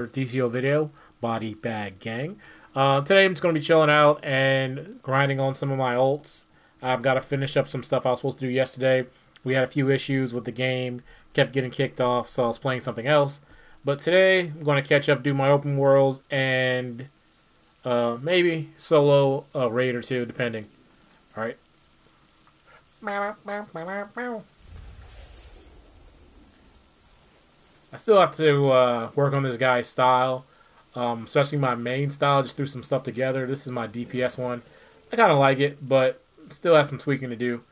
Dcuo video, Body Bag Gang. Today I'm just going to be chilling out and grinding on some of my ults. I've got to finish up some stuff I was supposed to do yesterday. We had a few issues with the game, kept getting kicked off, so I was playing something else. But today I'm going to catch up, do my open worlds, and maybe solo a raid or two, depending. Alright. I still have to work on this guy's style, especially my main style. Just threw some stuff together. This is my DPS one. I kind of like it, but still have some tweaking to do.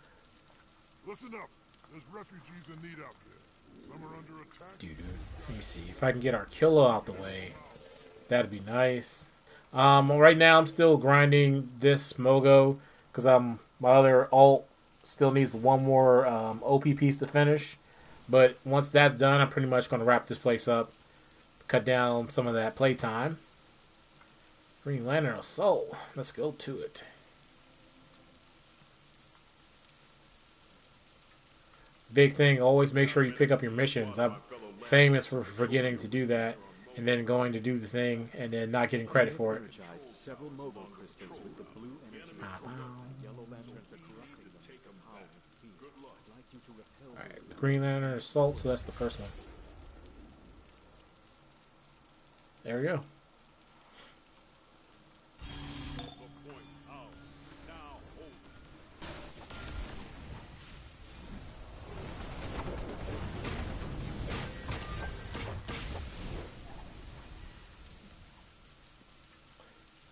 Listen up. There's refugees in need out there. Some are under attack. Dude, let me see if I can get our killer out the way. That'd be nice. Right now I'm still grinding this Mogo because my other alt still needs one more OP piece to finish. But once that's done, I'm pretty much going to wrap this place up. Cut down some of that playtime. Green Lantern Assault. Let's go to it. Big thing, always make sure you pick up your missions. I'm famous for forgetting to do that and then going to do the thing and then not getting credit for it. Alright, Green Lantern Assault, so that's the first one. There we go.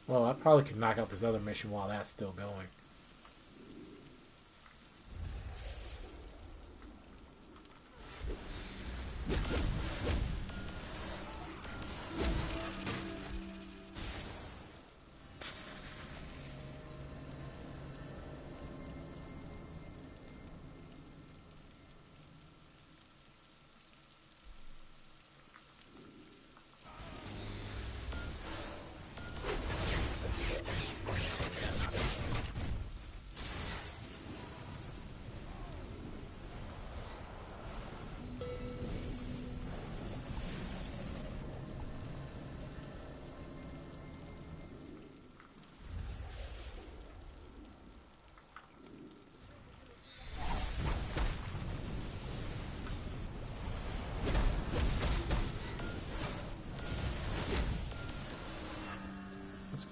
Well, I probably could knock out this other mission while that's still going.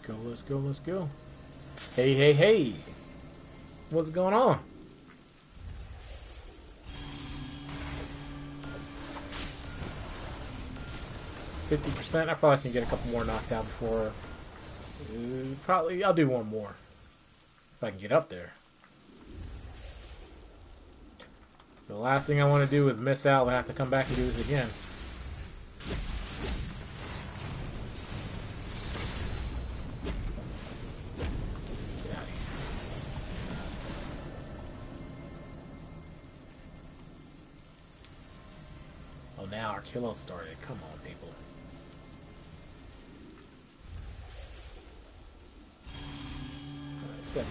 Let's go. Hey. What's going on? %. I probably can get a couple more knocked out before. Probably, I'll do one more. If I can get up there. So the last thing I want to do is miss out and have to come back and do this again. Now our kilo started. Come on, people. Right, 70%.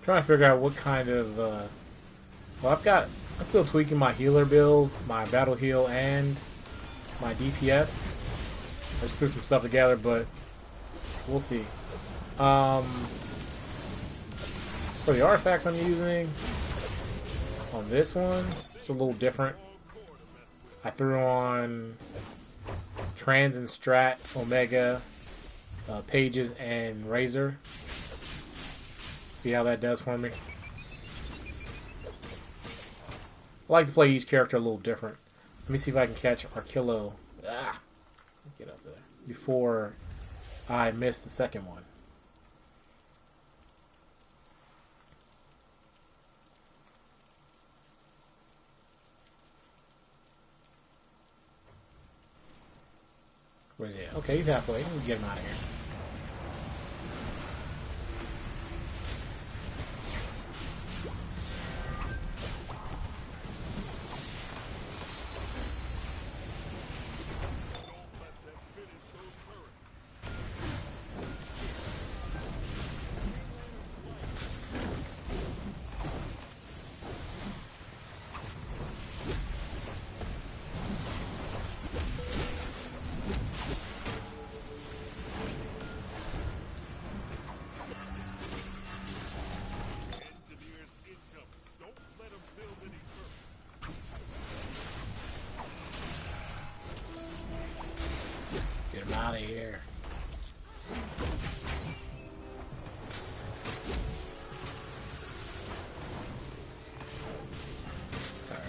Trying to figure out what kind of well, I'm still tweaking my healer build, my battle heal, and my DPS. I just threw some stuff together, but we'll see. For the artifacts I'm using on this one, it's a little different. I threw on Trans and Strat, Omega, Pages, and Razor. See how that does for me. I like to play each character a little different. Let me see if I can catch Arkillo. Get up there before I missed the second one. Where's he at? Okay, he's halfway. We can get him out of here.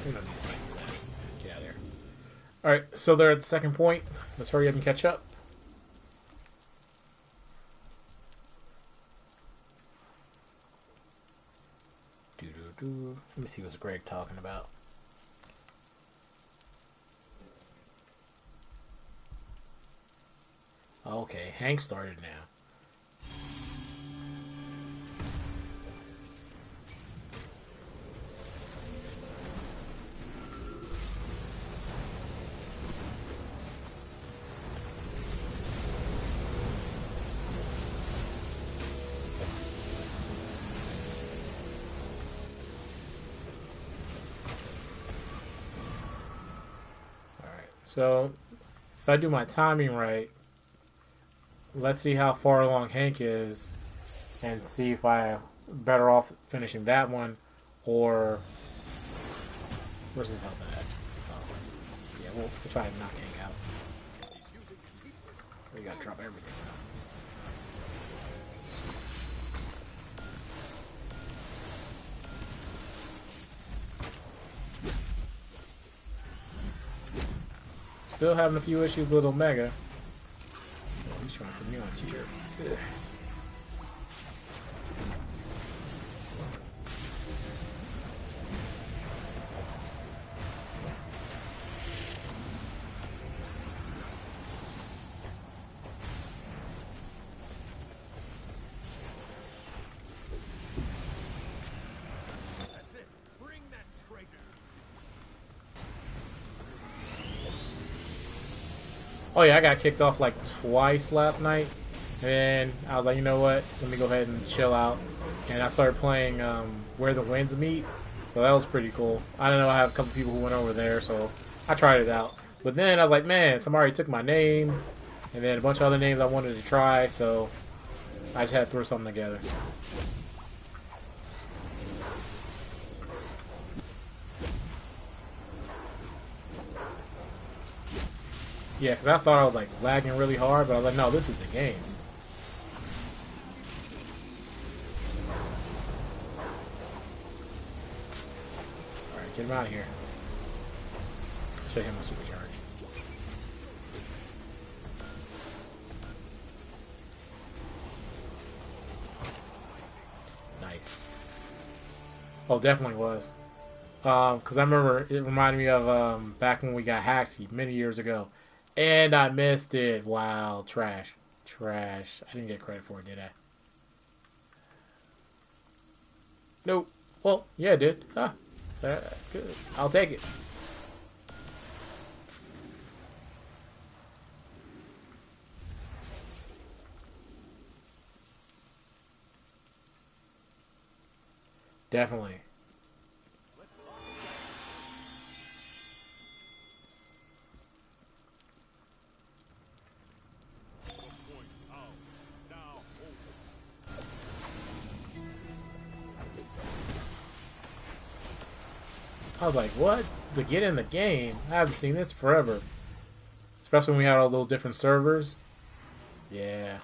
We don't need to fight this. Get out of there. Alright, so they're at the second point. Let's hurry up and catch up. Let me see what's Greg talking about. Okay, Hank started now. So, if I do my timing right, let's see how far along Hank is and see if I'm better off finishing that one or... Where's his health at? Oh. Yeah, we'll try to knock Hank out. We gotta drop everything now. Still having a few issues with Omega. Oh, he's trying to put me on tier. Ugh. Oh yeah, I got kicked off like twice last night, and I was like, you know what? Let me go ahead and chill out. And I started playing Where the Winds Meet, so that was pretty cool. I don't know, I have a couple people who went over there, so I tried it out. But then I was like, man, somebody took my name, and then a bunch of other names I wanted to try, so I just had to throw something together. Yeah, because I thought I was like lagging really hard, but I was like, no, this is the game. Alright, get him out of here. Show him my supercharge. Nice. Oh, definitely was. Because I remember it reminded me of back when we got hacked many years ago. And I missed it. Wow, trash. Trash. I didn't get credit for it, did I? Nope. Well, yeah, I did. Huh. Good. I'll take it. Definitely. I was like, what? To get in the game? I haven't seen this forever. Especially when we had all those different servers. Yeah.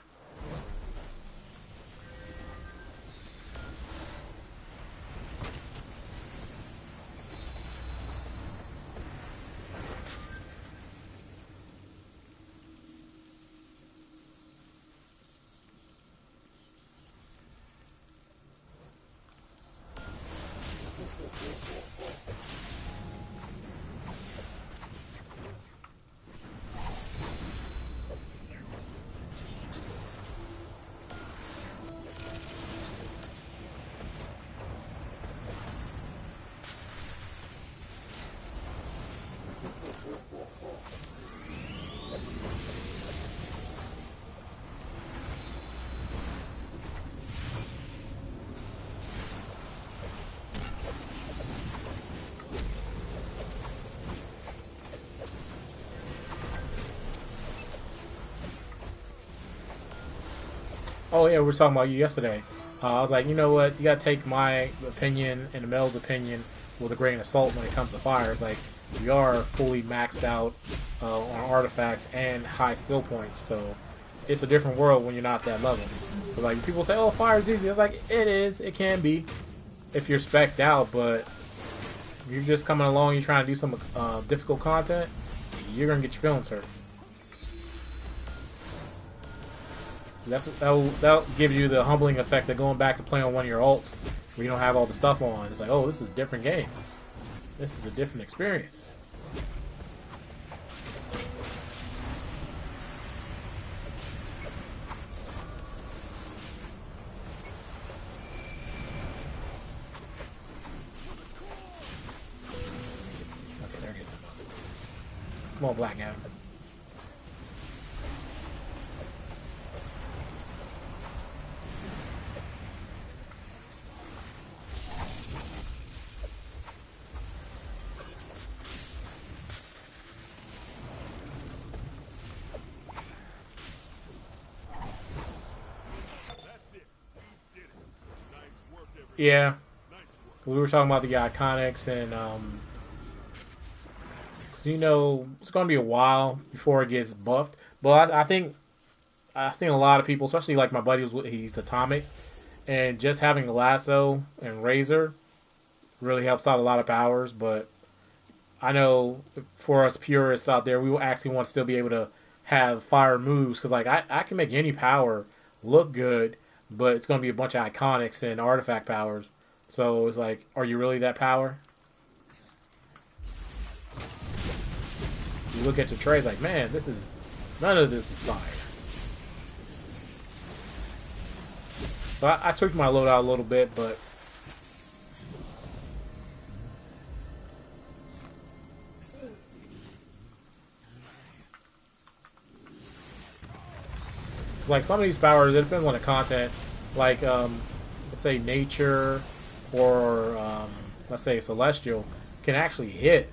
Oh yeah, we were talking about you yesterday. I was like, you know what? You gotta take my opinion and Mel's opinion with a grain of salt when it comes to fire. It's like we are fully maxed out on artifacts and high skill points, so it's a different world when you're not that level. But like people say, oh, fire's easy. It's like it is. It can be if you're specced out, but If you're just coming along, you're trying to do some difficult content, you're gonna get your feelings hurt. That'll give you the humbling effect of going back to playing on one of your alts where you don't have all the stuff on. It's like, oh, this is a different game. This is a different experience. Okay, they're getting them. Come on, Black Adam. Yeah, we were talking about the iconics, and cause you know it's gonna be a while before it gets buffed. But I think I've seen a lot of people, especially like my buddy he's Atomic, and just having Lasso and Razor really helps out a lot of powers. But I know for us purists out there, we will actually want to still be able to have fire moves because like I can make any power look good, but it's going to be a bunch of iconics and artifact powers. So it's like, are you really that power? You look at your trays like, man, this is none of this is fire. So I tweaked my loadout a little bit, but like some of these powers, it depends on the content. Like, let's say nature or let's say celestial can actually hit,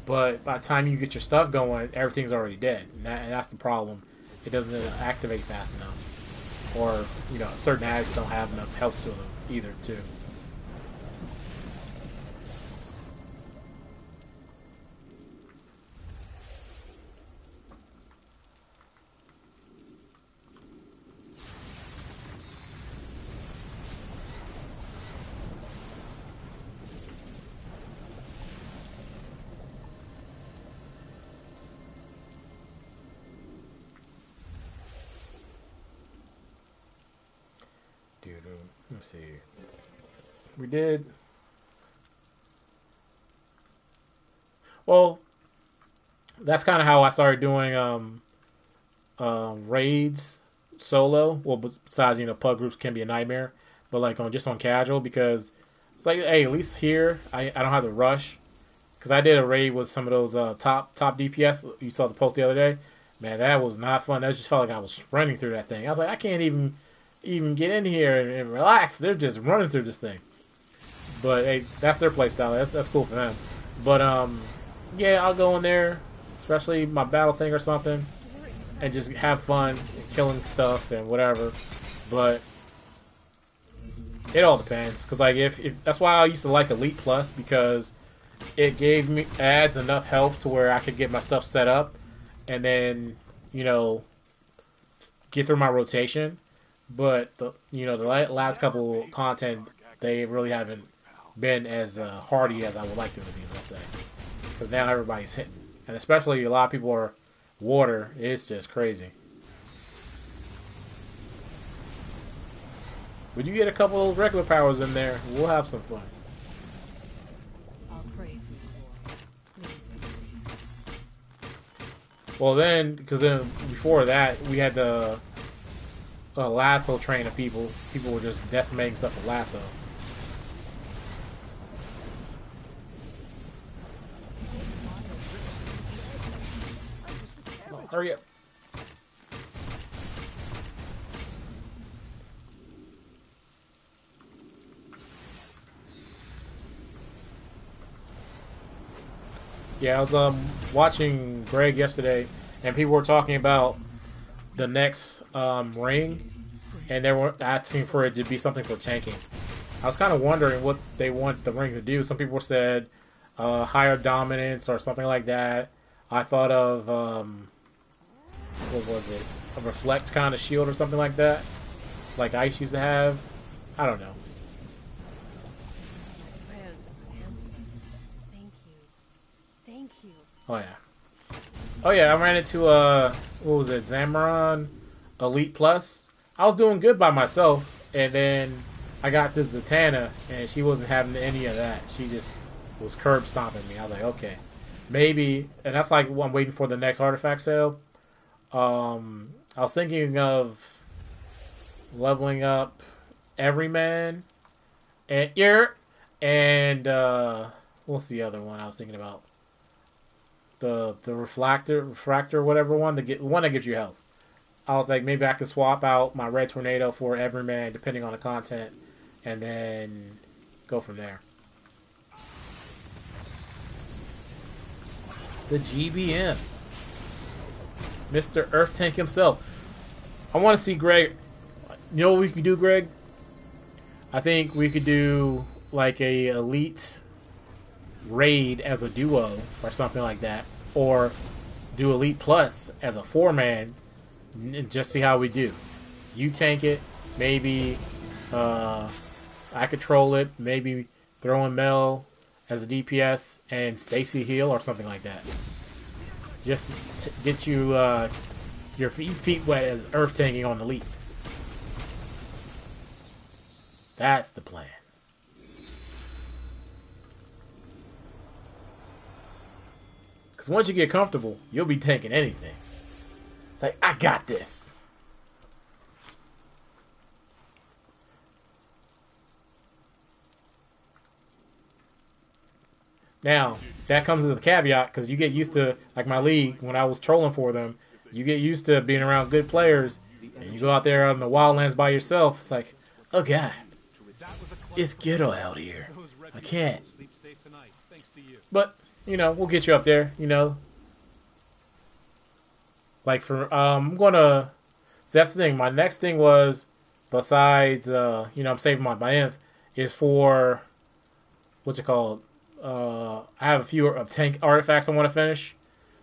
but by the time you get your stuff going, everything's already dead, and that's the problem. It doesn't activate fast enough, or you know, certain ads don't have enough health to them either, too. Dude, let me see. We did. Well, that's kind of how I started doing raids solo. Well, besides pug groups can be a nightmare, but like on just on casual because it's like, hey, at least here I don't have to rush because I did a raid with some of those top DPS. You saw the post the other day. Man, that was not fun. That just felt like I was sprinting through that thing. I was like, I can't even get in here and relax. They're just running through this thing. But hey, that's their play style. That's cool for them. But yeah, I'll go in there, especially my battle thing or something, and just have fun killing stuff and whatever. But it all depends, cause like if that's why I used to like Elite Plus because it gave me adds enough health to where I could get my stuff set up, and then you know get through my rotation. But the last couple content they really haven't been as hardy as I would like them to be. Let's say because now everybody's hitting, and especially a lot of people are water. It's just crazy. But you get a couple of regular powers in there, we'll have some fun. I'll pray for you, Lord. Please concede. Well, then, because then before that, we had the lasso train of people. People were just decimating stuff with lasso. Oh, hurry up. Yeah, I was watching Greg yesterday, and people were talking about the next ring, and they were asking for it to be something for tanking. I was kind of wondering what they want the ring to do. Some people said higher dominance or something like that. I thought of what was it? A reflect kind of shield or something like that, like Ice used to have. I don't know. Prayers are answered. Thank Oh yeah. Oh yeah, I ran into what was it, Zamaron Elite Plus. I was doing good by myself, and then I got this Zatanna, and she wasn't having any of that. She just was curb stomping me. I was like, okay, maybe, and that's like I'm waiting for the next artifact sale. I was thinking of leveling up Everyman and and what's the other one I was thinking about? The refractor, whatever one, one that gives you health. I was like, maybe I could swap out my red tornado for Everyman, depending on the content, and then go from there. The GBM, Mr. Earth Tank himself. I want to see Greg. You know what we could do, Greg? I think we could do like a elite raid as a duo or something like that, or do Elite Plus as a 4-man and just see how we do. You tank it, maybe I control it, maybe throw in Mel as a DPS and Stacy heal or something like that. Just to get you your feet wet as earth tanking on Elite. That's the plan. Because once you get comfortable, you'll be tanking anything. It's like, I got this. Now, that comes as a caveat, because you get used to, like my league, when I was trolling for them, you get used to being around good players, and you go out there on the wildlands by yourself, it's like, oh god, it's ghetto out here. I can't. But, you know, we'll get you up there, you know. Like, for, I'm gonna, so that's the thing, my next thing was, besides, you know, I'm saving my nth, is for, what's it called? I have a few tank artifacts I want to finish,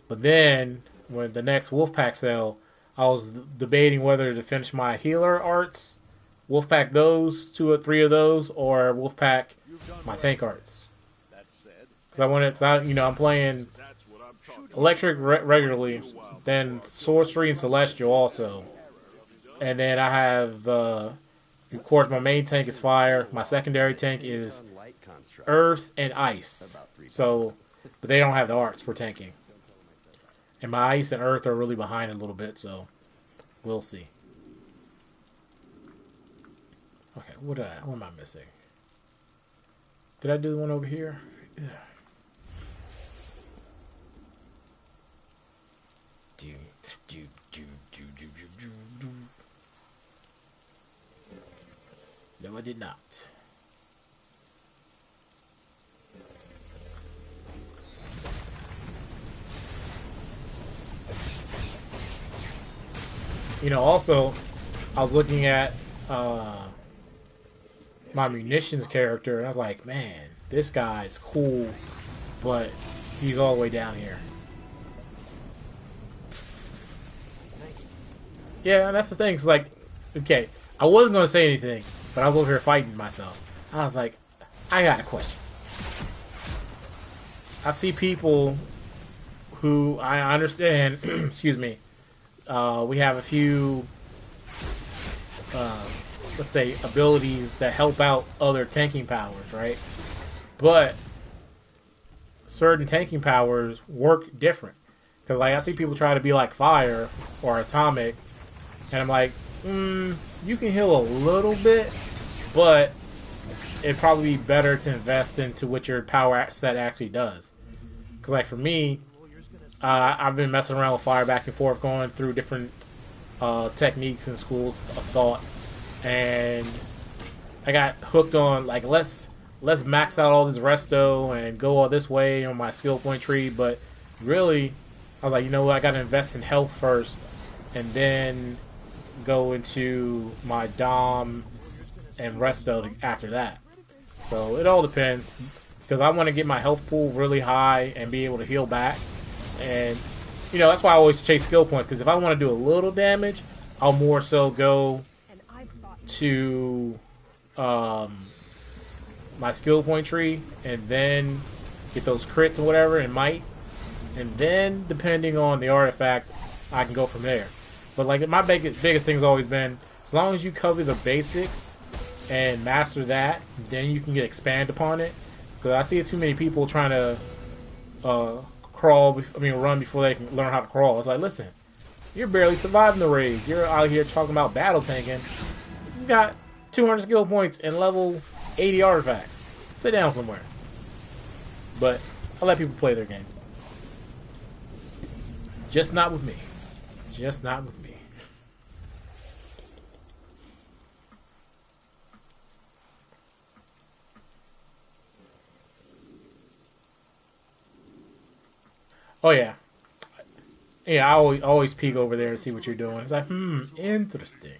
but then when the next Wolfpack sale, I was debating whether to finish my healer arts, Wolfpack those 2 or 3 of those, or Wolfpack my tank arts. Because I wanted, you know, I'm playing electric regularly, then sorcery and celestial also, and then I have, of course, my main tank is fire, my secondary tank is earth and ice. So, but they don't have the arts for tanking. And my ice and earth are really behind a little bit, so we'll see. Okay, what am I missing? Did I do the one over here? Yeah. No, I did not. You know, also, I was looking at my munitions character, and I was like, man, this guy's cool, but he's all the way down here. Yeah, that's the thing. It's like, okay, I wasn't going to say anything, but I was over here fighting myself. I was like, I got a question. I see people who I understand, excuse me, we have a few, let's say, abilities that help out other tanking powers, right? But certain tanking powers work different. Because, like, I see people try to be like fire or atomic, and I'm like, you can heal a little bit, but it'd probably be better to invest into what your power set actually does. Because, like, for me, I've been messing around with fire back and forth, going through different techniques and schools of thought, and I got hooked on, like, let's max out all this resto and go all this way on my skill point tree. But really, I was like, you know what, I got to invest in health first, and then go into my dom and resto after that. So it all depends, because I want to get my health pool really high and be able to heal back. And, you know, that's why I always chase skill points, because if I want to do a little damage, I'll more so go to my skill point tree and then get those crits or whatever and might, and then depending on the artifact, I can go from there. But like my biggest thing's always been, as long as you cover the basics and master that, then you can expand upon it. Because I see too many people trying to run before they can learn how to crawl. It's like, listen, you're barely surviving the raids. You're out here talking about battle tanking. You got 200 skill points and level 80 artifacts. Sit down somewhere. But I'll let people play their game. Just not with me. Just not with me. Oh yeah. Yeah, I always peek over there to see what you're doing. It's like, interesting.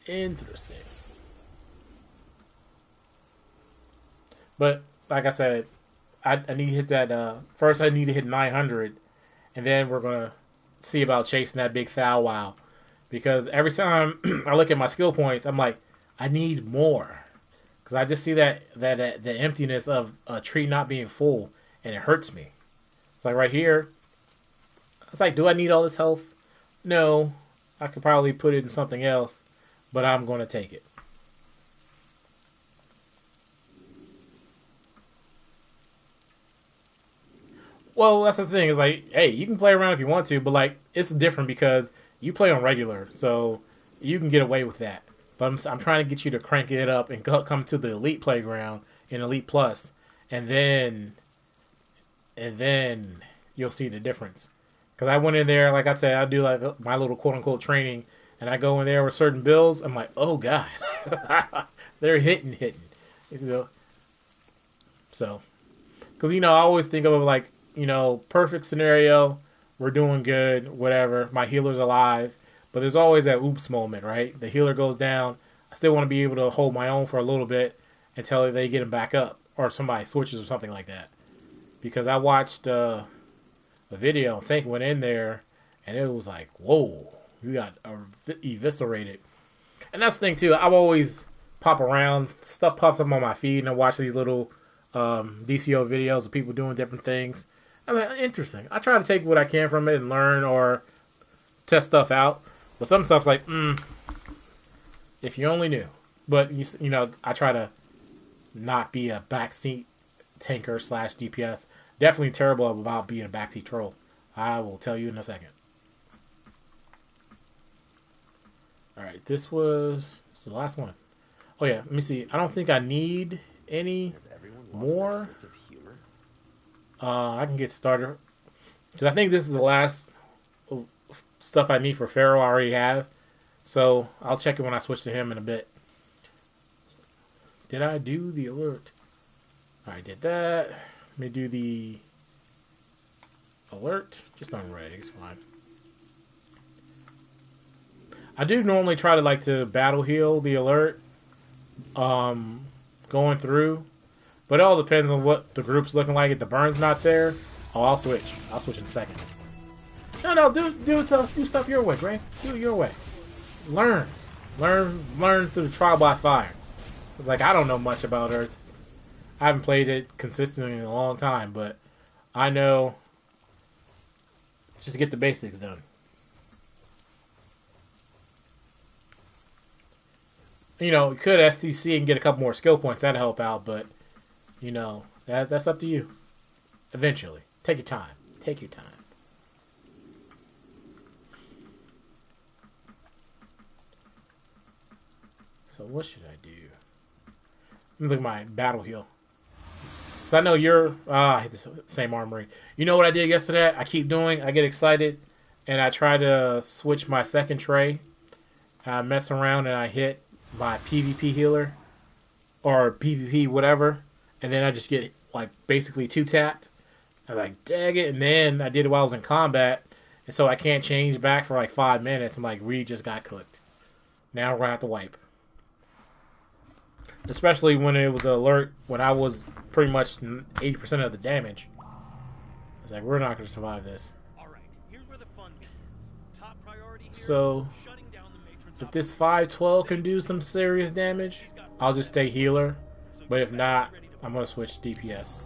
Interesting. But like I said, I need to hit that. First, I need to hit 900, and then we're gonna see about chasing that big Thou Wow. Because every time I look at my skill points, I'm like, I need more. Because I just see that the emptiness of a tree not being full, and it hurts me. It's like right here. It's like, do I need all this health? No, I could probably put it in something else, but I'm going to take it. Well, that's the thing. Is like, hey, you can play around if you want to, but like, it's different because you play on regular, so you can get away with that. But I'm trying to get you to crank it up and come to the Elite Playground in Elite Plus, and then you'll see the difference. Because I went in there, like I said, I do like my little quote unquote training, and I go in there with certain builds. I'm like, oh god, they're hitting. So, because I always think of it like, perfect scenario, we're doing good, whatever. My healer's alive, but there's always that oops moment, right? The healer goes down. I still want to be able to hold my own for a little bit until they get him back up, or somebody switches or something like that. Because I watched a video, and Tank went in there, and it was like, whoa, you got eviscerated. And that's the thing too. I've always pop around, stuff pops up on my feed, and I watch these little DCO videos of people doing different things. I'm like, interesting. I try to take what I can from it and learn or test stuff out. But some stuff's like, if you only knew. But I try to not be a backseat tanker / DPS. Definitely terrible about being a backseat troll. I will tell you in a second. Alright, this is the last one. Oh yeah, let me see. I don't think I need any more. I can get started. Because I think this is the last stuff I need for Pharaoh I already have. So I'll check it when I switch to him in a bit. Did I do the alert? I did that. Let me do the alert. Just on red, it's fine. I do normally try to battle heal the alert going through. But it all depends on what the group's looking like. If the burn's not there, I'll switch. I'll switch in a second. No, do stuff your way, Gray. Do it your way. Learn through the trial by fire. It's like, I don't know much about Earth. I haven't played it consistently in a long time, but I know just to get the basics done. You could STC and get a couple more skill points. That'd help out, but that's up to you. Eventually. Take your time. Take your time. So what should I do? Let me look at my battle heal. So I know you're... I hit the same armory. You know what I did yesterday? I keep doing. I get excited. And I try to switch my second tray. I mess around and I hit my PvP healer. Or PvP whatever. And then I just get basically 2-tapped. I was like, dang it. And then I did it while I was in combat. And so I can't change back for 5 minutes. I'm like, Reed just got cooked. Now we're going to have to wipe. Especially when it was an alert when I was pretty much 80% of the damage. It's like, we're not going to survive this. Alright, here's where the fun begins. Top priority here, So, shutting down the matron's if this 512 can do some serious damage, I'll just stay healer. But if not, I'm going to switch DPS.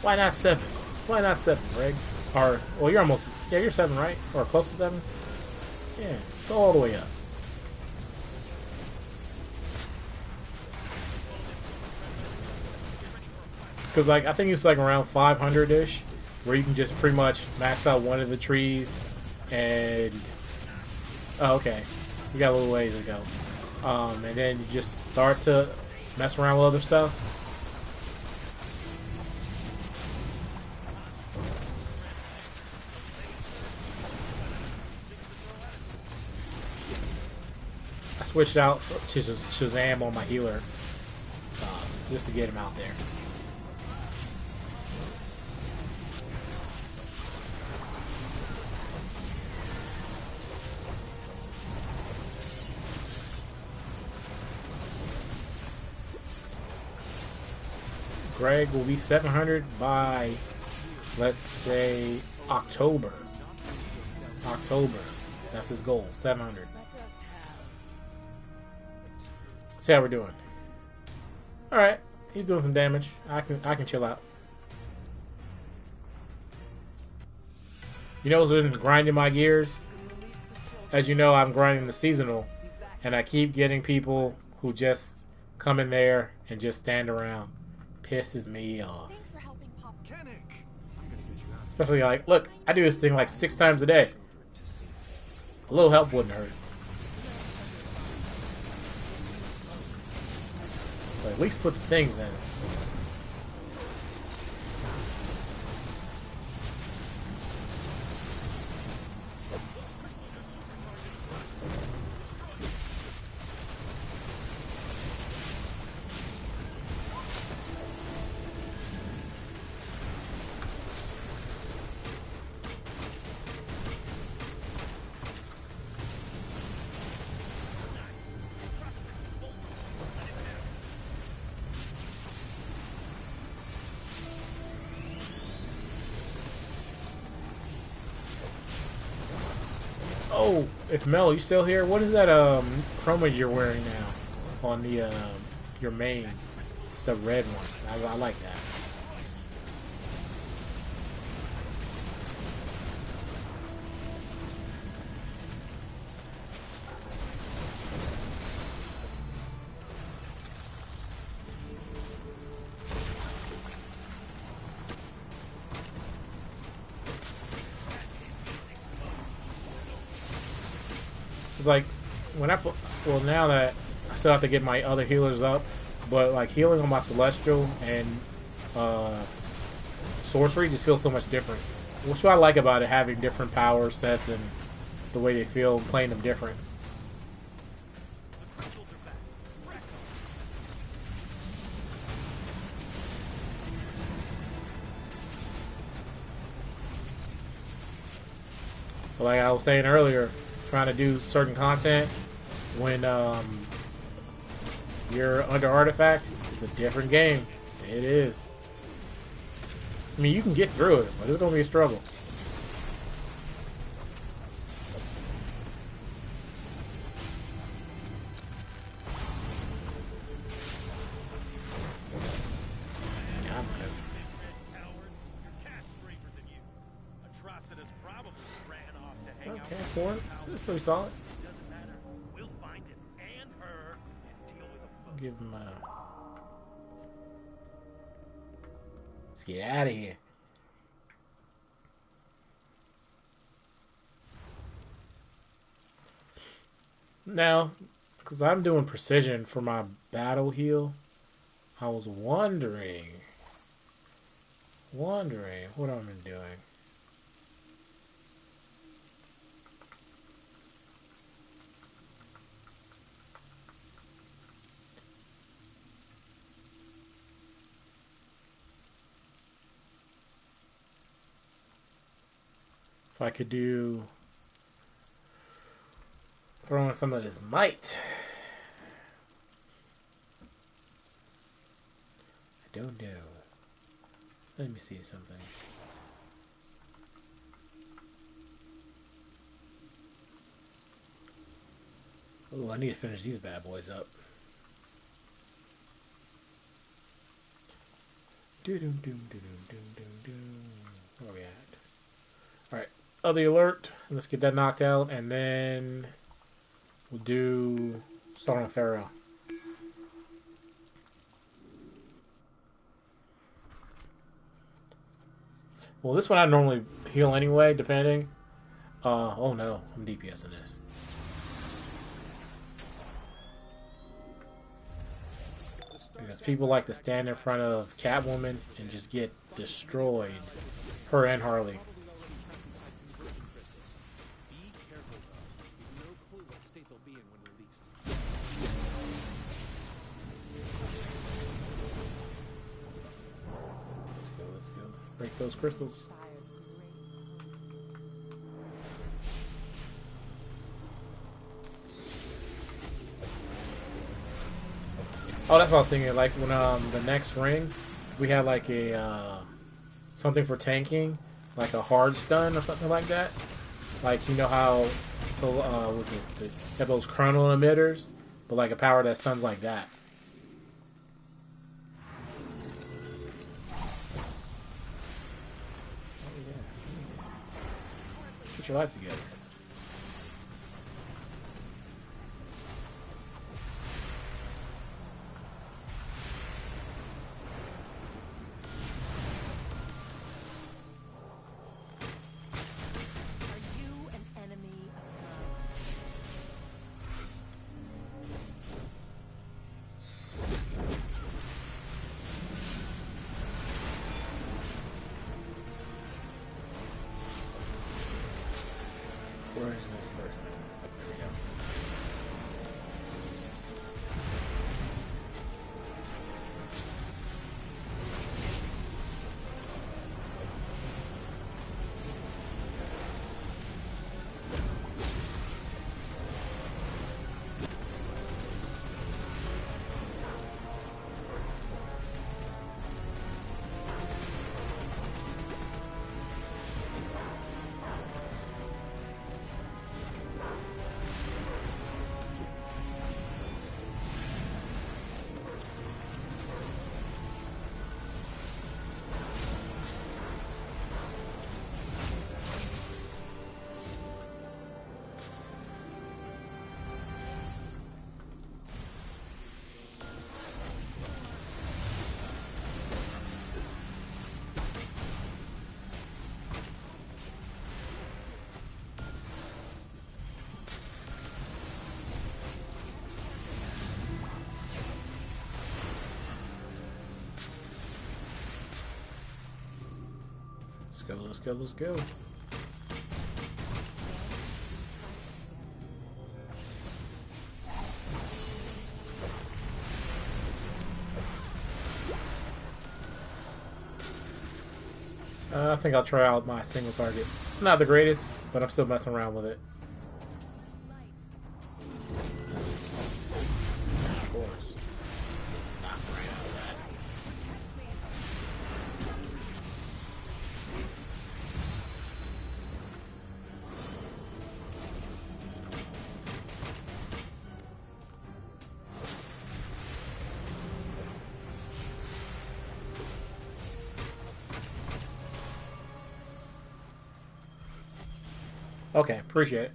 Why not 7? Why not 7, Greg? Or, well, you're almost, yeah, you're 7, right? Or close to 7? Yeah, go all the way up. Because, like, I think it's like around 500-ish, where you can just pretty much max out one of the trees, and... Oh, okay. We got a little ways to go. And then you just start to mess around with other stuff. I switched out to Shazam on my healer, just to get him out there. Greg will be 700 by, let's say, October. October. That's his goal, 700. See how we're doing. Alright, he's doing some damage. I can chill out. You know what's been grinding my gears? As you know, I'm grinding the seasonal, and I keep getting people who just come in there and just stand around. Pisses me off. Especially like, look, I do this thing like 6 times a day. A little help wouldn't hurt. So at least put the things in. Oh, if Mel, you still here? What is that chroma you're wearing now on the your main? It's the red one. I like that. It's like when I put, well, now that I still have to get my other healers up, but like healing on my celestial and sorcery just feels so much different. Which what I like about it, having different power sets and the way they feel and playing them different. But like I was saying earlier, trying to do certain content when you're under artifact, it's a different game. It is. I mean, you can get through it, but it's gonna be a struggle. Okay, 4. That's pretty solid. We'll find him and her and deal with them. Give him a... Let's get out of here. Now, because I'm doing precision for my battle heal, I was wondering what I'm doing. If I could do throw in some of this might. I don't know. Let me see something. Oh, I need to finish these bad boys up. Doom, doom, doom, doom, doom, doom. Where are we at? Alright, other alert. Let's get that knocked out, and then we'll do start on Pharaoh. Well, this one I normally heal anyway, depending. Oh no, I'm DPSing this. Because people like to stand in front of Catwoman and just get destroyed. Her and Harley. Be careful though. You've no clue what state they'll be in when released. Let's go, let's go. Break those crystals. Oh, that's what I was thinking. Like when the next ring, we had like a something for tanking, like a hard stun or something like that. Like you know how was it they have those chronal emitters, but like a power that stuns like that. Oh yeah. Get your life together. Are you an enemy of mine? Where is this person? There we go. Let's go, let's go, let's go. I think I'll try out my single target. It's not the greatest, but I'm still messing around with it. Of course. Not right out of that. Okay, appreciate it.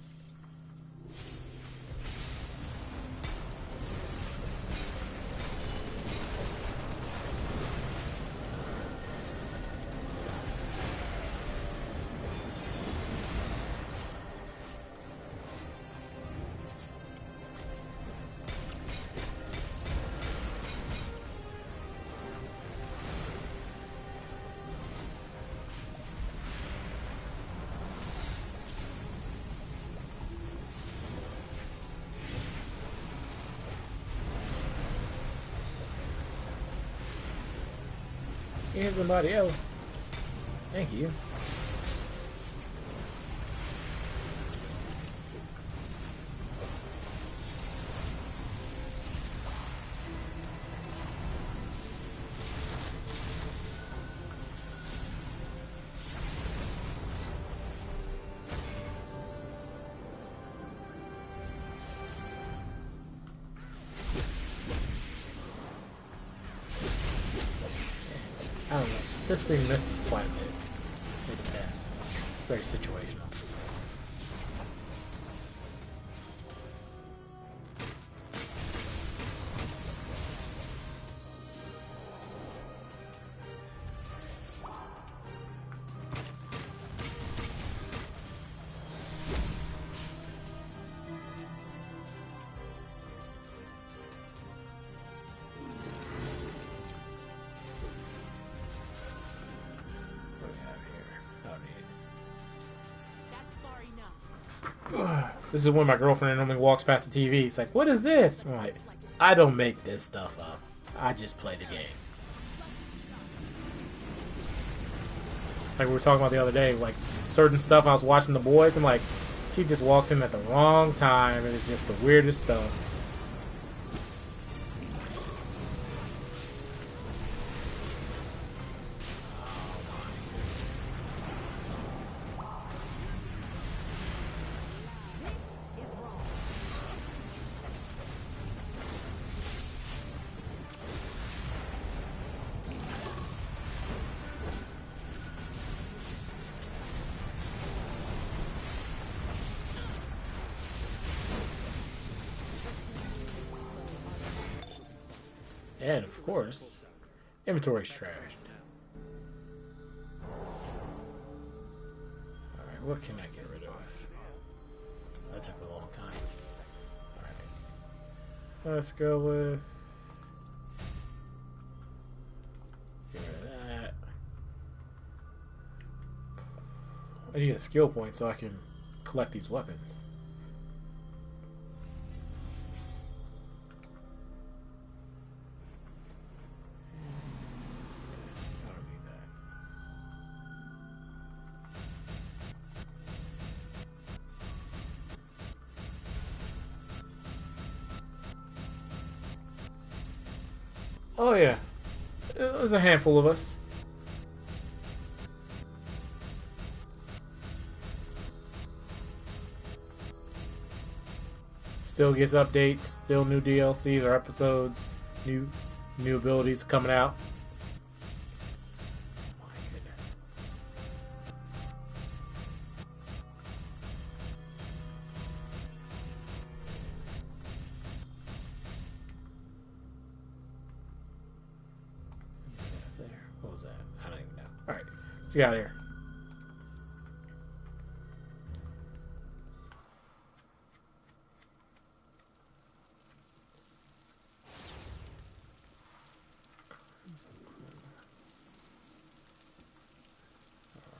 And somebody else. Thank you. I don't know. This thing misses quite a bit. It depends. Very situational. That's far enough. This is when my girlfriend normally walks past the TV. It's like, what is this? I'm like, I don't make this stuff up. I just play the game. Like we were talking about the other day, like certain stuff I was watching The Boys. I'm like, she just walks in at the wrong time, and it's just the weirdest stuff. And of course, inventory's trashed. Alright, what can I get rid of? That took a long time. Alright. Let's go with... Get rid of that. I need a skill point so I can collect these weapons. Oh yeah, there's a handful of us. Still gets updates, still new DLCs or episodes, new abilities coming out. My goodness. There. What was that? I don't even know. Alright, let's get out of here.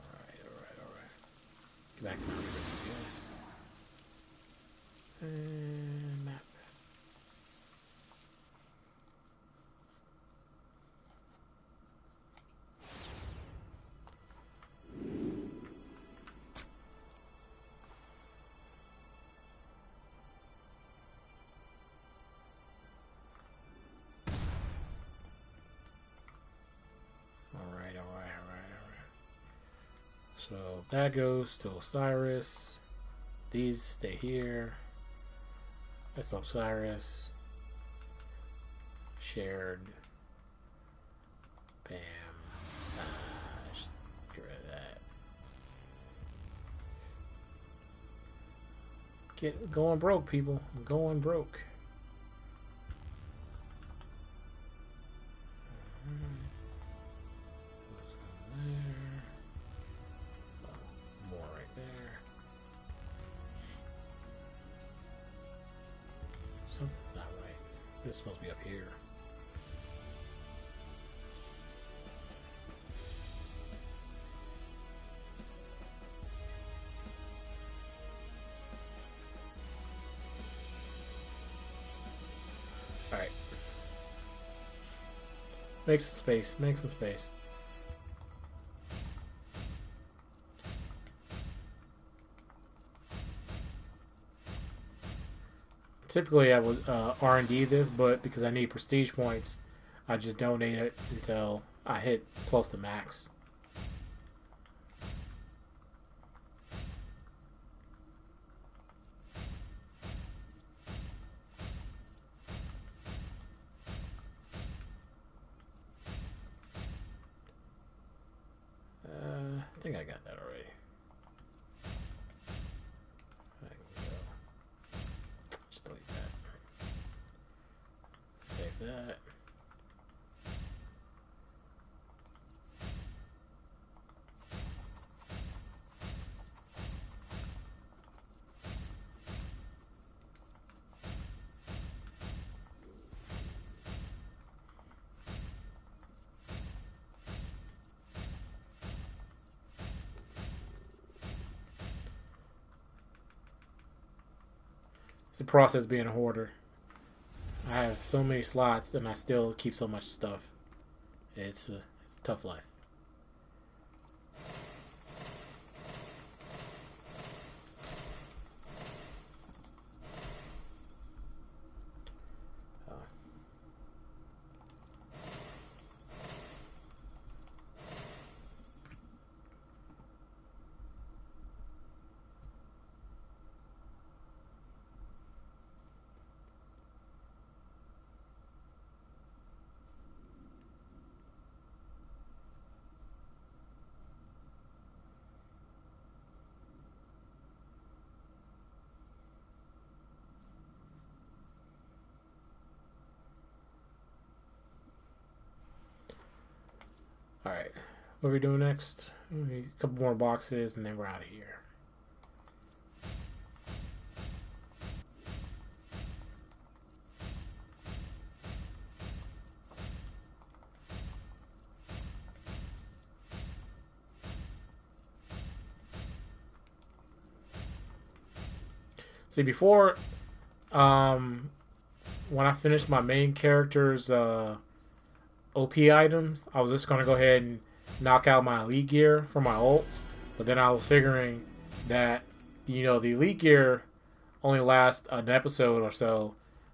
Alright. Get back to my yes. And map. Alright. So that goes to Osiris. These stay here. That's Osiris. Shared. Bam. Just get rid of that. Going broke, people. I'm going broke. More right there. Something's not right. This is supposed to be up here. Alright. Make some space. Make some space. Typically I would R&D this, but because I need prestige points, I just donate it until I hit close to max. think I got that already. I can go. Just delete that. Save that. It's a process being a hoarder. I have so many slots and I still keep so much stuff. It's a tough life. Uh, all right, what are we doing next? A couple more boxes and then we're out of here. See, before, when I finished my main character's OP items, I was just gonna go ahead and knock out my elite gear for my ults. But then I was figuring that the elite gear only lasts an episode or so.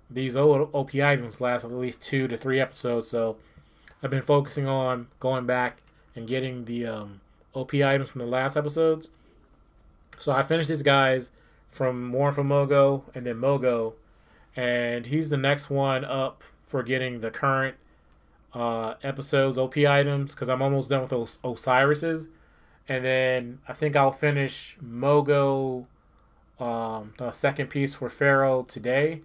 These old OP items last at least 2 to 3 episodes. So I've been focusing on going back and getting the OP items from the last episodes. So I finished these guys from Mogo and then Mogo, and he's the next one up for getting the current episodes OP items because I'm almost done with those Osiris's, and then I think I'll finish Mogo, the second piece for Pharaoh today,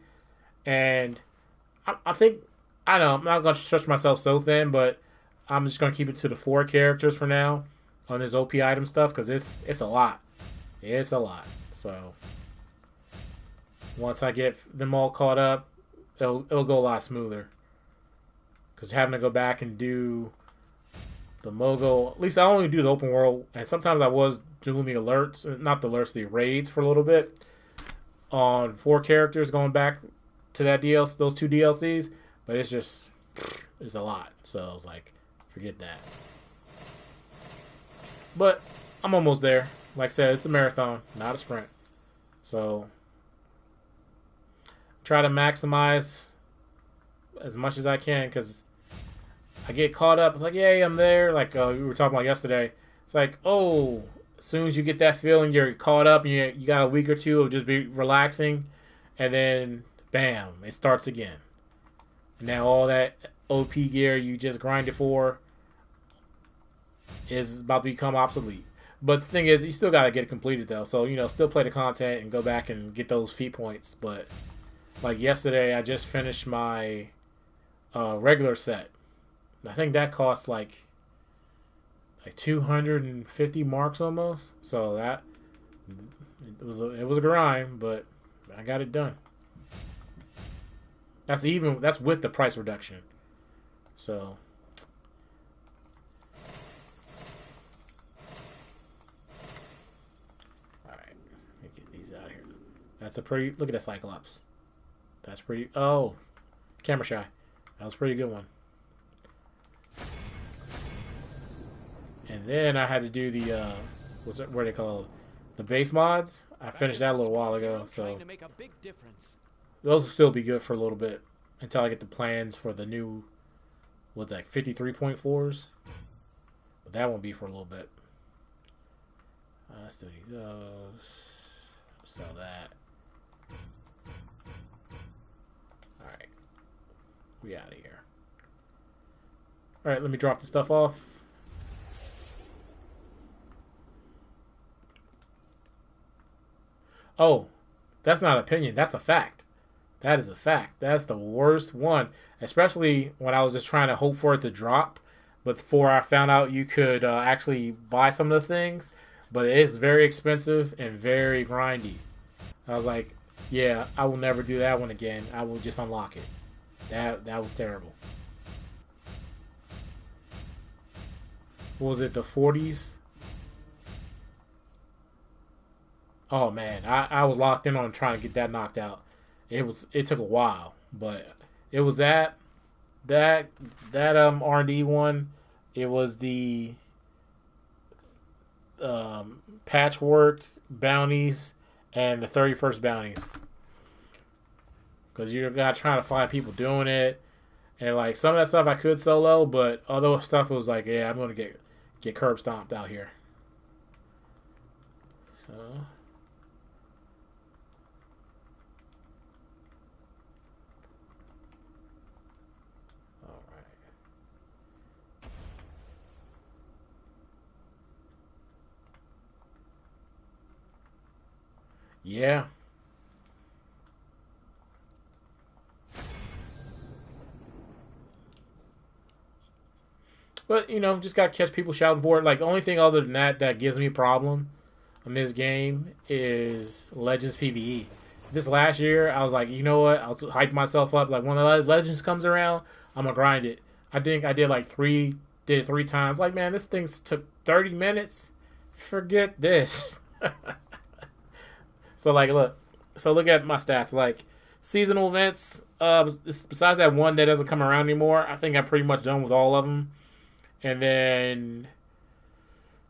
and I think I know I'm not gonna stretch myself so thin, but I'm just gonna keep it to the 4 characters for now on this OP item stuff because it's a lot. It's a lot. So once I get them all caught up, it'll go a lot smoother. Because having to go back and do the Mogo, at least I only do the open world, and sometimes I was doing the alerts, not the alerts, the raids for a little bit on 4 characters, going back to that DLC, those 2 DLCs, but it's a lot. So I was like, forget that. But I'm almost there. Like I said, it's a marathon, not a sprint. So try to maximize as much as I can because I get caught up. It's like, yay, I'm there. Like we were talking about yesterday. It's like, oh, as soon as you get that feeling, you're caught up. And you got a week or two of just be relaxing, and then bam, it starts again. And now all that OP gear you just grinded for is about to become obsolete. But the thing is, you still got to get it completed though. So still play the content and go back and get those feat points. But like yesterday, I just finished my regular set. I think that cost like 250 marks almost. So that it was a grind, but I got it done. That's with the price reduction. So all right, let me get these out of here. That's a pretty look at that Cyclops. That's pretty. Oh, camera shy. That was a pretty good one. And then I had to do the what do they call it? The base mods. I finished that a little while ago, so those will still be good for a little bit until I get the plans for the new 53.4s. But that won't be for a little bit. Still need those. Sell that. All right, we out of here. All right, let me drop the stuff off. Oh, that's not opinion. That's a fact. That is a fact. That's the worst one. Especially when I was just trying to hope for it to drop. But before I found out you could actually buy some of the things. But it's very expensive and very grindy. I was like, yeah, I will never do that one again. I will just unlock it. That was terrible. What was it, the 40s? Oh man, I was locked in on trying to get that knocked out. It took a while, but it was that that R&D one. It was the patchwork bounties and the 31st bounties, because you're not trying to find people doing it, and like some of that stuff I could solo, but other stuff was like, yeah, I'm gonna get curb stomped out here. So all right, yeah. But just gotta catch people shouting for it. Like the only thing other than that gives me a problem in this game is Legends PVE. This last year, I was like, you know what? I was hyping myself up. Like when the Legends comes around, I'm gonna grind it. I think I did like did it 3 times. Like man, this thing took 30 minutes. Forget this. So like, look at my stats. Like seasonal events. Besides that one that doesn't come around anymore, I think I'm pretty much done with all of them. And then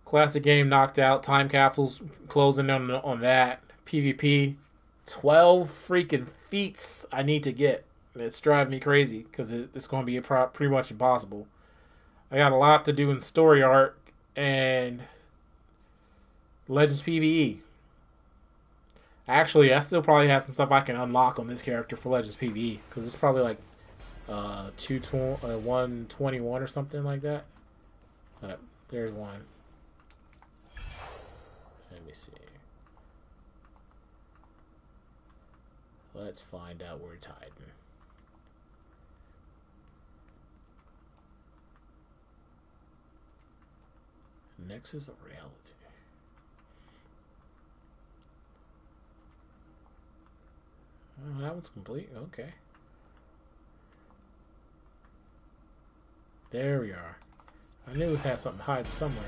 classic game knocked out. Time capsules closing on that. PvP, 12 freaking feats I need to get. It's driving me crazy because it's going to be pretty much impossible. I got a lot to do in story arc and Legends PvE. Actually, I still probably have some stuff I can unlock on this character for Legends PvE because it's probably like 121 or something like that. There's one. Let me see. Let's find out where it's hiding. Nexus of Reality. Oh, that one's complete. Okay. There we are. I knew it had something to hide somewhere.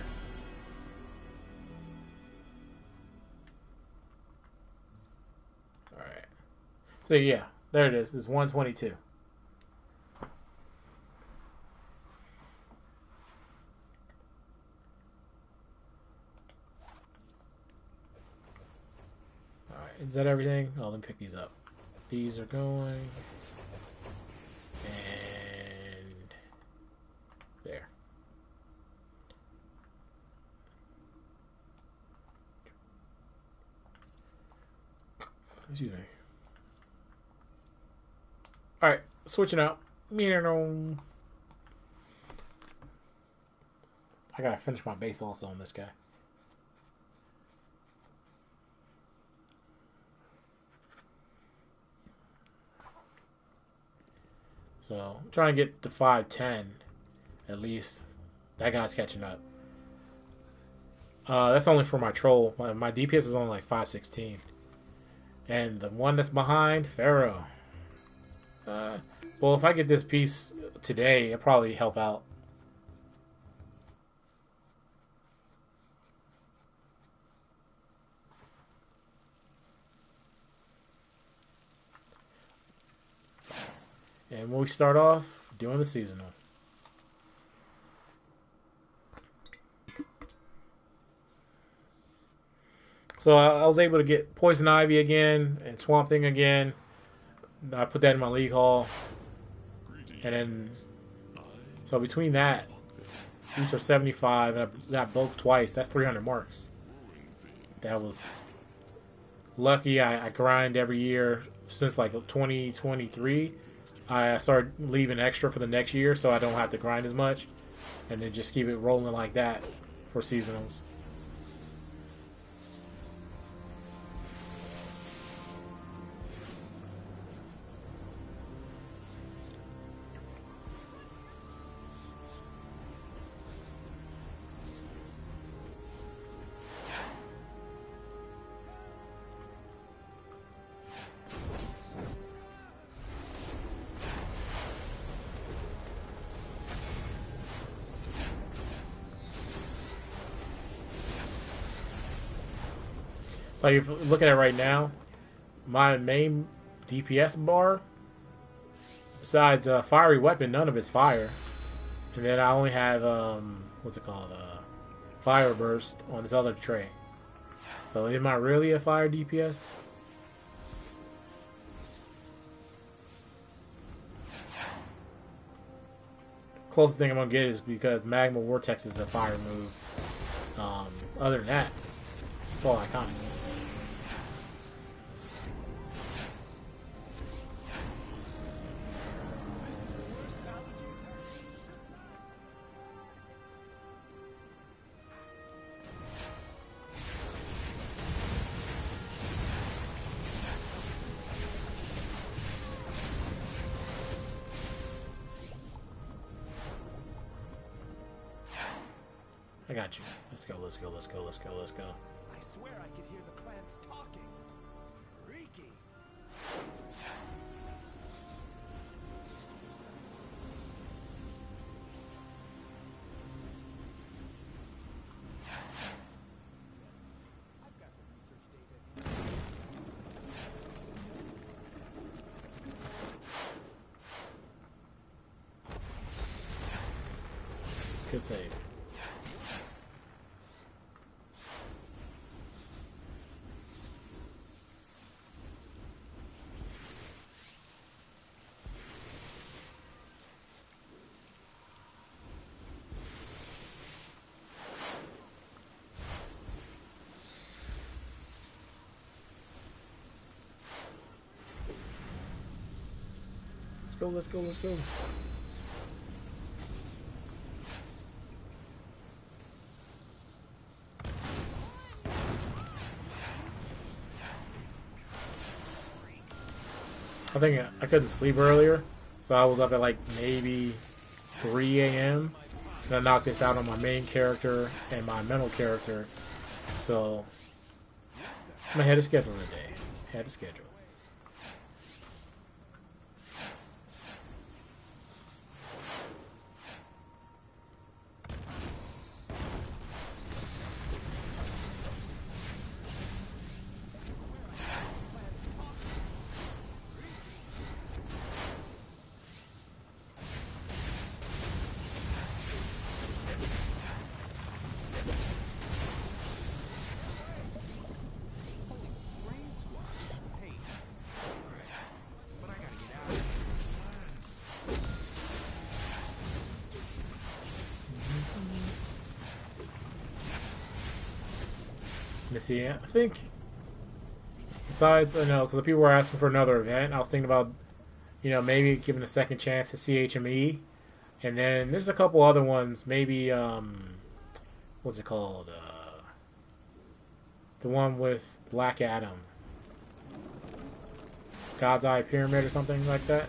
Alright. So yeah, there it is. It's 122. Alright, is that everything? Oh, let me pick these up. These are going. And there. Excuse me. Alright, switching out. I gotta finish my base also on this guy. So, I'm trying to get to 510 at least. That guy's catching up. That's only for my troll. My DPS is only like 516. And the one that's behind, Pharaoh. Well, if I get this piece today, it'll probably help out. And when we start off, doing the seasonal. So I was able to get Poison Ivy again and Swamp Thing again. I put that in my league haul. And then, so between that, each are 75, and I got both twice. That's 300 marks. That was lucky. I grind every year since like 2023. I started leaving extra for the next year so I don't have to grind as much. And then just keep it rolling like that for seasonals. So if you look at it right now, my main DPS bar, besides fiery weapon, none of it's fire. And then I only have what's it called? Fire burst on this other tray. So am I really a fire DPS? Closest thing I'm gonna get is because magma vortex is a fire move. Other than that, it's all iconic. I got you. Let's go, let's go, let's go, let's go, let's go. I swear I could hear the plants talking. Freaky. I've got the research data. Good save. Let's go, let's go, let's go. I think I couldn't sleep earlier, so I was up at like maybe 3 a.m. and I knocked this out on my main character and my mental character. So I'm ahead of schedule today. Ahead of schedule. Brain squash. Hey. Alright. But I gotta get out of here. Let me see. I think besides, I know because people were asking for another event. I was thinking about, maybe giving a second chance to CHME, and then there's a couple other ones. Maybe what's it called? The one with Black Adam, God's Eye Pyramid, or something like that.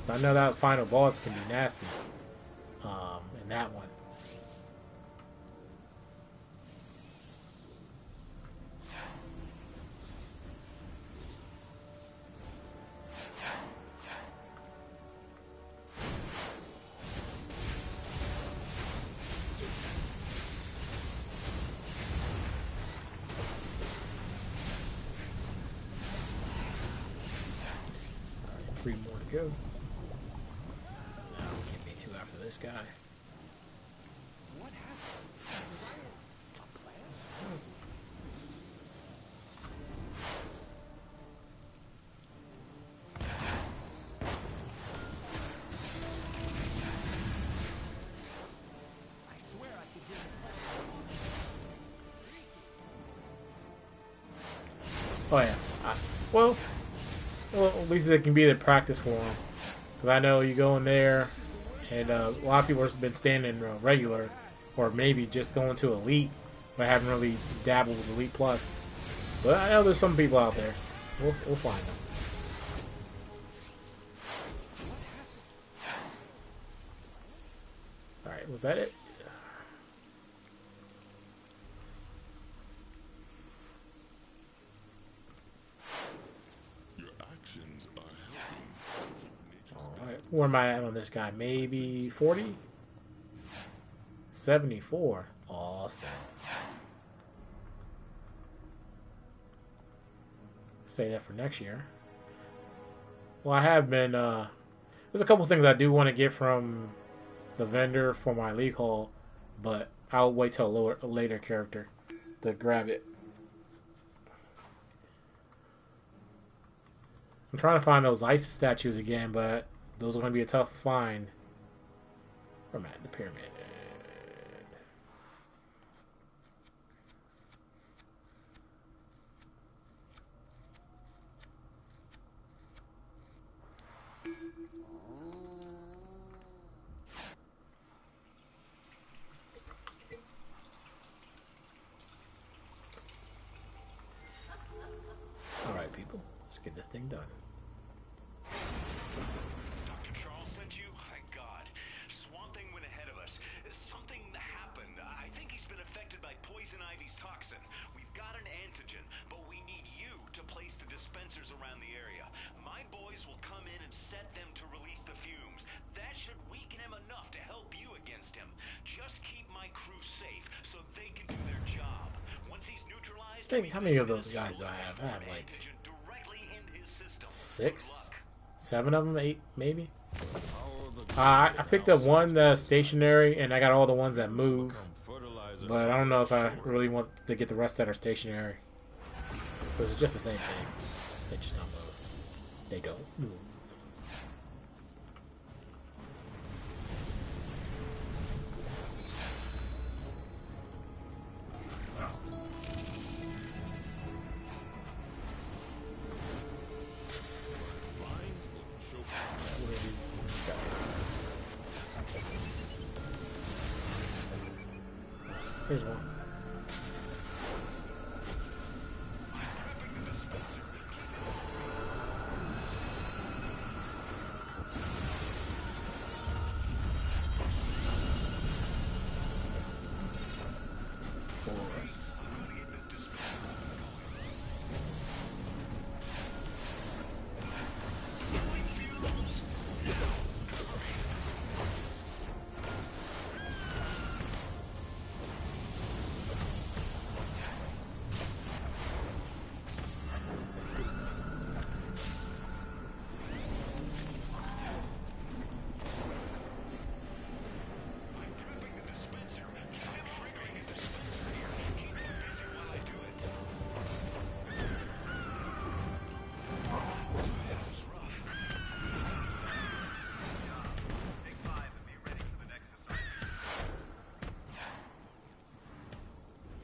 So I know that final boss can be nasty. In that one. Alright, 3 more to go. Now give me 2 after this guy. What happened? Was I a plant? I swear I could hear the plants. Oh yeah. Well, at least it can be the practice for him. Because I know you go in there, and a lot of people have been standing regular, or maybe just going to Elite, but haven't really dabbled with Elite Plus. But I know there's some people out there. We'll find them. Alright, was that it? Where am I at on this guy? Maybe 40? 74. Awesome. Say that for next year. Well, I have been, there's a couple things I do want to get from the vendor for my league haul, but I'll wait till a later character to grab it. I'm trying to find those ice statues again, but those are going to be a tough find. Where am I at? The pyramid. Alright, people. Let's get this thing done. Dr. Charles sent you? Thank God. Swamp Thing went ahead of us. Something happened. I think he's been affected by Poison Ivy's toxin. We've got an antigen, but we need you to place the dispensers around the area. My boys will come in and set them to release the fumes. That should weaken him enough to help you against him. Just keep my crew safe so they can do their job. Once he's neutralized, How many of those guys do I have? I have like 6, 7 of them, 8 maybe. I picked up one that's stationary, and I got all the ones that move. But I don't know if I really want to get the rest that are stationary. Because it's just the same thing. They just don't move. They don't move. Here's one.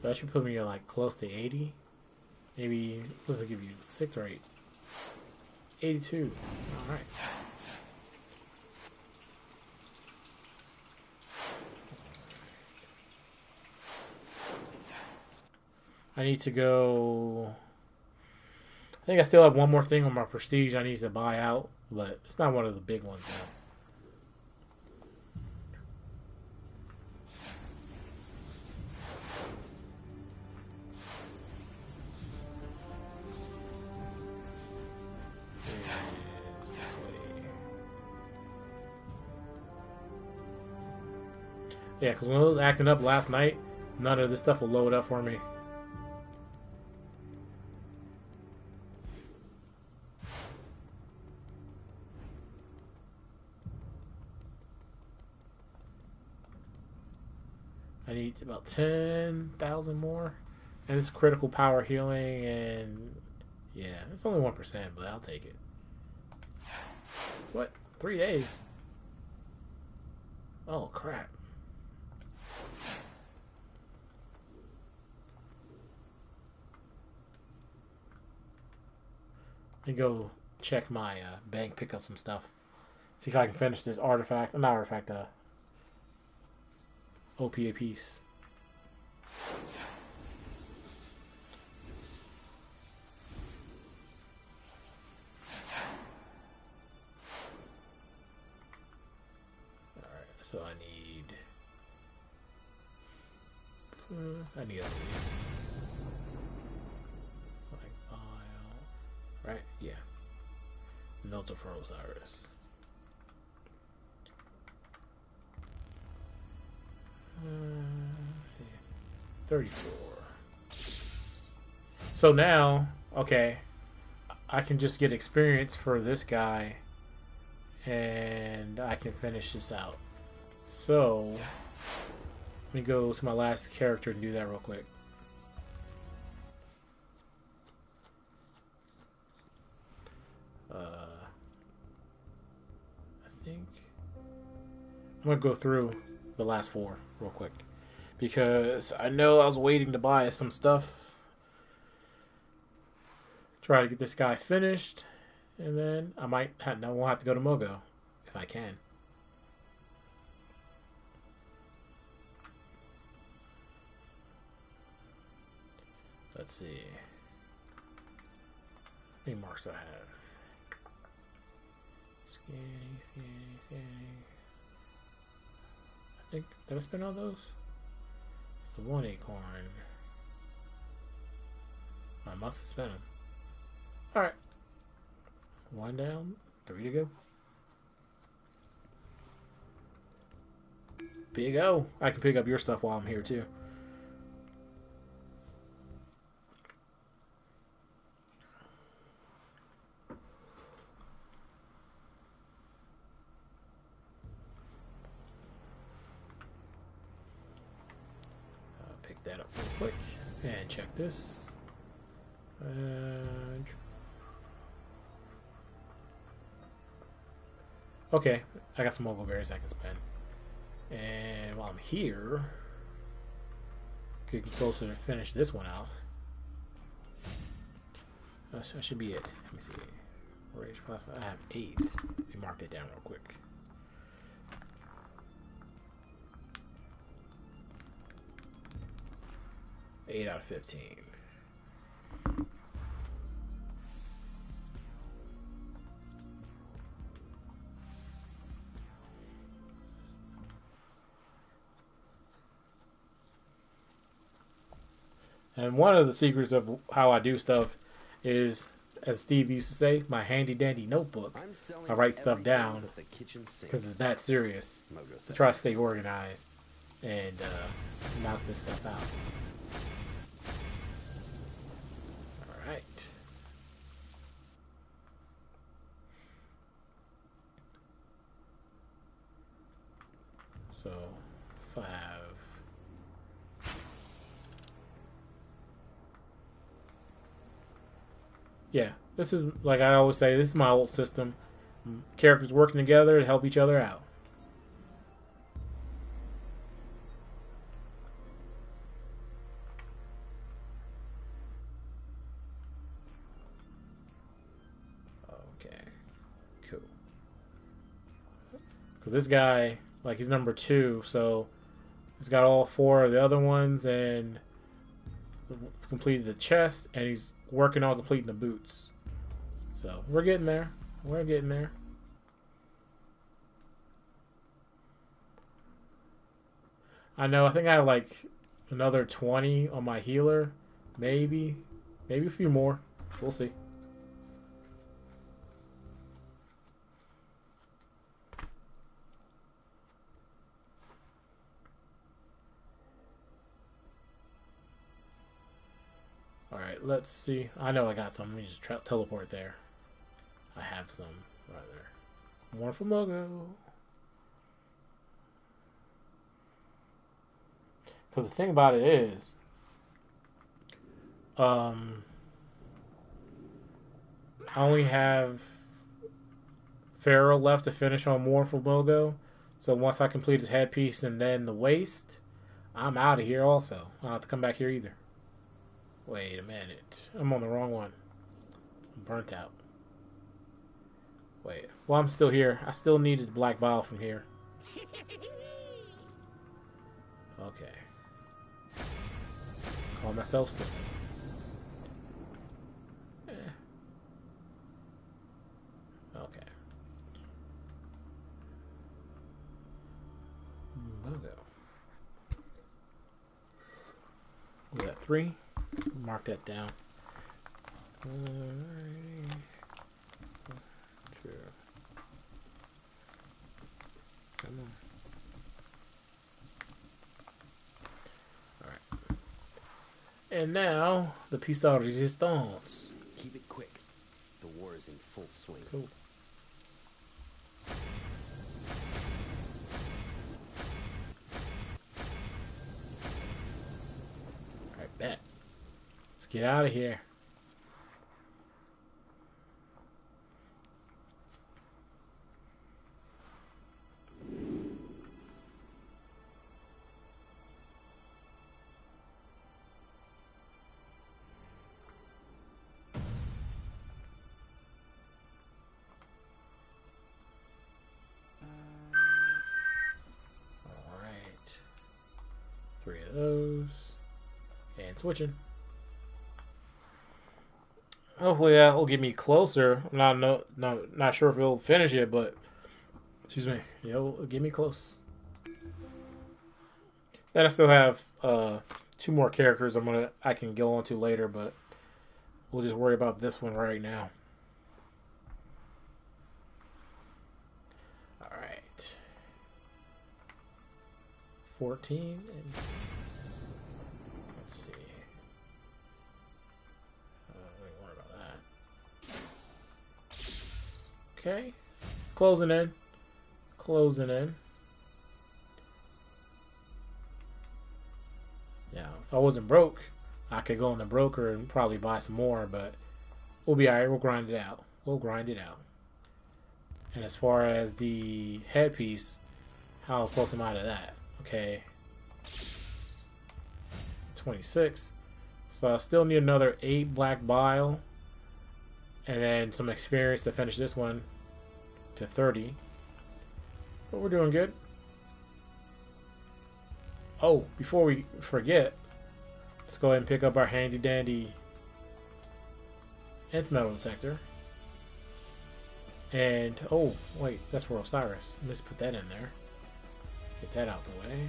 So that should put me at like close to 80. Maybe, what does it give you? 6 or 8? 82. Alright. I need to go... I think I still have one more thing on my prestige I need to buy out, but it's not one of the big ones now. Yeah, because when I was acting up last night, none of this stuff will load up for me. I need about 10,000 more. And it's critical power healing, and yeah, it's only 1%, but I'll take it. What? 3 days? Oh, crap. Let me go check my bank, pick up some stuff. See if I can finish this artifact. Not artifact, OPA piece. Alright, so I need these. Like bile. Right? Yeah. Notes of Osiris. 34. So now, okay, I can just get experience for this guy, and I can finish this out. So, let me go to my last character and do that real quick. I think I'm gonna go through the last 4 real quick because I know I was waiting to buy some stuff. Try to get this guy finished, and then I might won't have to go to Mogo if I can. Let's see. How many marks do I have? Scanning. I think, did I spend all those? It's the 1 acorn. I must have spent them. Alright. 1 down, 3 to go. Big O. I can pick up your stuff while I'm here too. Pick that up real quick and check this. Okay, I got some mogul berries I can spend. And while I'm here, getting closer to finish this one out. That should be it. Let me see. Rage plus, I have 8. Let me mark that down real quick. Eight out of 15. And one of the secrets of how I do stuff is, as Steve used to say, my handy dandy notebook. I write stuff down because it's that serious. I try to stay organized and knock this stuff out. Alright. So, 5. Yeah, this is, like I always say, this is my old system. Characters working together to help each other out. Okay, cool. Because this guy, like, he's number 2, so he's got all 4 of the other ones and completed the chest, and he's working on completing the boots. So we're getting there. We're getting there. I know. I think I have like another 20 on my healer, maybe a few more. We'll see. Alright, let's see. I know I got some. Let me just teleport there. I have some right there. More from Mogo. Because the thing about it is, I only have Pharaoh left to finish on Mournful Mogo. So once I complete his headpiece and then the waist, I'm out of here also. I don't have to come back here either. Wait a minute. I'm on the wrong one. I'm burnt out. Wait. Well, I'm still here. I still needed the black bile from here. Okay. Call myself still. Okay. Logo. Was that 3? Mark that down. Sure. Come on. Alright. And now, the piece de resistance. Keep it quick. The war is in full swing. Cool. Alright, bet. Let's get out of here. Alright. 3 of those. And switching. Hopefully that will get me closer. I'm not sure if it'll finish it, but excuse me, it'll get me close. Then I still have 2 more characters I can go on to later, but we'll just worry about this one right now. All right, 14. And let's see. Don't worry about that. Okay, closing in. Closing in. Now, if I wasn't broke, I could go on the broker and probably buy some more, but we'll be alright. We'll grind it out. We'll grind it out. And as far as the headpiece, how close am I to that? Okay. 26. So I still need another 8 black bile. And then some experience to finish this one to 30. But we're doing good. Oh, before we forget, let's go ahead and pick up our handy dandy nth metal detector. And, oh, wait, that's for Osiris. Let's put that in there. Get that out the way. Okay,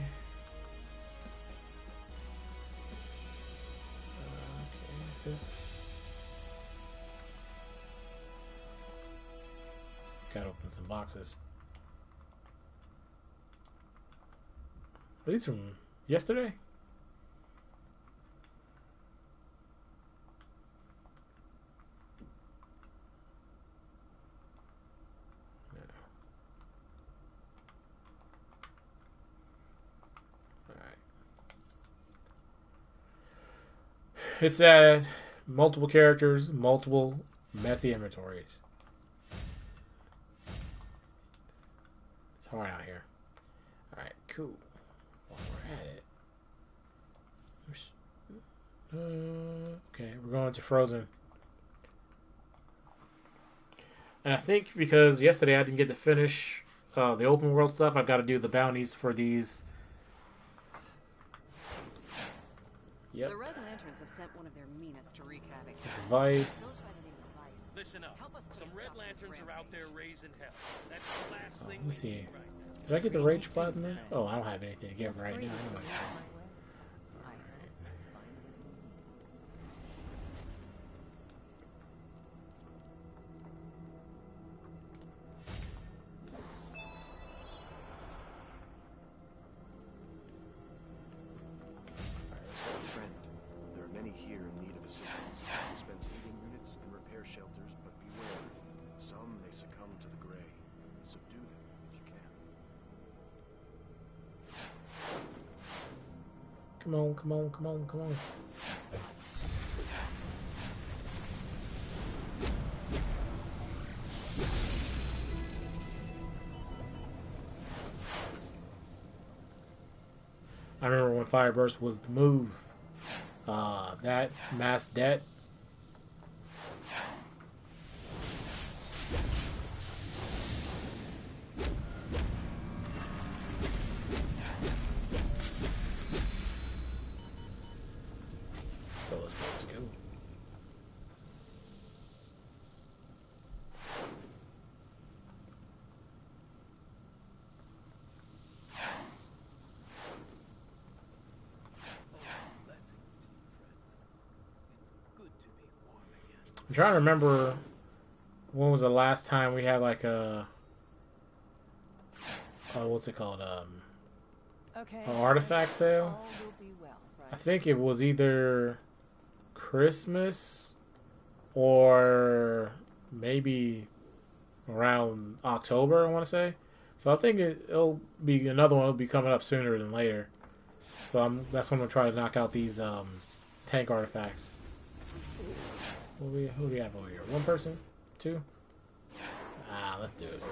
what's this? Gotta open some boxes. Are these from yesterday? Yeah. Alright. It's multiple characters, multiple messy inventories. It's hard out here. Alright, cool. While we're at it. Okay, we're going to Frozen. And I think because yesterday I didn't get to finish the open world stuff, I've got to do the bounties for these. Yep. The Red Lanterns have sent one of their meanest to wreak havoc. It's Vice. Listen up. Some Red Lanterns are out there raising hell. That's the last thing Let me we see. need right now. Did I get the Rage Plasma? Oh, I don't have anything to get right now anyway. Friend, there are many here in need of assistance. Dispense heating units and repair shelters, but beware. Some may succumb to the gray. Subdue them if you can. Come on, come on, come on, come on. I remember when Fireburst was the move. That mass debt. So let's go. I'm trying to remember when was the last time we had like a what's it called? Okay. An artifact sale. All will be well, I right? think it was either Christmas or maybe around October, I want to say. So I think it'll be another one. Will be coming up sooner than later. So that's when I'm gonna try to knock out these tank artifacts. Who do we have over here? One person? Two? Ah, let's do it.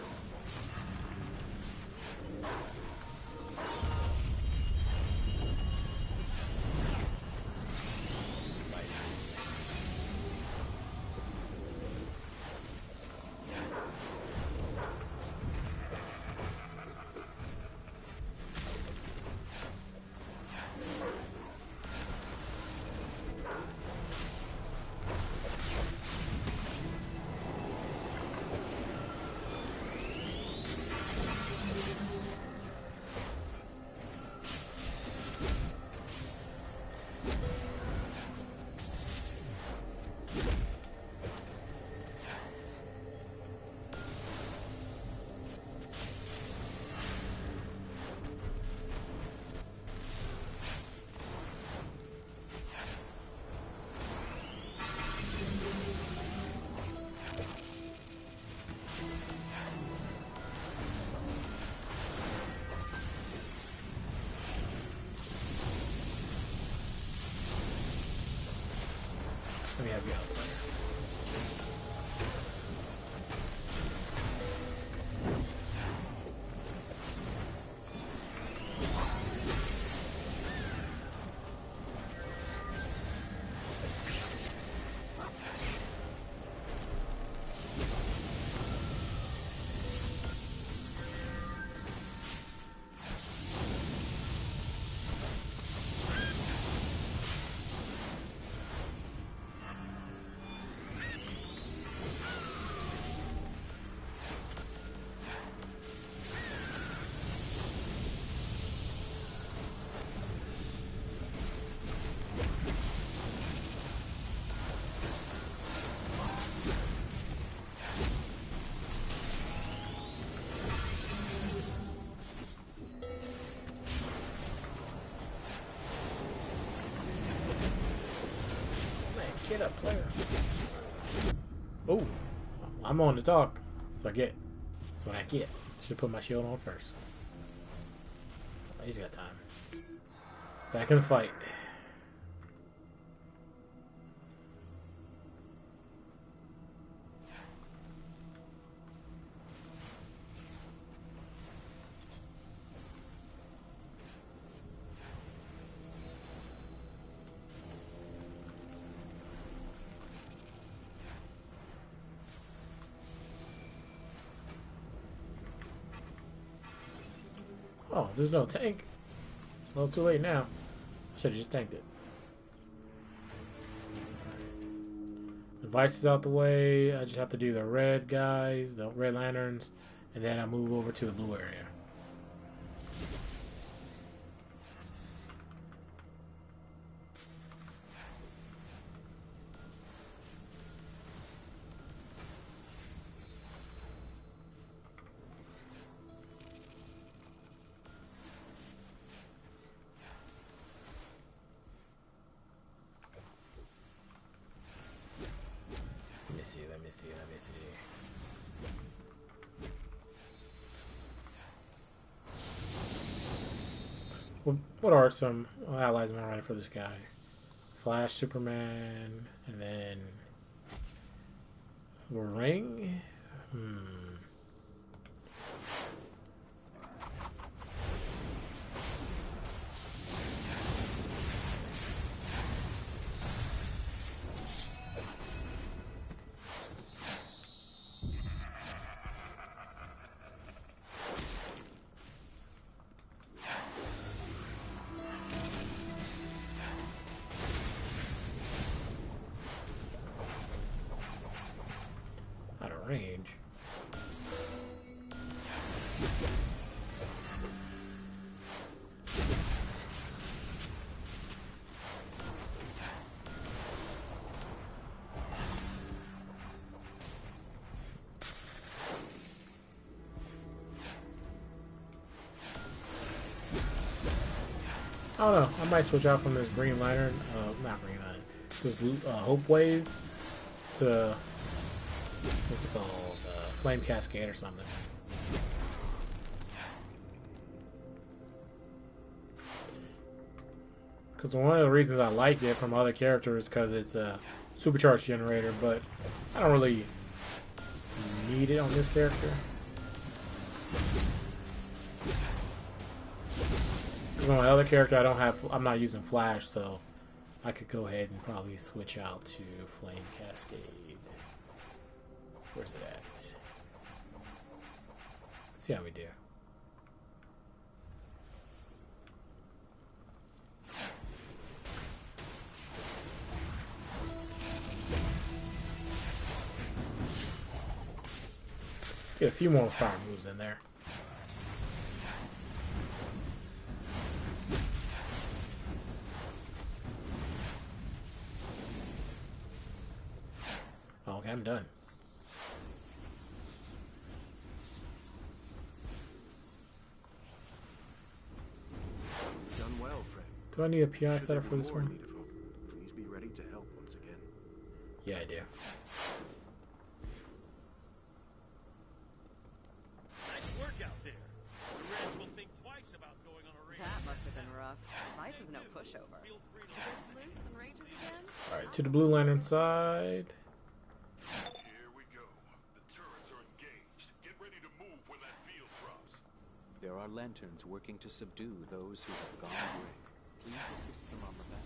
Let me have you out there. Get up, player. Oh, I'm on to talk. That's what I get. That's what I get. Should put my shield on first. Oh, he's got time. Back in the fight. Oh, there's no tank. Well, too late now. I should have just tanked it. Device is out the way. I just have to do the red guys, the red lanterns, and then I move over to the blue area. Let me see. What are some allies am I running for this guy? Flash, Superman, and then the Ring? Out of range. I don't know. I might switch out from this Green Lantern. Not Green Lantern. this blue Hope Wave to what's it called, Flame Cascade or something. Because one of the reasons I liked it from other characters because it's a supercharged generator, but I don't really need it on this character. Because on my other character, I'm not using Flash, so I could go ahead and probably switch out to Flame Cascade. Where's it at? Let's see how we do. Get a few more fire moves in there. Okay, I'm done. Done well, friend. Do I need a PI Should setup there for be this more one? need of hope, please be ready to help once again. Yeah, I do. Nice work out there. The Reds will think twice about going on a race. That must have been rough. Vice is no pushover. Feel free to Gets loose and rages again? Alright, to the Blue Lantern side. Here we go. The turrets are engaged. Get ready to move when that field drops. There are lanterns working to subdue those who have gone gray. Please assist them on the back.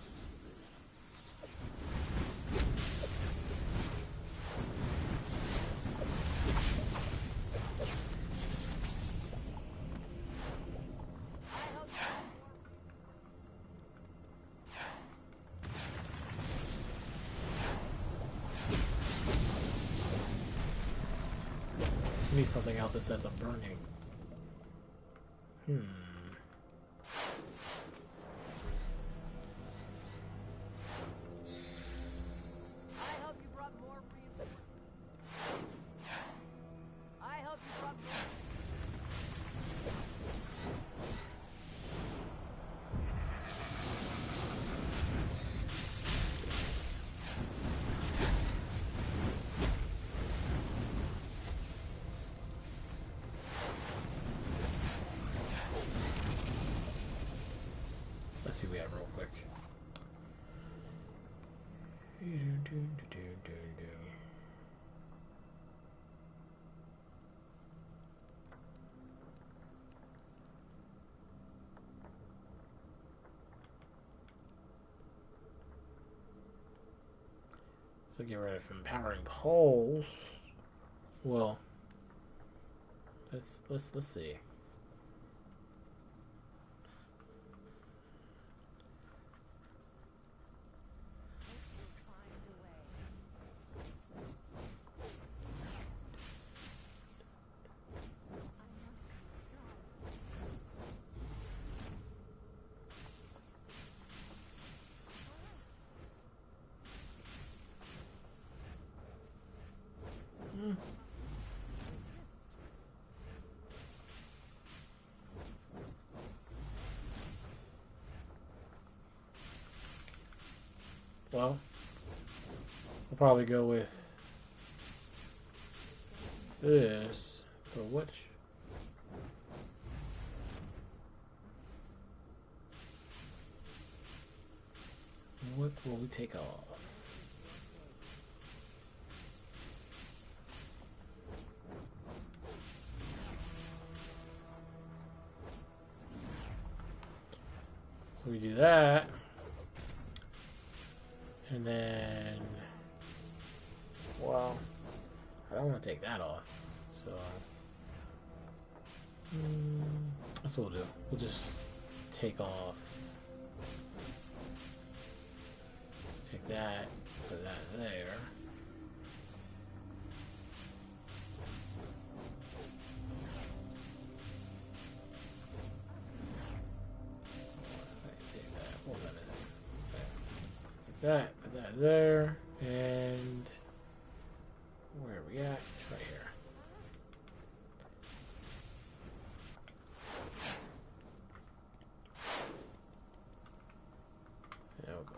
I need something else that says I'm burning. I hope you brought more reinforcements. I hope you brought more. Let's see what we have real quick. So get rid of empowering poles. Well, let's see. Well, we'll probably go with this. But what will we take off? So we do that. And then, well, I don't want to take that off, so that's what we'll do. We'll just take off, take that, put that there. Take that. What was I missing? That, put that there, and where are we at? It's right here. There we go.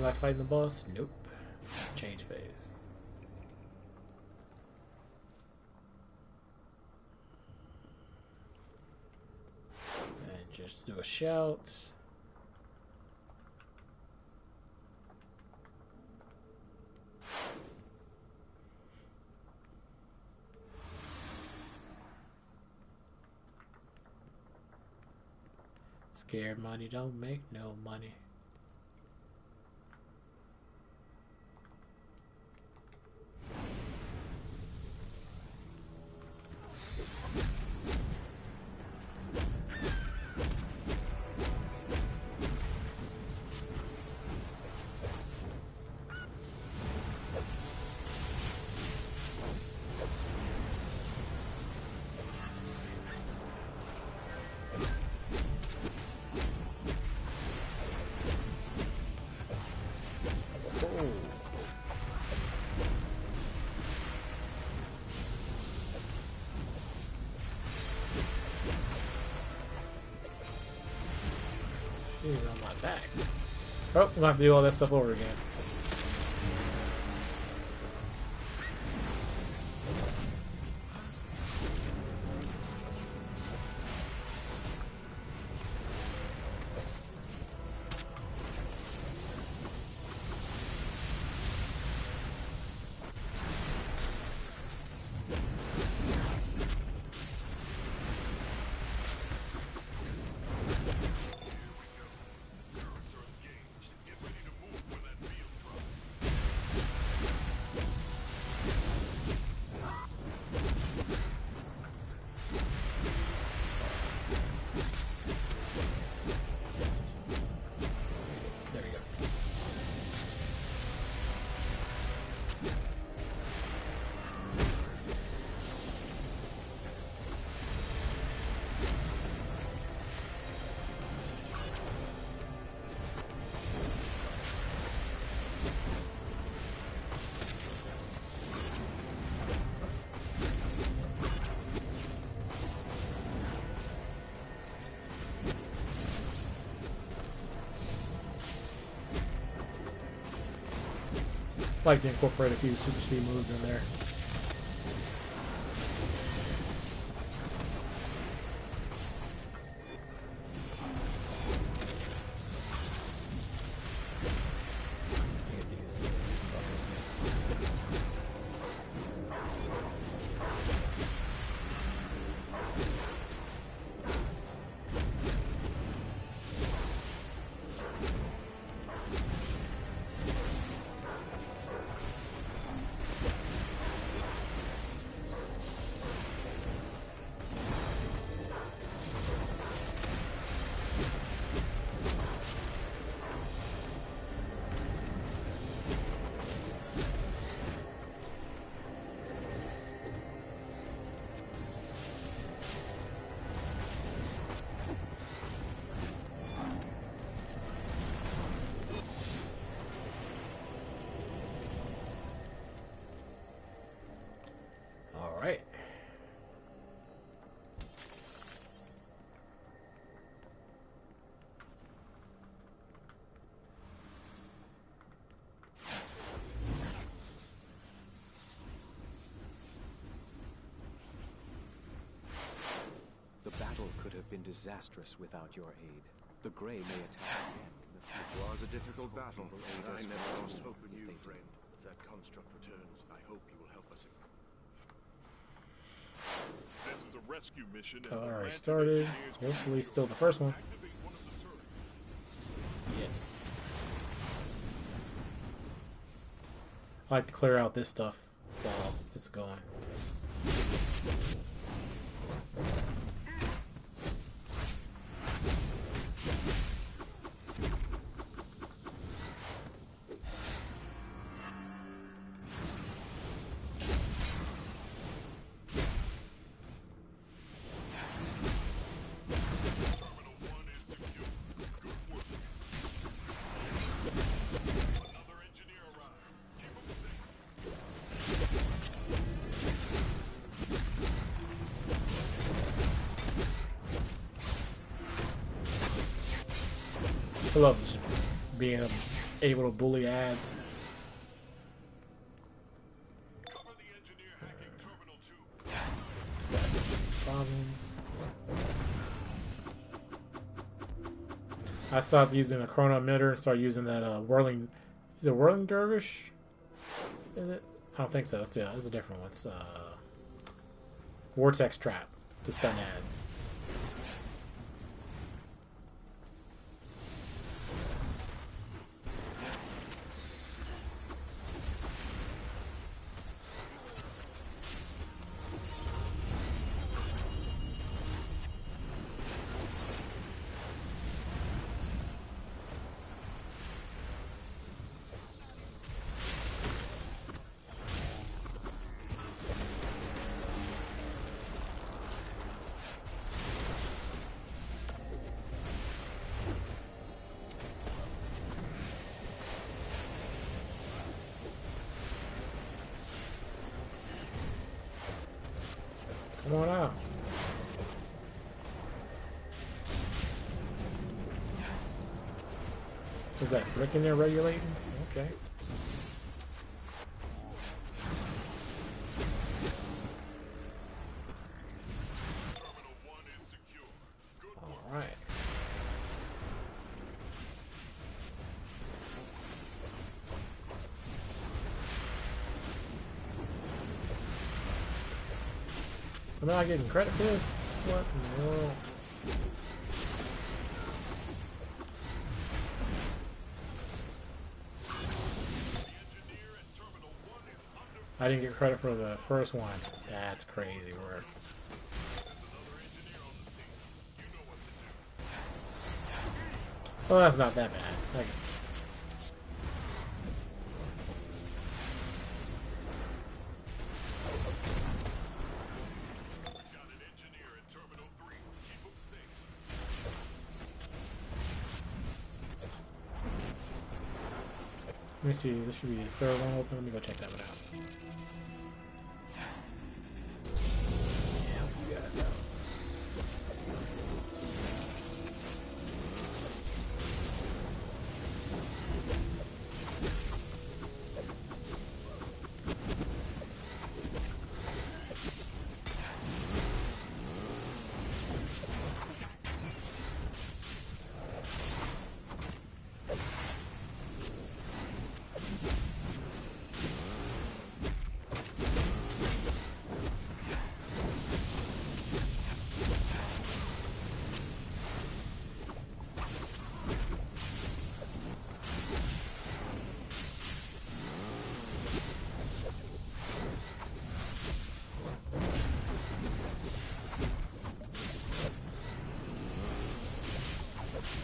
Am I fighting the boss? Nope. Change phase. And just do a shout. Scared money don't make no money. He's on my back. Oh, we'll have to do all that stuff over again. Turrets are engaged. Get ready to move when that field drops. There we go. Like to incorporate a few super speed moves in there. Get these all right. The battle could have been disastrous without your aid. The Grey may attack again in the future. It was a difficult battle, People aid but I us never once lost more hope in if you, they do. friend. If that construct returns, I hope you will help us. This is a rescue mission. And the Alright, Lantern started. engineers Hopefully will still the first one. activate one of the turrets. Yes. I like to clear out this stuff while it's going. Terminal 1 is secure. Good work. Another engineer arrived. Keep them safe. I love just being able to bully ads. Cover the engineer hacking Terminal 2. Problems. I stopped using a chrono emitter and started using that whirling. Is it whirling dervish? Is it? I don't think so. It's a different one. It's vortex trap to stun ads. Come on out. Is that brick in there regulating? Okay. Terminal 1 is secure. Good work. All right. Am I not getting credit for this? What in the world? The engineer at Terminal 1 is under. I didn't get credit for the first one. That's crazy work. There's another engineer on the scene. You know what to do. Well, that's not that bad. Like, Got an engineer at Terminal 3. Keep him safe. let me see. This should be the third one open. Let me go check that one out. Help you guys out.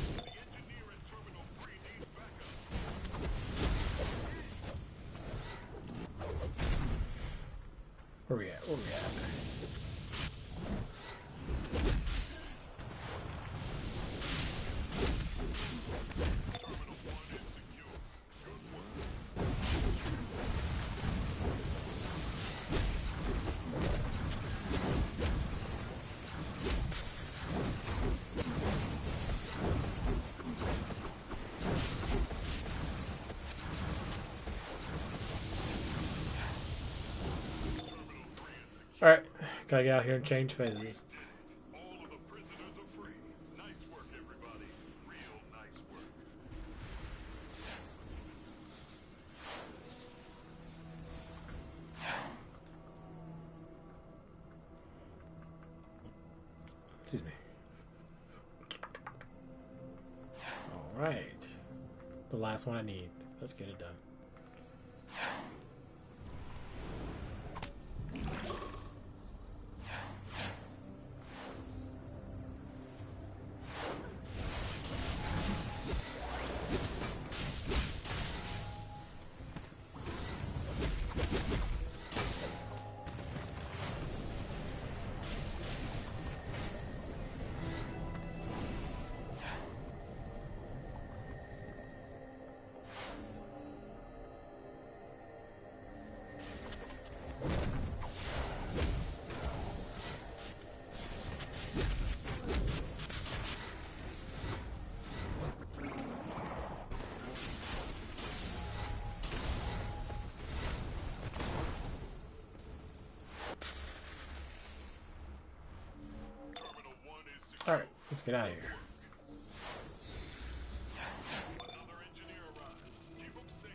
The engineer at Terminal 3 needs backup. Where we at? Where we at? Terminal 1 is secure. Good work. All right, gotta get out here and change phases. All of the prisoners are free. Nice work, everybody. Real nice work. Excuse me. All right, the last one I need. Let's get it done. Alright, let's get out of here. Another engineer arrived. Keep him safe.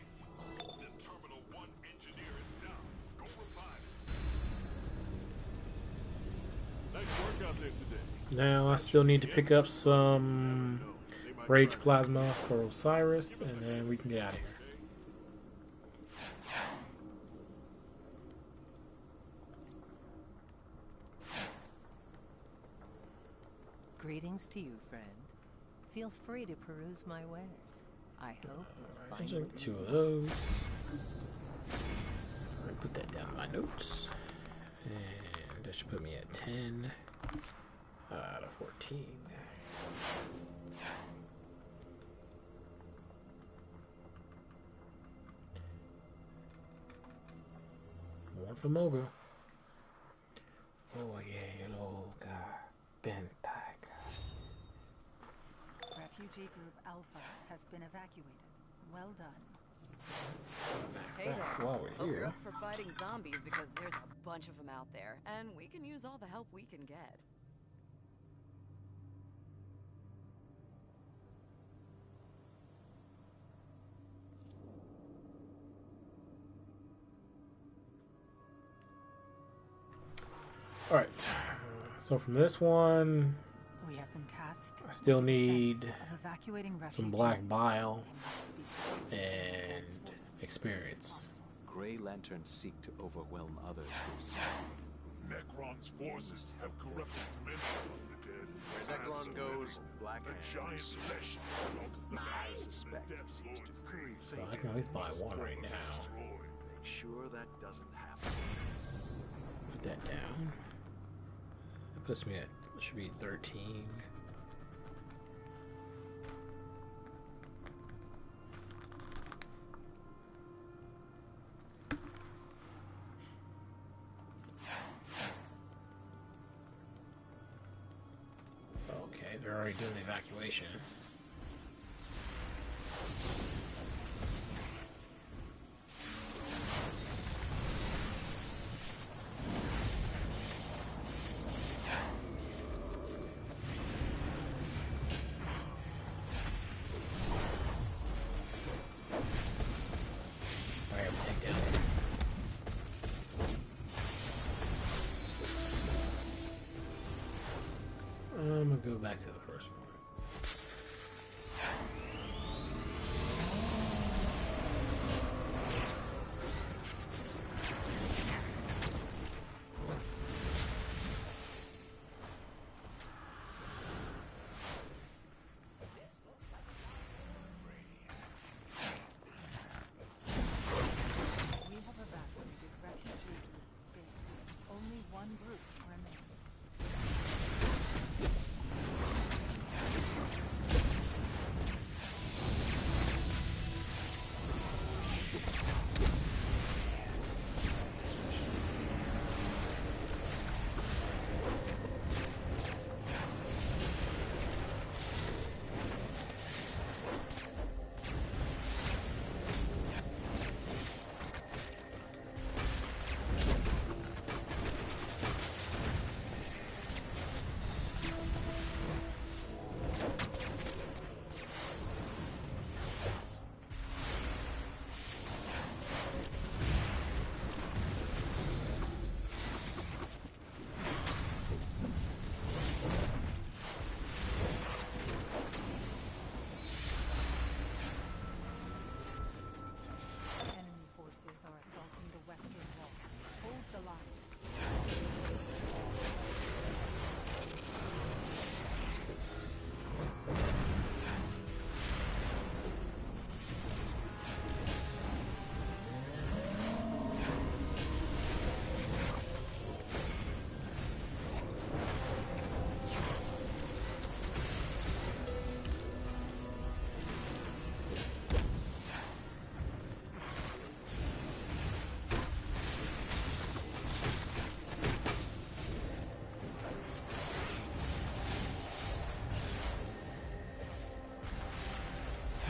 The Terminal 1 engineer is down. Go revive him. Nice work out there today. Now I still need to pick up some Rage Plasma for Osiris, and then we can get out of here. Greetings to you, friend. Feel free to peruse my wares. I hope you'll find There's it. 2 of those. Alright, put that down in my notes. And that should put me at 10 out of 14. One for Moga. Oh yeah, Loga. Bentayka. Refugee Group Alpha has been evacuated. Well done. Hey there. While we're Hope you're here, up for fighting zombies because there's a bunch of them out there, and we can use all the help we can get. alright. So from this one, We have been tasked I still with the need defense of evacuating some refugees. black bile They must be protected from and Red's forces. experience. Grey Lanterns seek to overwhelm others with Necron's forces have corrupted many among the dead. Where Necron goes, Black The giant flesh belongs to the I last suspect of the Death he seeks to Lord's curry age. So I can at least buy one right now. Destroyed. Make sure that doesn't happen. Put that down. That puts me at, should be 13. Okay, they're already doing the evacuation. I have to take down. I'm gonna go back to the first one. We have evacuated Refugee Group B. Only one group remains. Enemy forces are assaulting the western wall. Hold the line.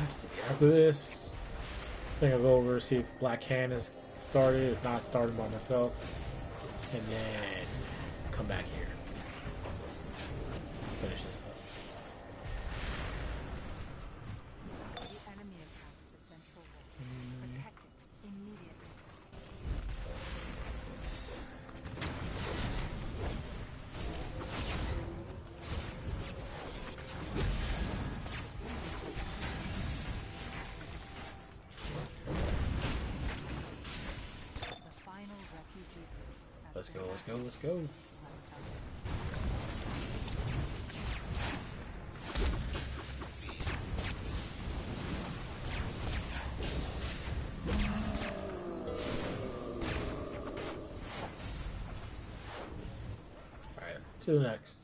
Let's see, after this, I think I'll go over see if Black Hand is started, if not started by myself, and then come back here. Finish this Let's go, let's go, let's go. Alright, to the next.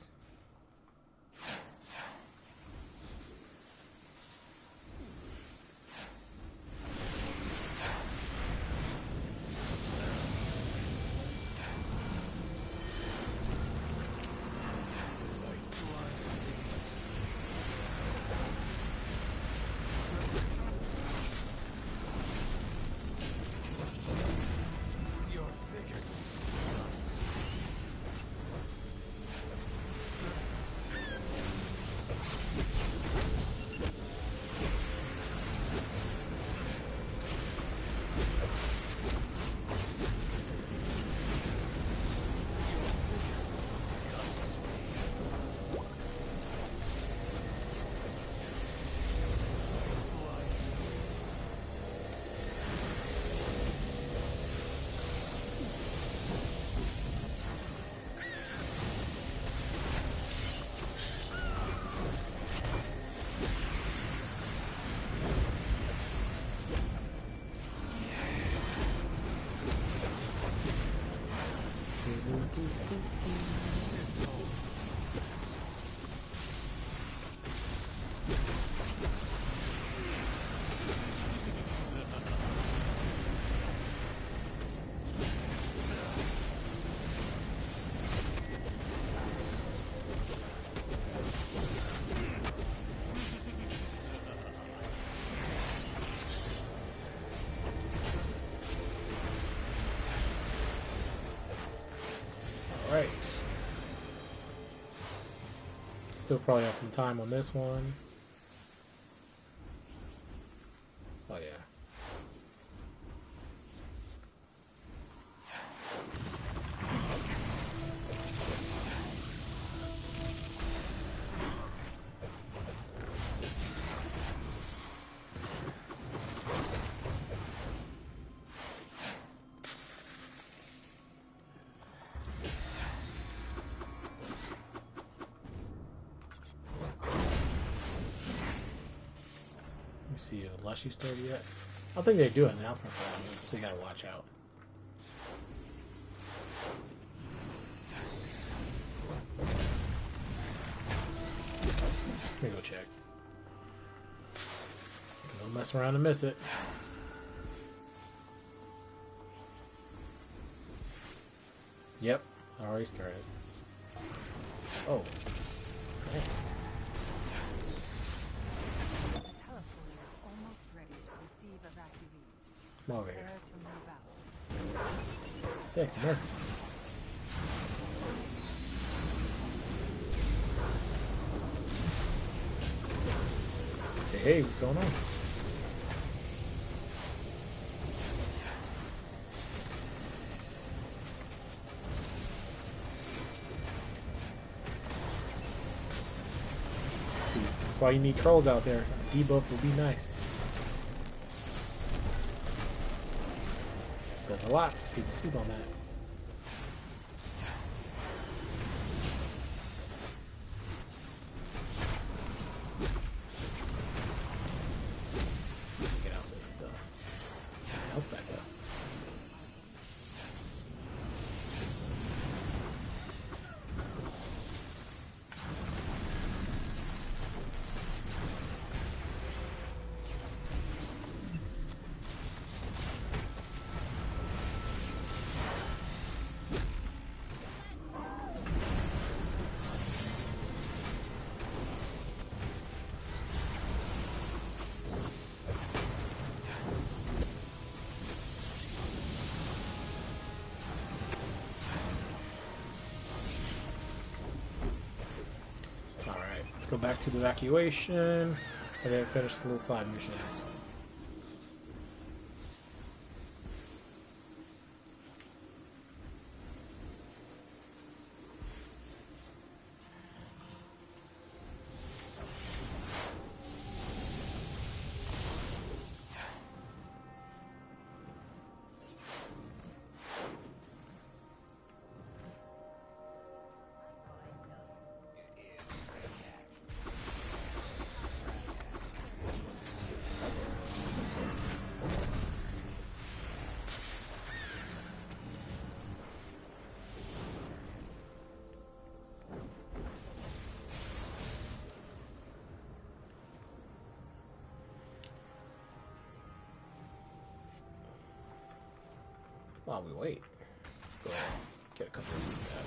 Alright. Still probably have some time on this one. Oh yeah. See if Lushy started yet. I don't think they do an announcement for that one, so you gotta watch out. Let me go check. Because I'll mess around and miss it. Yep, I already started. Oh. Dang. Come over here. Sick, Merc. Hey, what's going on? See, that's why you need trolls out there. A debuff would be nice. Does a lot. People sleep on that. Get out this stuff. Help back up. Let's go back to the evacuation and then finish the little side missions. while we wait, go ahead and get a couple of these guys.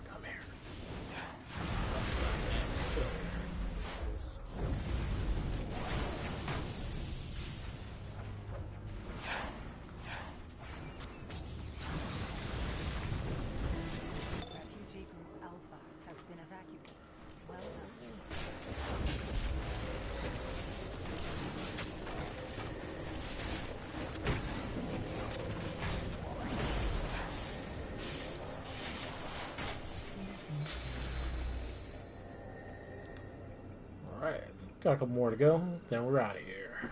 Come here. Refugee Group Alpha has been evacuated. Well done. Alright, got a couple more to go, then we're out of here.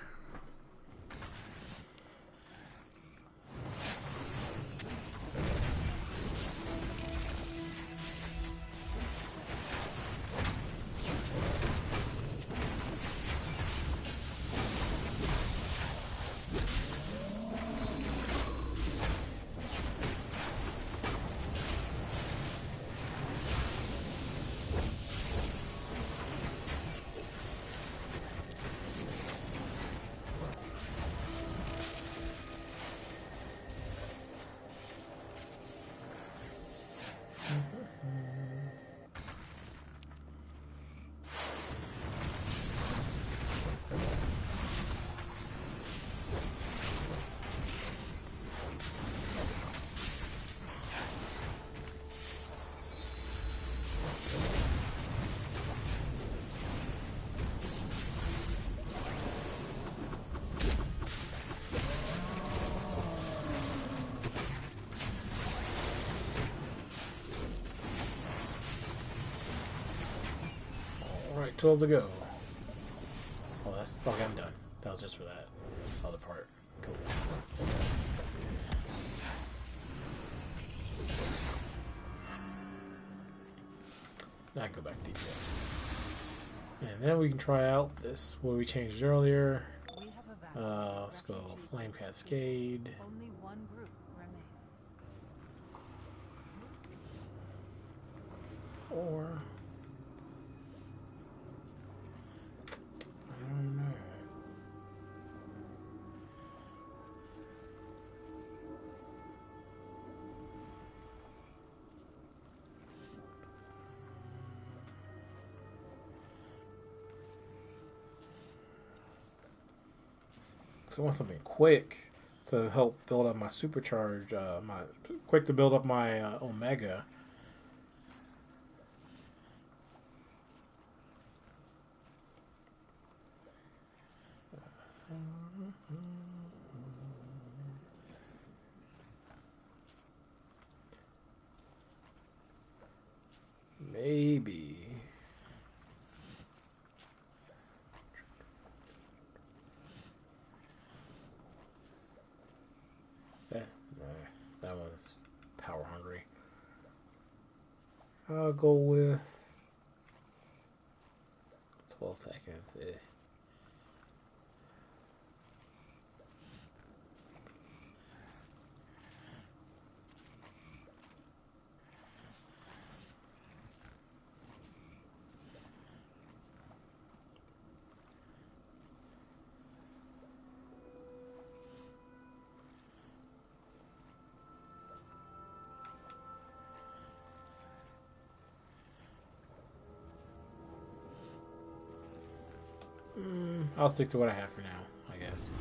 Alright, 12 to go. Oh, that's okay, I'm done. That was just for that other part. Cool. Now I can go back to DPS. And then we can try out this, what we changed earlier. We have evacuated Let's go Refugee Flame Group. Cascade. Only one group remains. Or I don't know. So I want something quick to help build up my supercharge, quick to build up my Omega. Maybe. That was power hungry. I'll go with 12 seconds. I'll stick to what I have for now, I guess.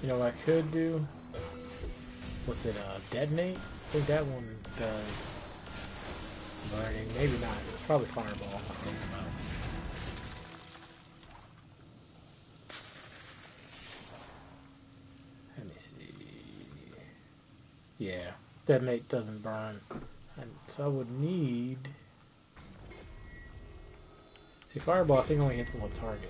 You know what I could do? What's it, detonate? I think that one does burning. Maybe not. Probably fireball. I'm thinking about. Let me see. Yeah, detonate doesn't burn. And so I would need... See, fireball I think only hits one target.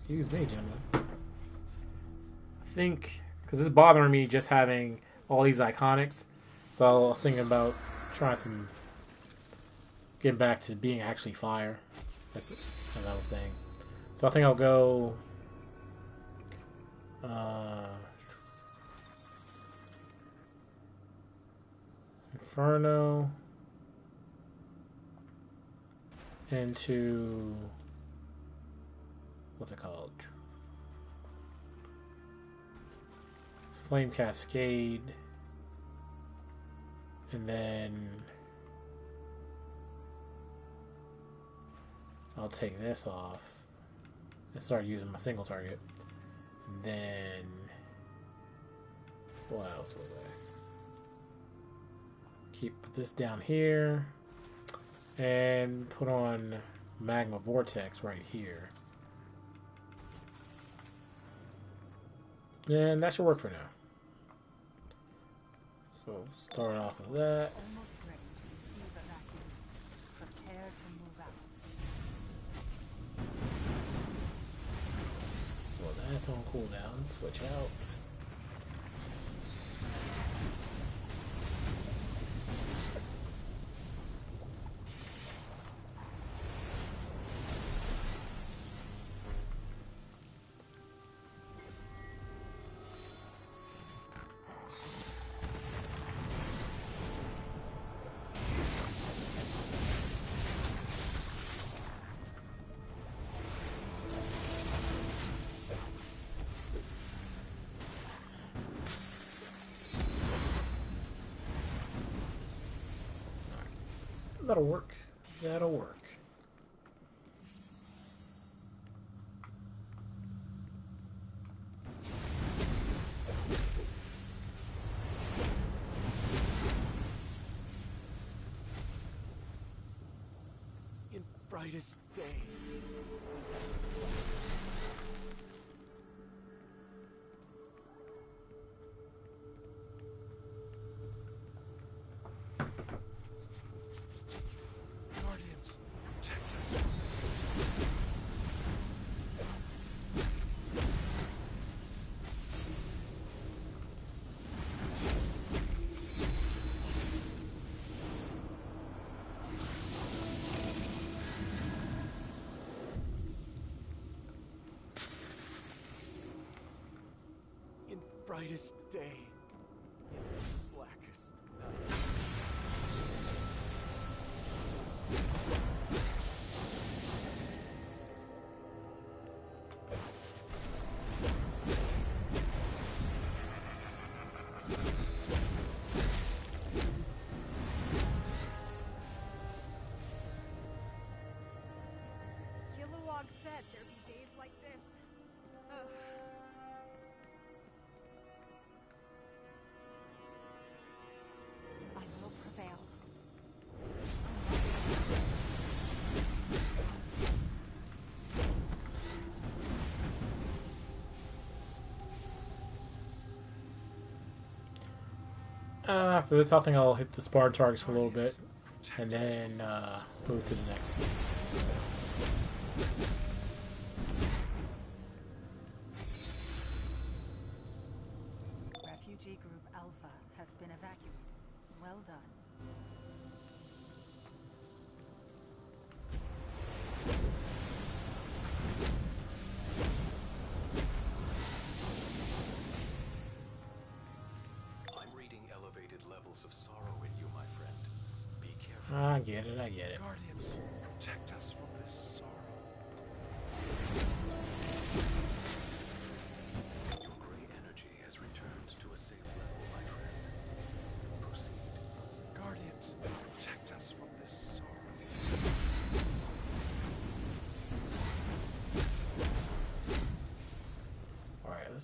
Excuse me, gentlemen. I think, because it's bothering me just having all these iconics, so I was thinking about trying some, getting back to being actually fire, as I was saying. So I think I'll go, Inferno into, what's it called? Flame Cascade, and then I'll take this off and start using my single target. And then what else was I? Keep this down here and put on Magma Vortex right here. And that should work for now. So start off with that. Almost ready to receive evacuation. Prepare to move out. Well, that's on cooldown. Switch out. That'll work. That'll work. In brightest day. Guardians, protect us from this. In brightest day, in blackest night. Kilowog said there'd be days like this. Ugh. I will prevail. After this, I think I'll hit the Spartan targets for a little bit, and then move to the next. Refugee Group Alpha has been evacuated. Well done. I'm reading elevated levels of sorrow in you, my friend. Be careful. I get it, I get it. Guardians, protect us from this sorrow.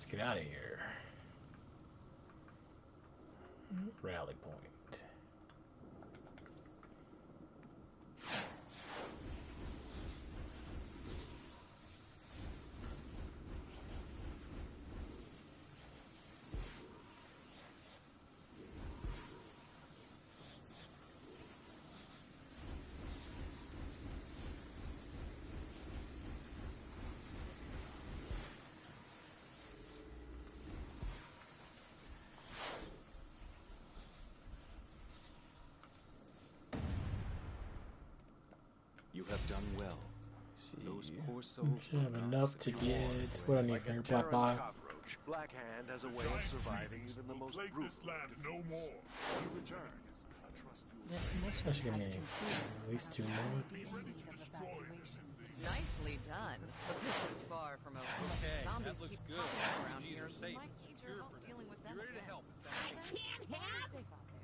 Let's get out of here. Rally point. You have done well. See, Those poor souls I have will not enough to set get. you on What I need like from a here, Black Terran Bile. cockroach. Black Hand has a way of surviving even the most Plague brutal. this land no more. You return. I trust you. This mission That should give has me concluded, at least and 2 I more. may be in need of evaluations. Nicely done. But this is far from over. Okay, Zombies that looks keep good. popping up around Refugees here. are safe We might and need secure your help for them. dealing with them You ready to again. help? Stay safe out there.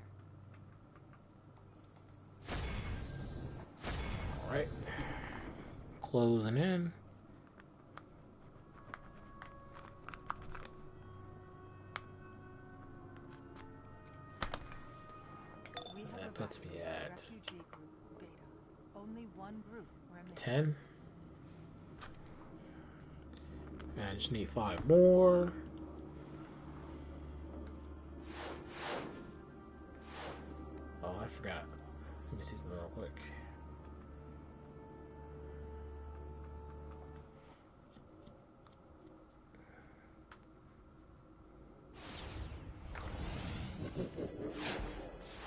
Alright. Closing in. We have That puts me evacuated at refugee group Beta. Only one group remains. 10. And I just need 5 more. Oh, I forgot. Let me see something real quick.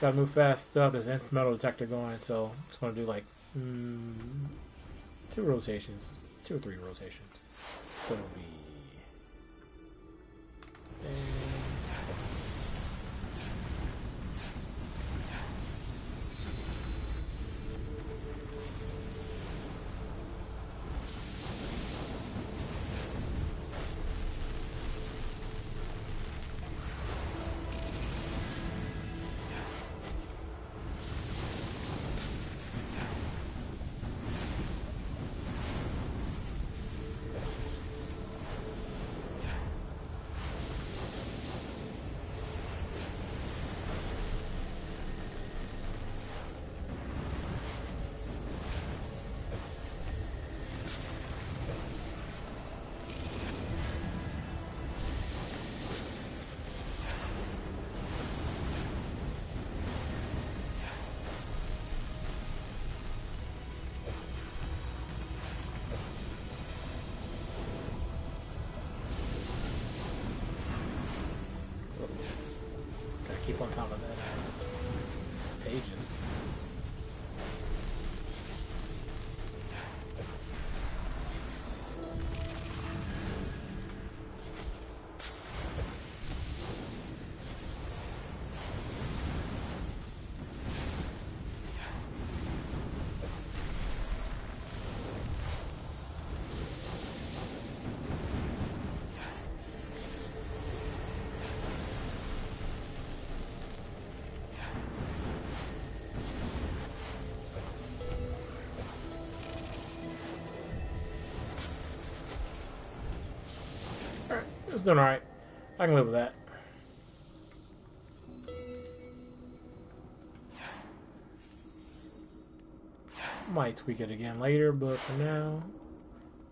Gotta move fast stuff. There's an metal detector going, so I'm just gonna do like 2 rotations, 2 or 3 rotations. So it'll be. Gotta keep on top of that. Pages. Alright, it was doing alright. I can live with that. Might tweak it again later, but for now,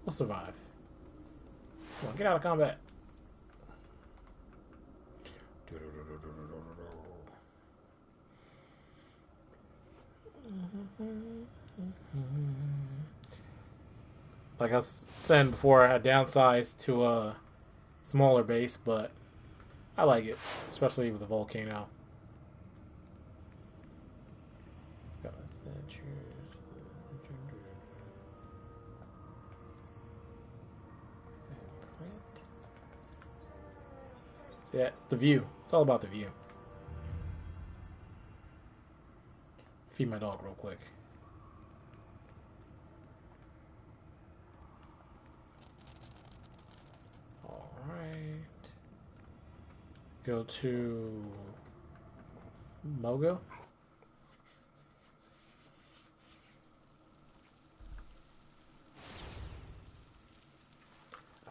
we'll survive. Come on, get out of combat. Like I was saying before, I downsized to a smaller base, but I like it, especially with the volcano. So yeah, it's the view. It's all about the view. Feed my dog real quick. Alright. Go to Mogo.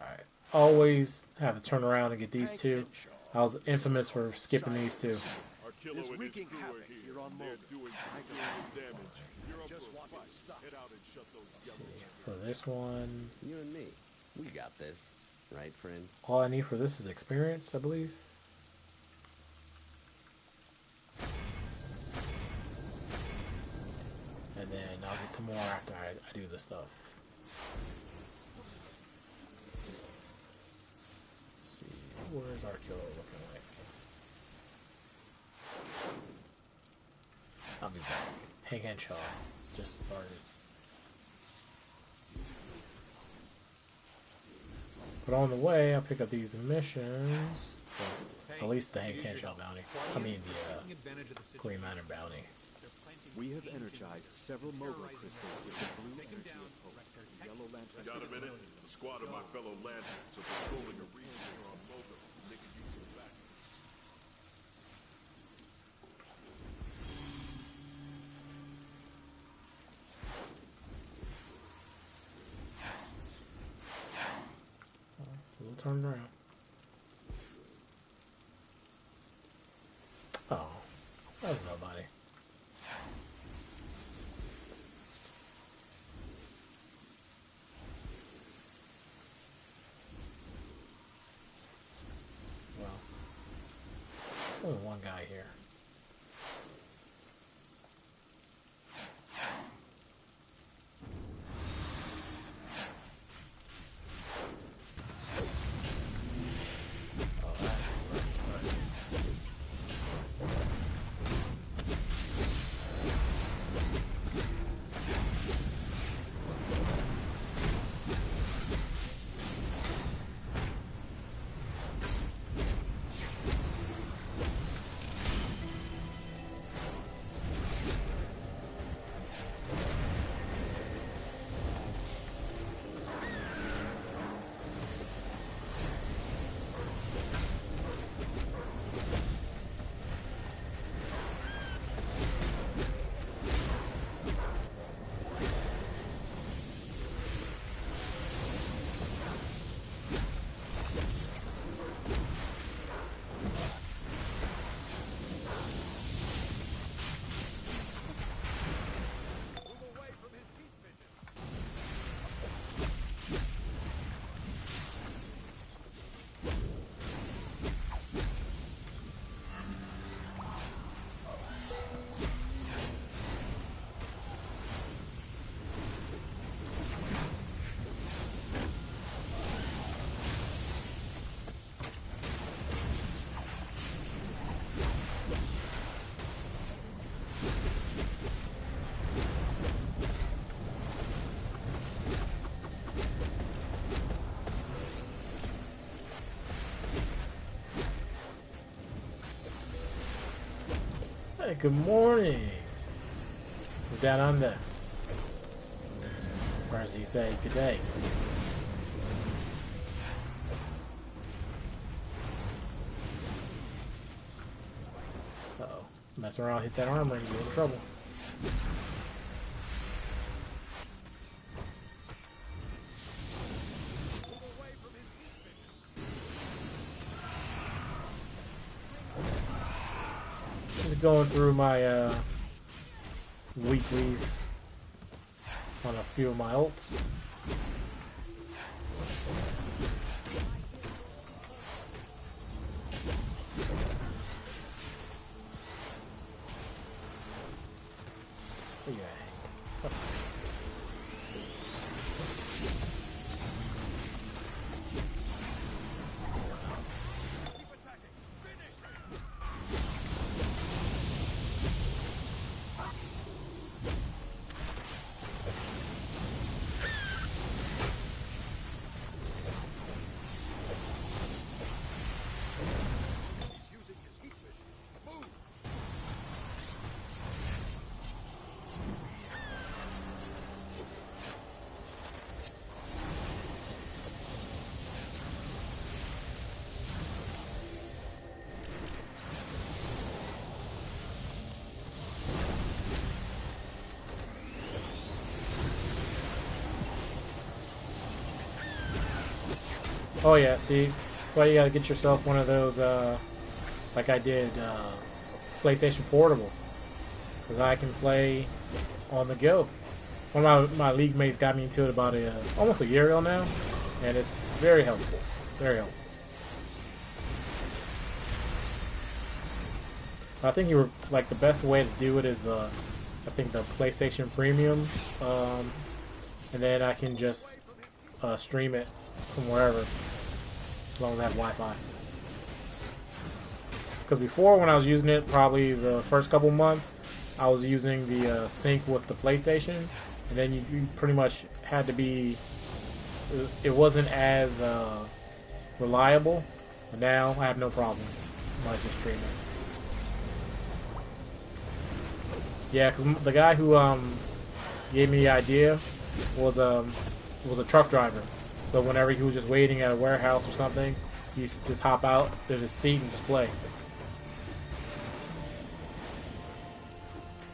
Alright. always have to turn around and get these two. I was infamous for skipping these two. Our killer Is and his wreaking crew are havoc here. here on They're Mulder. doing I some don't serious damage. You're up just for a want fight. it stopped. Head out and shut those Let's see, yellow for this one, You and me, we got this, right, friend? all I need for this is experience, I believe. And then I'll get some more after I do this stuff. Let's see, where's our killer looking like? I'll be back. Hank Henshaw just started. But on the way, I'll pick up these missions. Well, at least the Hank Henshaw bounty. I mean the Green Lantern bounty. We have energized several mobile crystals with the blue energy of hope. The yellow lantern. Got a minute? A squad of my fellow lanterns are patrolling a region here on Mulder. They could use some back. We'll turn around. Oh, that was nobody. Well, only one guy here. Oh, that's where we started. Hey, good morning. We're down under. Or as you say, good day. Uh-oh. Mess around, hit that armor, and you're in trouble. Just going through my weeklies on a few of my ults. See ya, Hank. Oh yeah, see, that's why you gotta get yourself one of those, like I did, PlayStation Portable, because I can play on the go. One of my league mates got me into it about almost a year ago now, and it's very helpful. Very helpful. I think you were like the best way to do it is I think the PlayStation Premium, and then I can just stream it from wherever, as long as I have Wi-Fi. Because before, when I was using it, probably the first couple months, I was using the sync with the PlayStation, and then you pretty much had to be. It wasn't as reliable, but now I have no problem. I just stream it. Yeah, because the guy who gave me the idea was a truck driver. So whenever he was just waiting at a warehouse or something, he used to just hop out of his seat and just play.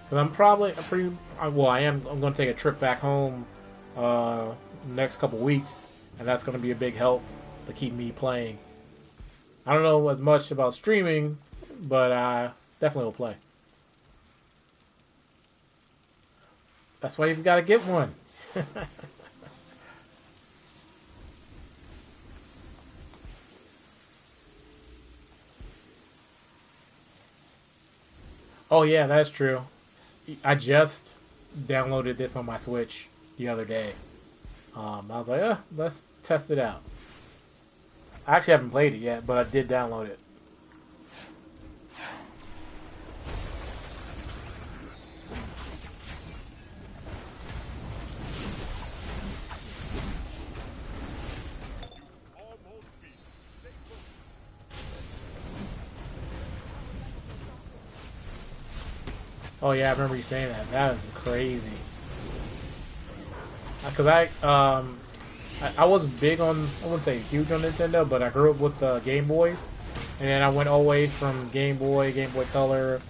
Because I'm going to take a trip back home next couple weeks, and that's going to be a big help to keep me playing. I don't know as much about streaming, but I definitely will play. That's why you've got to get one. Oh yeah, that's true. I just downloaded this on my Switch the other day. I was like, let's test it out. I actually haven't played it yet, but I did download it. Oh yeah, I remember you saying that. That was crazy. Because I wasn't big on, I wouldn't say huge on Nintendo, but I grew up with the Game Boys, and then I went all the way from Game Boy Color,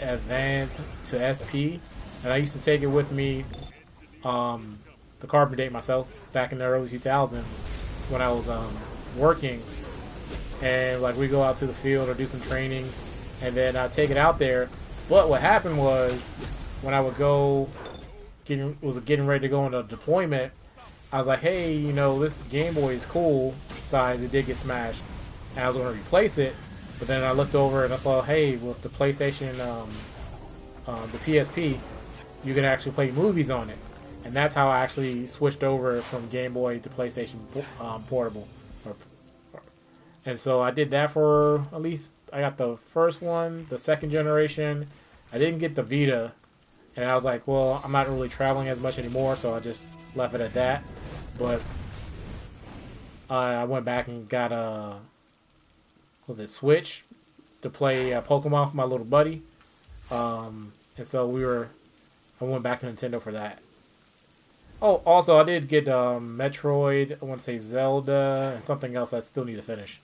Advance to SP, and I used to take it with me, the carbon date myself back in the early 2000s when I was working, and like we go out to the field or do some training, and then I take it out there. But what happened was when I would go, getting ready to go into deployment, I was like, hey, you know, this Game Boy is cool. Besides, it did get smashed, and I was going to replace it. But then I looked over and I saw, hey, with the PlayStation, the PSP, you can actually play movies on it, and that's how I actually switched over from Game Boy to PlayStation Portable. And so I did that for at least, I got the first one, the second generation. I didn't get the Vita, and I was like, well, I'm not really traveling as much anymore, so I just left it at that. But I went back and got Switch to play Pokemon with my little buddy. And so I went back to Nintendo for that. Oh, also I did get Metroid, I want to say Zelda, and something else I still need to finish.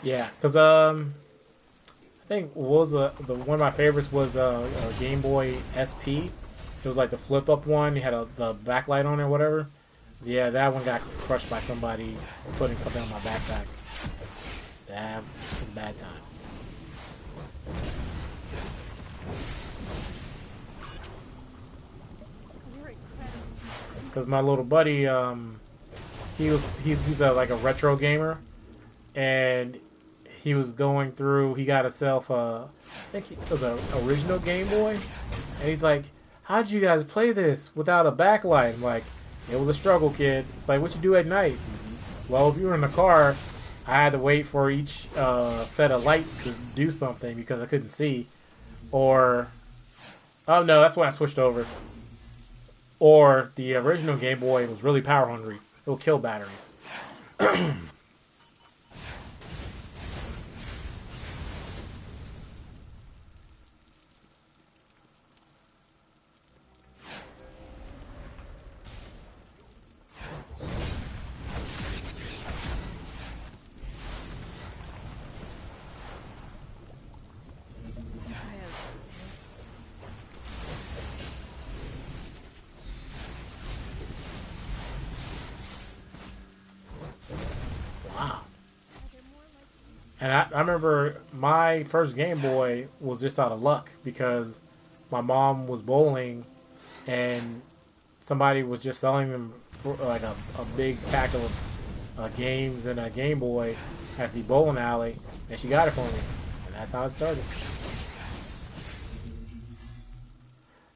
Yeah, because I think the one of my favorites was a Game Boy SP. It was like the flip up one. You had the backlight on it or whatever. Yeah, that one got crushed by somebody putting something on my backpack. That was a bad time. Because my little buddy, he's like a retro gamer, and he was going through. He got himself I think it was an original Game Boy, and he's like, "How'd you guys play this without a backlight?" I'm like, "It was a struggle, kid." It's like, "What you do at night?" Well, if you were in the car, I had to wait for each set of lights to do something because I couldn't see. Or, oh no, that's when I switched over. Or the original Game Boy was really power hungry. It will kill batteries. And I remember my first Game Boy was just out of luck because my mom was bowling and somebody was just selling them for like a big pack of games and a Game Boy at the bowling alley, and she got it for me, and that's how it started.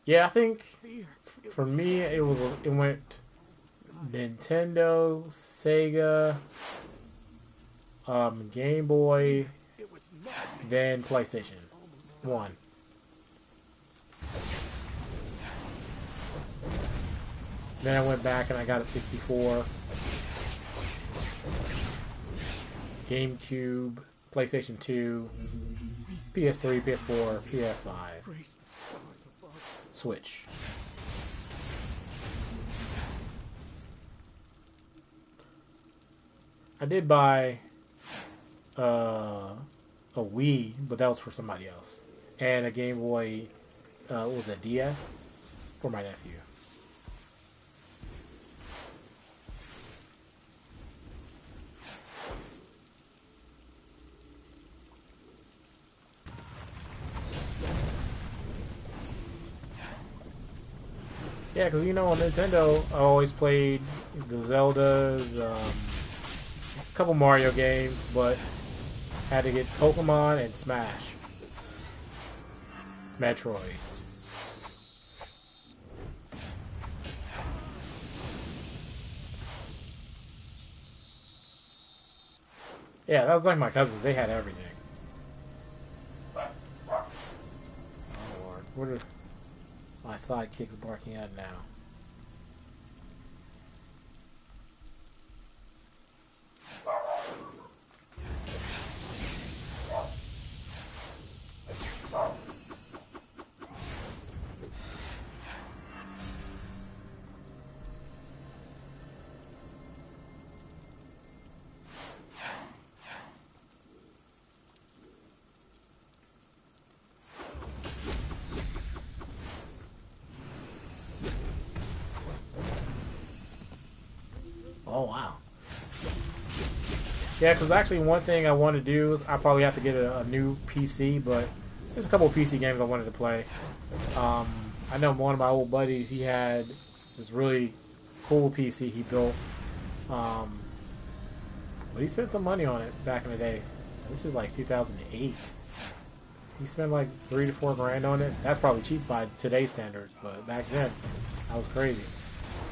Yeah, I think for me it went Nintendo, Sega, Game Boy, then PlayStation 1. Then I went back and I got a 64, GameCube, PlayStation 2, PS3, PS4, PS5, Switch. I did buy a Wii, but that was for somebody else, and a Game Boy. What was that, DS, for my nephew. Yeah, because you know on Nintendo, I always played the Zeldas, a couple Mario games, but had to get Pokemon and Smash. Metroid. Yeah, that was like my cousins. They had everything. Oh Lord, what are my sidekicks barking at now? Oh wow. Yeah, because actually one thing I want to do is I probably have to get a new PC, but there's a couple of PC games I wanted to play. I know one of my old buddies, he had this really cool PC he built, but he spent some money on it back in the day. This is like 2008. He spent like $3 to $4 grand on it. That's probably cheap by today's standards, but back then, that was crazy.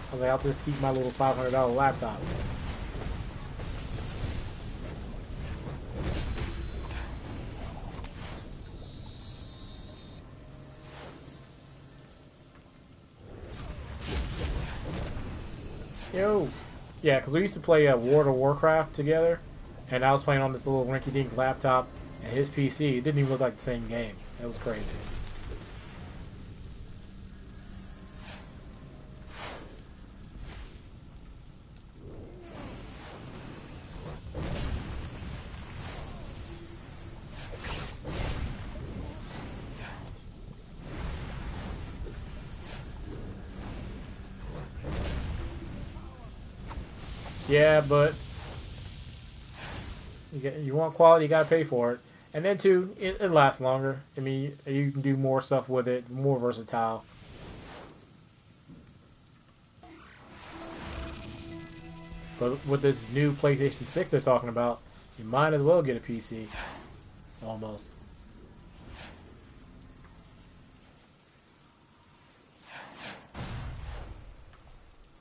I was like, I'll just keep my little $500 laptop. Yo! Yeah, because we used to play World of Warcraft together, and I was playing on this little rinky-dink laptop, and his PC, it didn't even look like the same game. It was crazy. Yeah, but you want quality, you gotta pay for it. And then too, it lasts longer. I mean, you can do more stuff with it, more versatile. But with this new PlayStation 6 they're talking about, you might as well get a PC. Almost.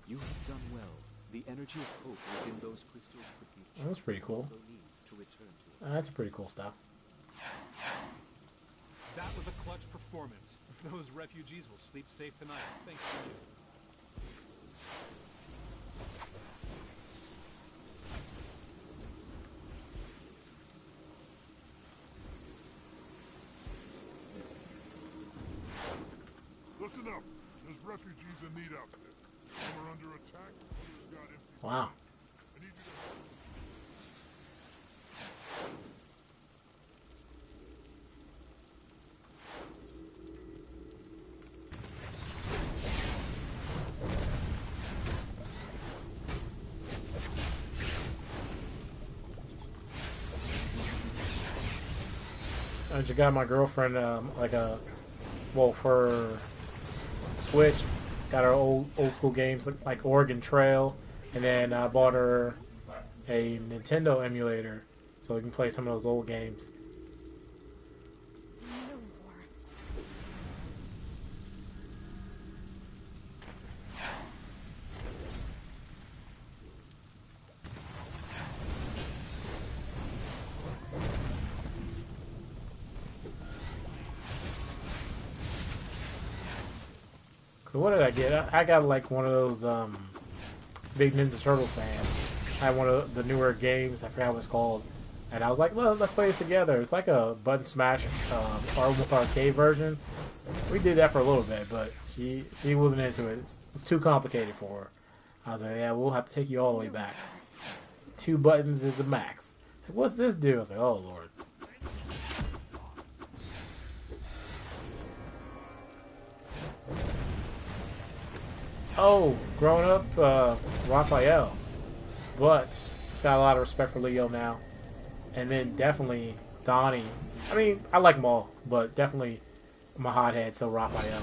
You have done well. The energy of hope within those crystals could be That's pretty cool. needs to return to it. That's pretty cool stuff. That was a clutch performance. Those refugees will sleep safe tonight, thanks to you. Listen up. There's refugees in need out there. Some are under attack. Others got empty. Wow. I need you to help. I just got my girlfriend like a for Switch. Got her old school games like Oregon Trail, and then I bought her a Nintendo emulator so we can play some of those old games. No more. So what did I get? I got like one of those big Ninja Turtles fans. I had one of the newer games. I forgot what it's called. And I was like, well, let's play this together. It's like a button smash, almost arcade version. We did that for a little bit, but she wasn't into it. It was too complicated for her. I was like, yeah, we'll have to take you all the way back. 2 buttons is the max. So what's this do? I was like, oh lord. Oh, growing up, Raphael. But got a lot of respect for Leo now. And then definitely Donnie. I mean, I like them all, but definitely I'm a hothead, so Raphael.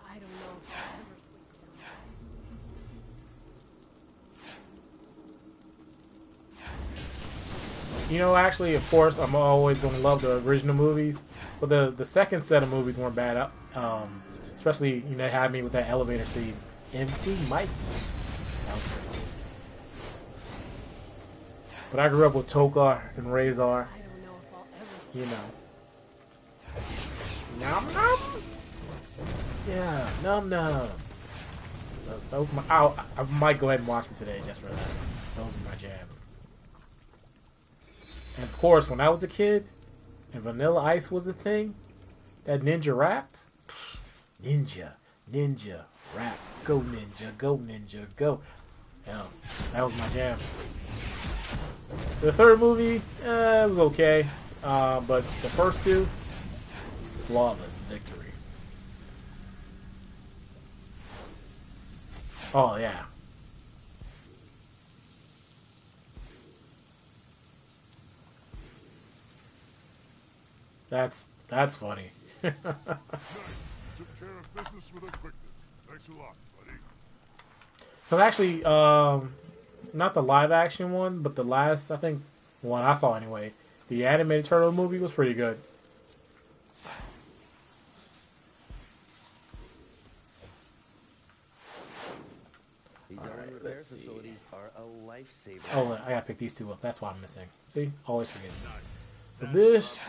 I don't know if I'll ever sleep through. You know, actually, of course, I'm always going to love the original movies, but the second set of movies weren't bad. Especially, you know, they had me with that elevator scene. MC Mikey. That was great. But I grew up with Tokar and Razor. I don't know if I'll ever sleep. You know. Nom nom. Yeah, nom nom. That was my. I might go ahead and watch them today just for that. Those are my jams. And of course, when I was a kid, and Vanilla Ice was a thing, that ninja rap, ninja rap, go ninja, go. Yeah, that was my jam. The third movie, it was okay, but the first 2, flawless victory. Oh yeah. That's funny. Nice. Took care of business with a quickness. Thanks a lot, buddy. But actually, not the live action one, but the last, I think, one I saw anyway. The animated turtle movie was pretty good. These R&D repair facilities are a lifesaver. Oh, I gotta pick these 2 up. That's why I'm missing. See? Always forget. So this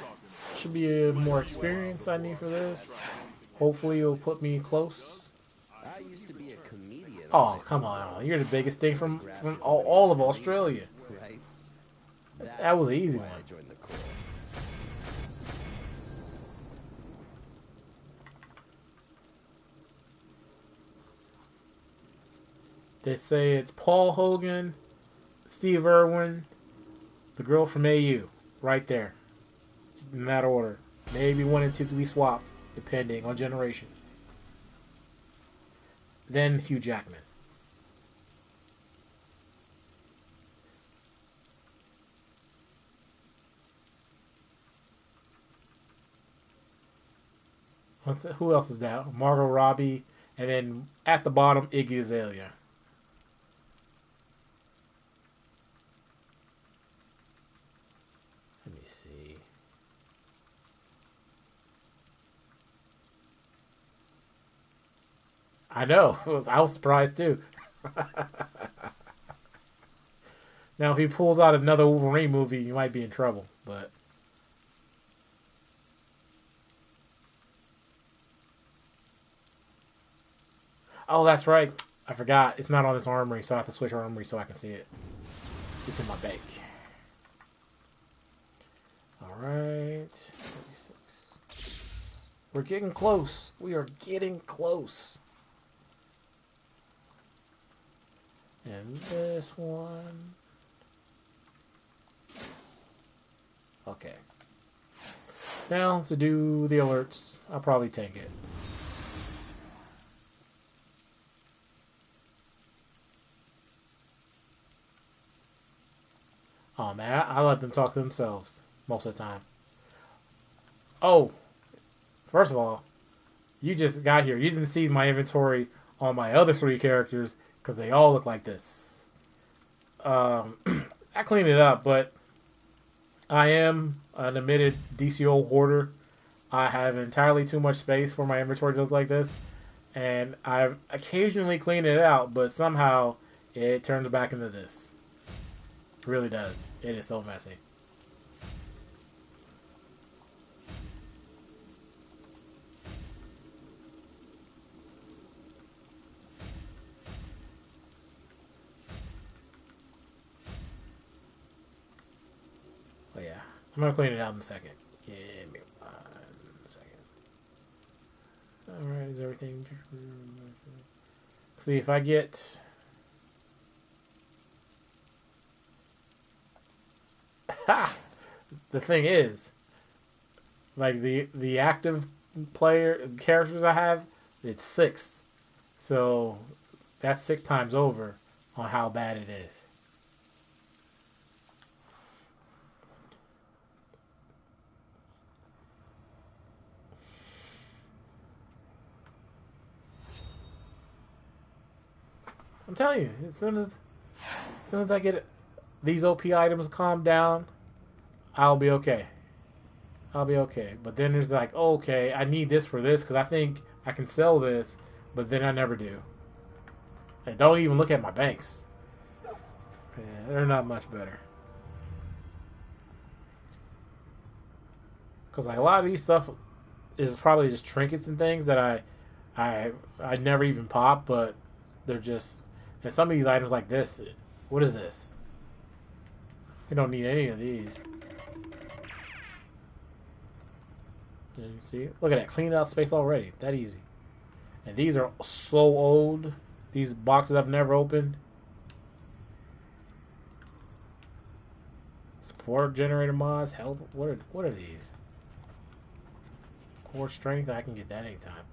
should be a more experience I need for this. Hopefully it'll put me close. I used to be a comedian. Oh, come on. You're the biggest thing from all of Australia. Right? That was an easy why one. I joined the Corps. They say it's Paul Hogan, Steve Irwin, the girl from AU. Right there. In that order. Maybe 1 and 2 could be swapped, depending on generation. Then Hugh Jackman. Who else is that? Margot Robbie, and then at the bottom, Iggy Azalea. Let me see. I know. I was surprised too. Now, if he pulls out another Wolverine movie, you might be in trouble. But oh, that's right. I forgot. It's not on this armory, so I have to switch armory so I can see it. It's in my bank. Alright. 36. We're getting close. We are getting close. And this one. Okay. Now to do the alerts. I'll probably take it. Oh man, I let them talk to themselves most of the time. Oh, first of all, you just got here. You didn't see my inventory on my other three characters because they all look like this. I cleaned it up, but I am an admitted DCO hoarder. I have entirely too much space for my inventory to look like this, and I've occasionally cleaned it out, but somehow it turns back into this. It really does. It is so messy. But yeah, I'm gonna clean it out in a second. Give me 1 second. Alright, is everything... See if I get... Ha! The thing is, like the active player characters I have, it's 6. So that's 6 times over on how bad it is. I'm telling you, as soon as I get these OP items calmed down, I'll be okay. I'll be okay. But then there's like, oh, okay, I need this for this because I think I can sell this, but then I never do. And don't even look at my banks. Yeah, they're not much better. Because like a lot of these stuff is probably just trinkets and things that I never even pop, but they're just, and some of these items like this, what is this? We don't need any of these. You see, look at that, clean out space already, that easy. And these are so old. These boxes I've never opened. Support generator mods, health. What are these? Core strength. I can get that anytime.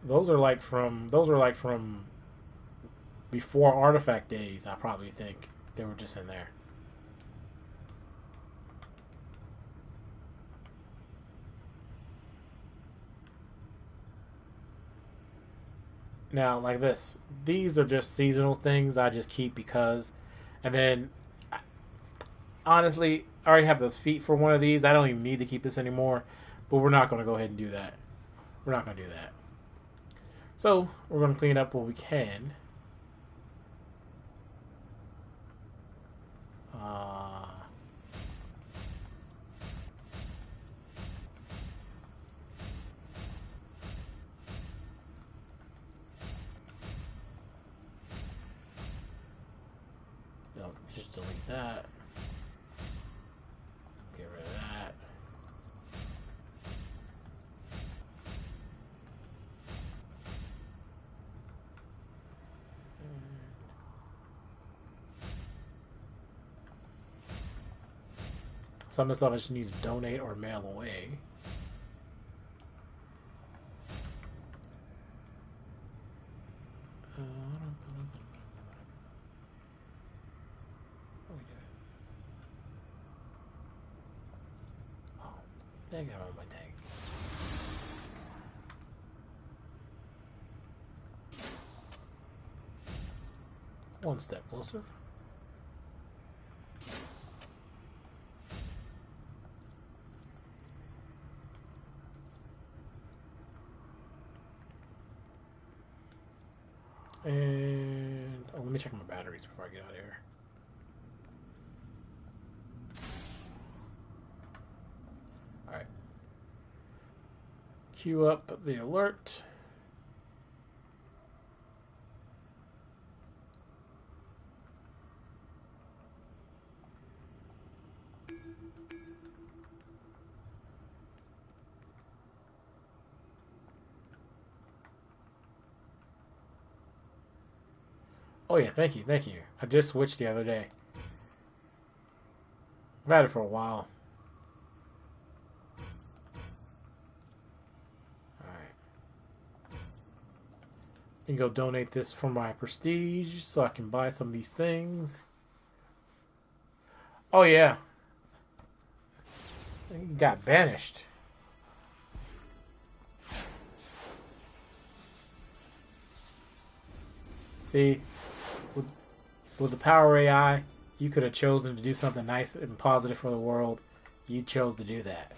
Those are like from before artifact days. I probably think they were just in there. Now, like this, these are just seasonal things I just keep because, and then honestly, I already have the feet for one of these. I don't even need to keep this anymore, but we're not going to go ahead and do that. We're not going to do that. So we're going to clean up what we can. Just delete that. Get rid of that. Some of the stuff I just need to donate or mail away. Dang it, on my tank. One step closer. And oh, let me check my batteries before I get out of here. Alright. Queue up the alert. Oh yeah, thank you. I just switched the other day. I've had it for a while. And go donate this for my prestige so I can buy some of these things. Oh yeah. He got banished. See, with the power AI, you could have chosen to do something nice and positive for the world. You chose to do that.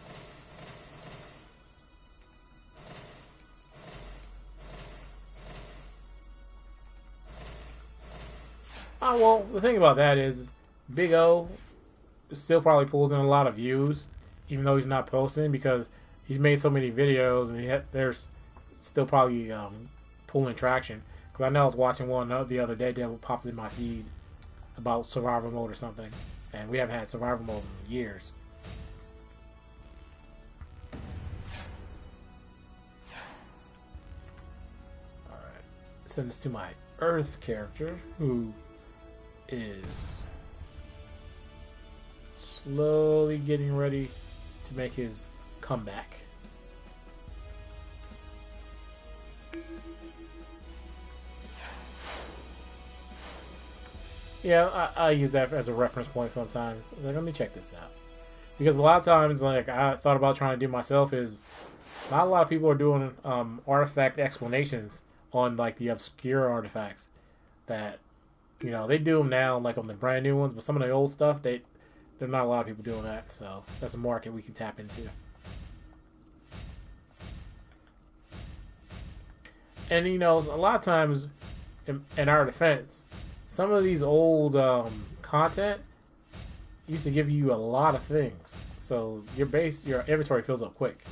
Oh, well, the thing about that is, Big O still probably pulls in a lot of views, even though he's not posting, because he's made so many videos and there's still probably pulling traction. Because I know I was watching one the other day that popped in my feed about survival mode or something, and we haven't had survival mode in years. Alright, send this to my Earth character, who is slowly getting ready to make his comeback. Yeah, I use that as a reference point sometimes. I was like, let me check this out. Because a lot of times, like, I thought about trying to do myself is, not a lot of people are doing artifact explanations on, like, the obscure artifacts that, you know, they do them now, like, on the brand new ones, but some of the old stuff, there's not a lot of people doing that, so that's a market we can tap into. And, you know, a lot of times, in our defense, some of these old content used to give you a lot of things, so your inventory fills up quick.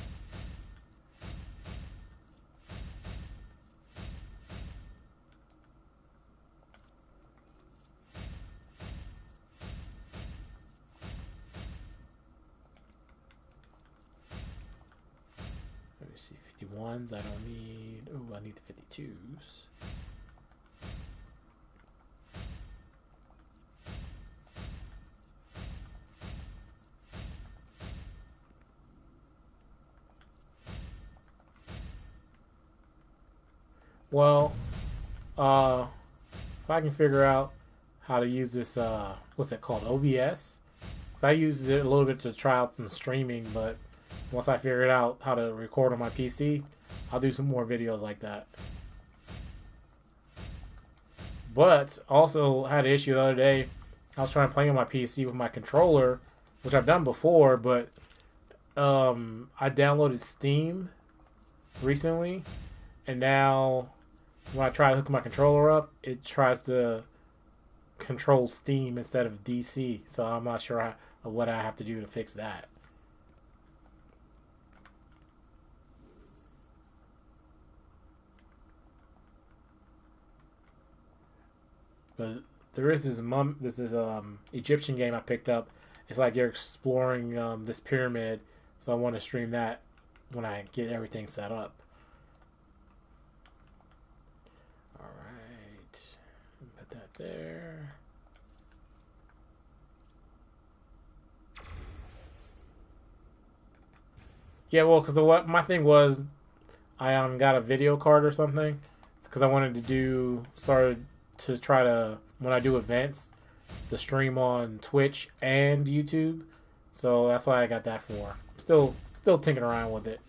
Let me see, 51s I don't need. Oh, I need the 52s. Well, if I can figure out how to use this, what's it called, OBS? Because I used it a little bit to try out some streaming, but once I figured out how to record on my PC, I'll do some more videos like that. But also had an issue the other day. I was trying to play on my PC with my controller, which I've done before, but I downloaded Steam recently, and now when I try to hook my controller up, it tries to control Steam instead of DC, so I'm not sure what I have to do to fix that. But there is this Egyptian game I picked up. It's like you're exploring this pyramid, so I want to stream that when I get everything set up. Alright, put that there. Yeah, well, because what my thing was, I got a video card or something, because I wanted to started to try to, when I do events, to stream on Twitch and YouTube. So that's why I got that for. Still tinkering around with it.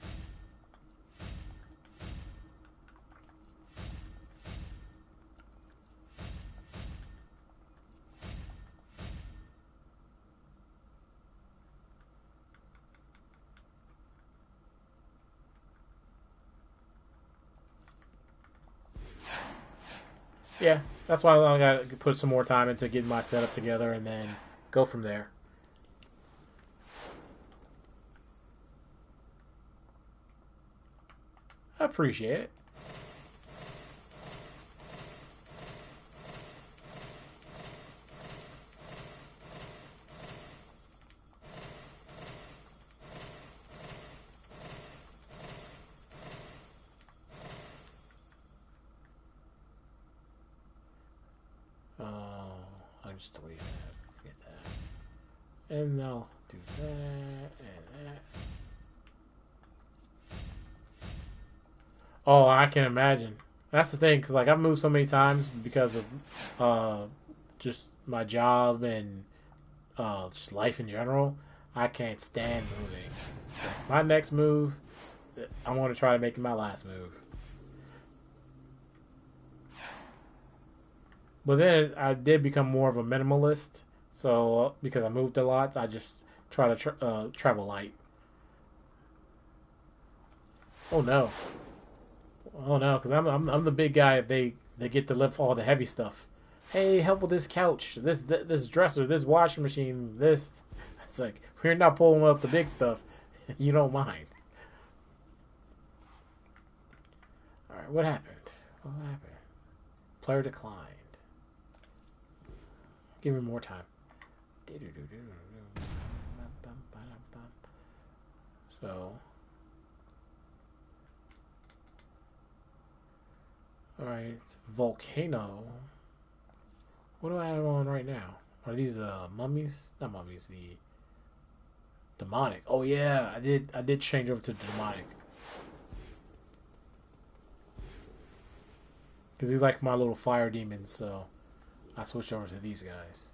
Yeah, that's why I got to put some more time into getting my setup together and then go from there. I appreciate it. I'll just delete that. Forget that. And I'll do that and that. Oh, I can imagine. That's the thing, because like I've moved so many times because of just my job and just life in general. I can't stand moving. My next move, I want to try to make it my last move. But then I did become more of a minimalist. So because I moved a lot, I just try to travel light. Oh no! Oh no! Because I'm the big guy. They get to lift all the heavy stuff. Hey, help with this couch, this dresser, this washing machine, this. It's like we're not pulling up the big stuff. You don't mind. All right, what happened? What happened? Player declined. Give me more time. So, alright, volcano. What do I have on right now? Are these the mummies? Not mummies, the demonic. Oh yeah, I did change over to the demonic. Because he's like my little fire demon, so I switched over to these guys.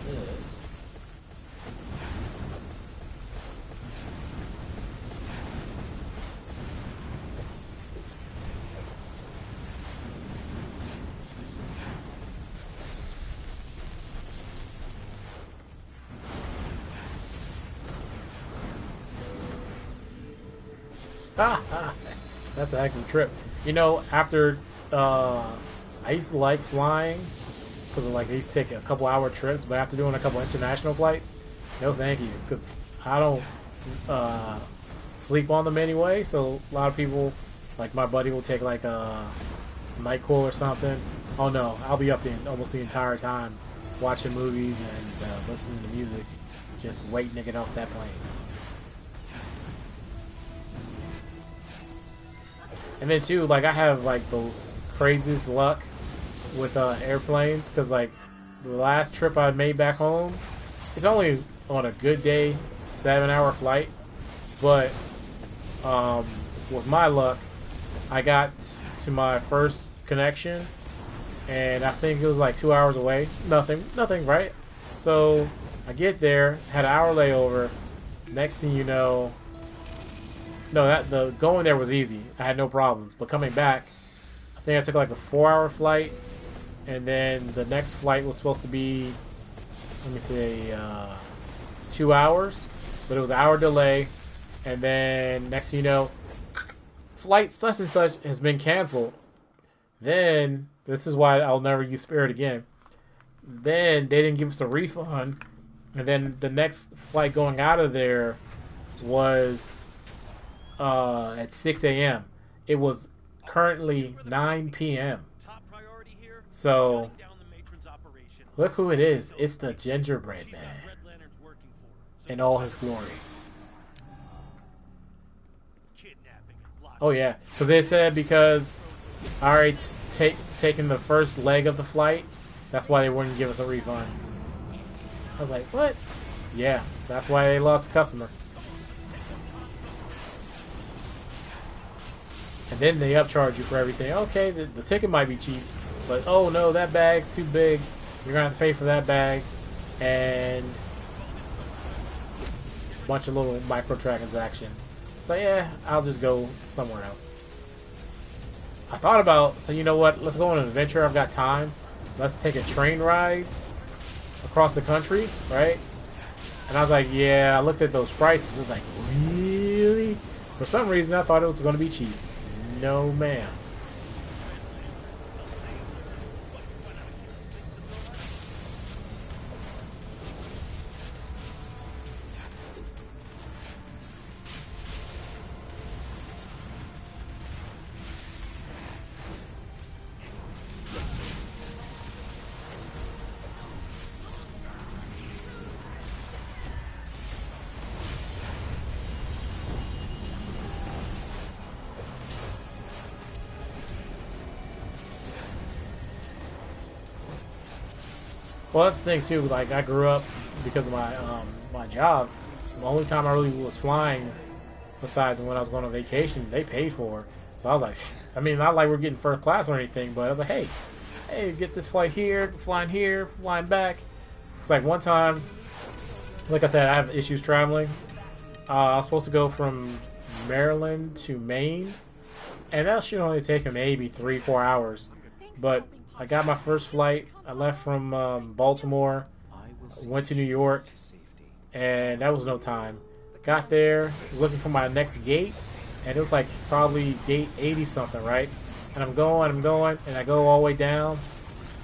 This. That's a heck of a trip. You know, after I used to like flying because like I used to take a couple hour trips, but after doing a couple international flights, no thank you, because I don't sleep on them anyway. So a lot of people, like my buddy, will take like a NyQuil or something. Oh no, I'll be up almost the entire time watching movies and listening to music, just waiting to get off that plane. And then too, like I have like the craziest luck with airplanes, because like the last trip I made back home, it's only on a good day 7-hour flight, but with my luck, I got to my first connection, and I think it was like 2 hours away. Nothing, right? So I get there, had an hour layover. Next thing you know. No, the going there was easy. I had no problems. But coming back, I think I took like a 4-hour flight, and then the next flight was supposed to be, let me say, 2 hours, but it was an hour delay. And then next thing you know, flight such and such has been canceled. Then this is why I'll never use Spirit again. Then they didn't give us a refund, and then the next flight going out of there was at 6 a.m. It was currently 9 p.m. So look who it is. It's the gingerbread man in all his glory. Oh yeah, because they said because I already taken the first leg of the flight, that's why they wouldn't give us a refund. I was like, what? Yeah, that's why they lost a customer. And then they upcharge you for everything. Okay, the ticket might be cheap, but oh no, that bag's too big. You're gonna have to pay for that bag, and a bunch of little microtransactions. So yeah, I'll just go somewhere else. I thought about, so you know what? Let's go on an adventure. I've got time. Let's take a train ride across the country, right? And I was like, yeah. I looked at those prices. I was like, really? For some reason, I thought it was going to be cheap. No, ma'am. Well, that's the thing too. Like I grew up because of my job. The only time I really was flying, besides when I was going on vacation, they paid for. So I was like, I mean, not like we're getting first class or anything, but I was like, hey, get this flight here, flying back. It's like one time, like I said, I have issues traveling. I was supposed to go from Maryland to Maine, and that should only take maybe 3-4 hours. But I got my first flight. I left from Baltimore, went to New York, and that was no time. Got there, was looking for my next gate, and it was like probably gate 80 something, right? And I'm going, and I go all the way down,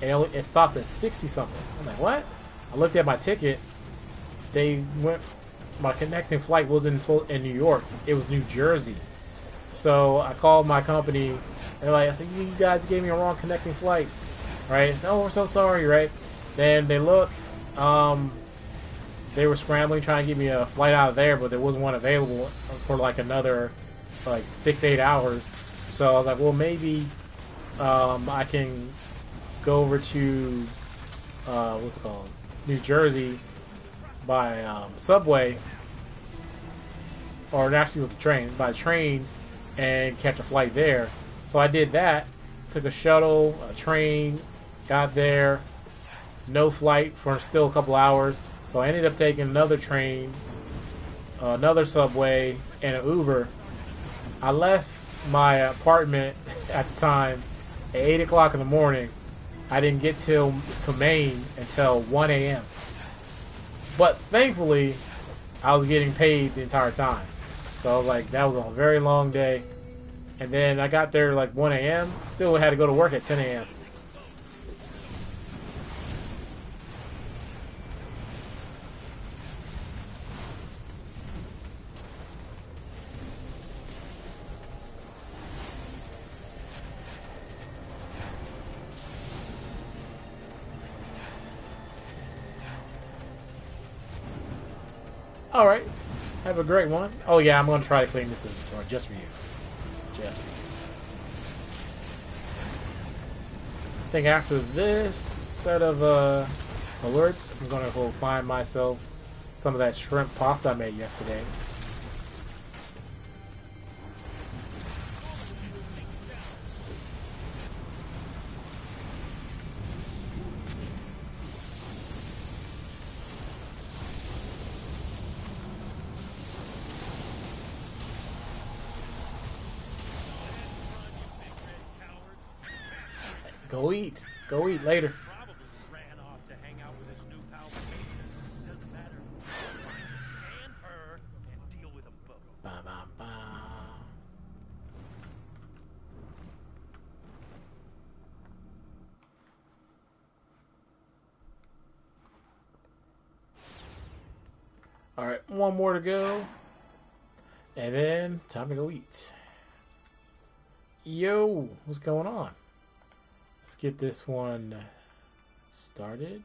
and it stops at 60 something. I'm like, what? I looked at my ticket. They went. My connecting flight wasn't in New York. It was New Jersey. So I called my company. They're like, I said, you guys gave me a wrong connecting flight, right? It's, oh, we're so sorry, right? Then they look. They were scrambling trying to get me a flight out of there, but there wasn't one available for like another 6-8 hours. So I was like, well, maybe I can go over to what's it called, New Jersey by subway, or it actually was by train, and catch a flight there. So I did that. Took a shuttle, a train, got there. No flight for still a couple hours. So I ended up taking another train, another subway, and an Uber. I left my apartment at the time at 8 o'clock in the morning. I didn't get to Maine until 1 a.m. But thankfully, I was getting paid the entire time. So I was like, that was a very long day. And then I got there like 1 a.m. Still had to go to work at 10 a.m. All right. Have a great one. Oh, yeah, I'm going to try to clean this inventory just for you. Just for you. I think after this set of alerts, I'm going to go find myself some of that shrimp pasta I made yesterday. Go eat. Go eat later. Probably ran off to hang out with his new pal. Doesn't matter. Find him and her and deal with them both. Ba, ba, ba. All right, one more to go, and then time to go eat. Yo, what's going on? Let's get this one started.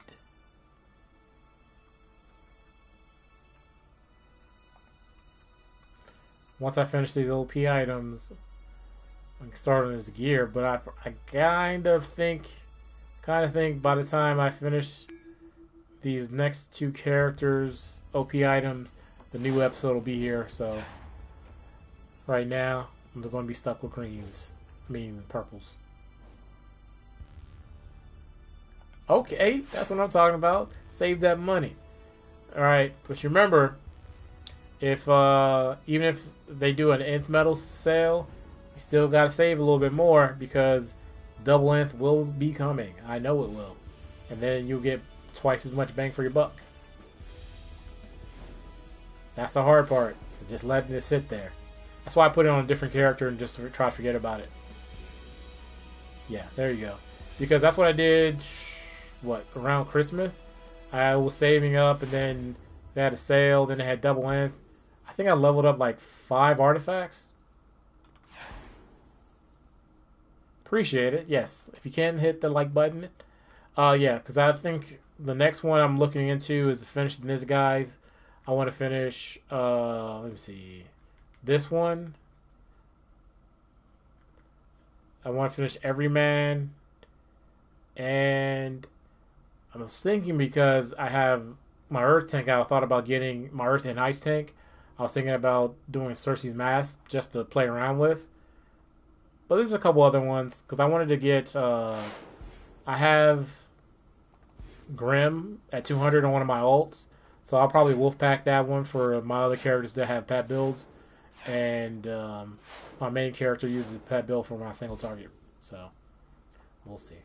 Once I finish these OP items, I can start on this gear. But I kind of think by the time I finish these next two characters OP items, the new episode will be here. So right now, I'm going to be stuck with greens. I mean purples. Okay, that's what I'm talking about. Save that money. Alright, but you remember, if even if they do an nth metal sale, you still gotta save a little bit more, because double nth will be coming. I know it will. And then you'll get twice as much bang for your buck. That's the hard part. Just letting it sit there. That's why I put it on a different character and just try to forget about it. Yeah, there you go. Because that's what I did. Around Christmas, I was saving up, and then they had a sale, then they had double nth. I think I leveled up like 5 artifacts. Appreciate it. Yes, if you can hit the like button. Yeah, because I think the next one I'm looking into is finishing this guy's. I want to finish, let me see, this one. I want to finish Everyman, and I was thinking because I have my Earth tank. I thought about getting my Earth and Ice tank. I was thinking about doing Cersei's Mask just to play around with. But there's a couple other ones because I wanted to get. I have Grim at 200 on one of my ults, so I'll probably Wolfpack that one for my other characters that have pet builds, and my main character uses a pet build for my single target. So we'll see.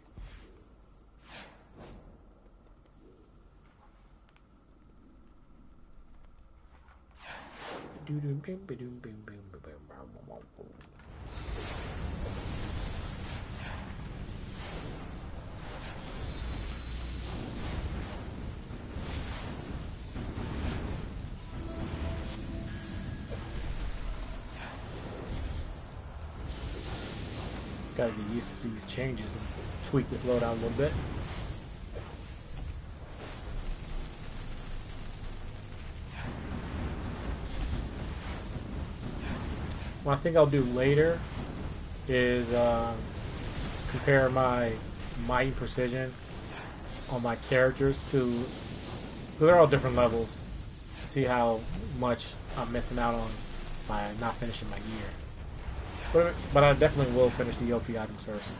Gotta get used to these changes and tweak this loadout a little bit. What I think I'll do later is compare my might and precision on my characters to, because they're all different levels. See how much I'm missing out on by not finishing my gear. But I definitely will finish the OP items first.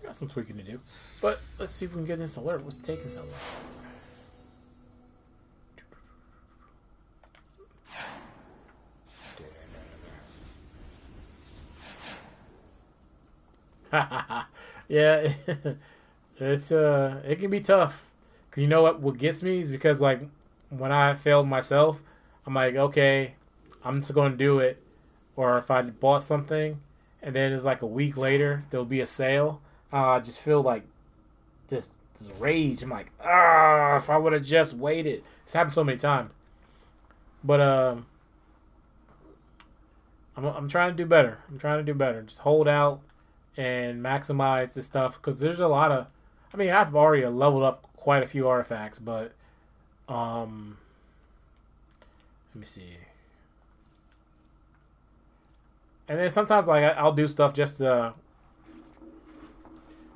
Got some tweaking to do. But let's see if we can get this alert. What's taking so long? Yeah, it's it can be tough. 'Cause you know what gets me is because like when I failed myself, I'm like, okay, I'm just going to do it. Or if I bought something and then it's like a week later there'll be a sale, I just feel like this rage. I'm like, if I would have just waited. It's happened so many times. But I'm trying to do better. I'm trying to do better. Just hold out and maximize this stuff because there's a lot of. I mean, I've already leveled up quite a few artifacts, but let me see. And then sometimes like I'll do stuff just to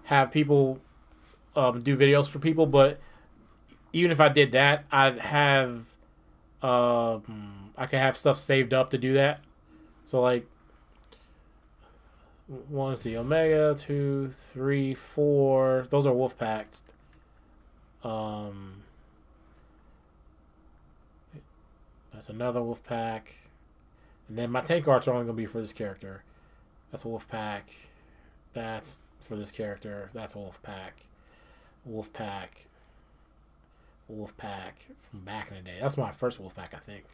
have people do videos for people, but even if I did that, I'd have I could have stuff saved up to do that. So like, let's see, Omega 2, 3, 4. Those are wolf packs. That's another wolf pack, and then my tank arts are only gonna be for this character. That's a wolf pack. That's for this character. That's a wolf pack. Wolf pack. Wolf pack from back in the day. That's my first wolf pack, I think.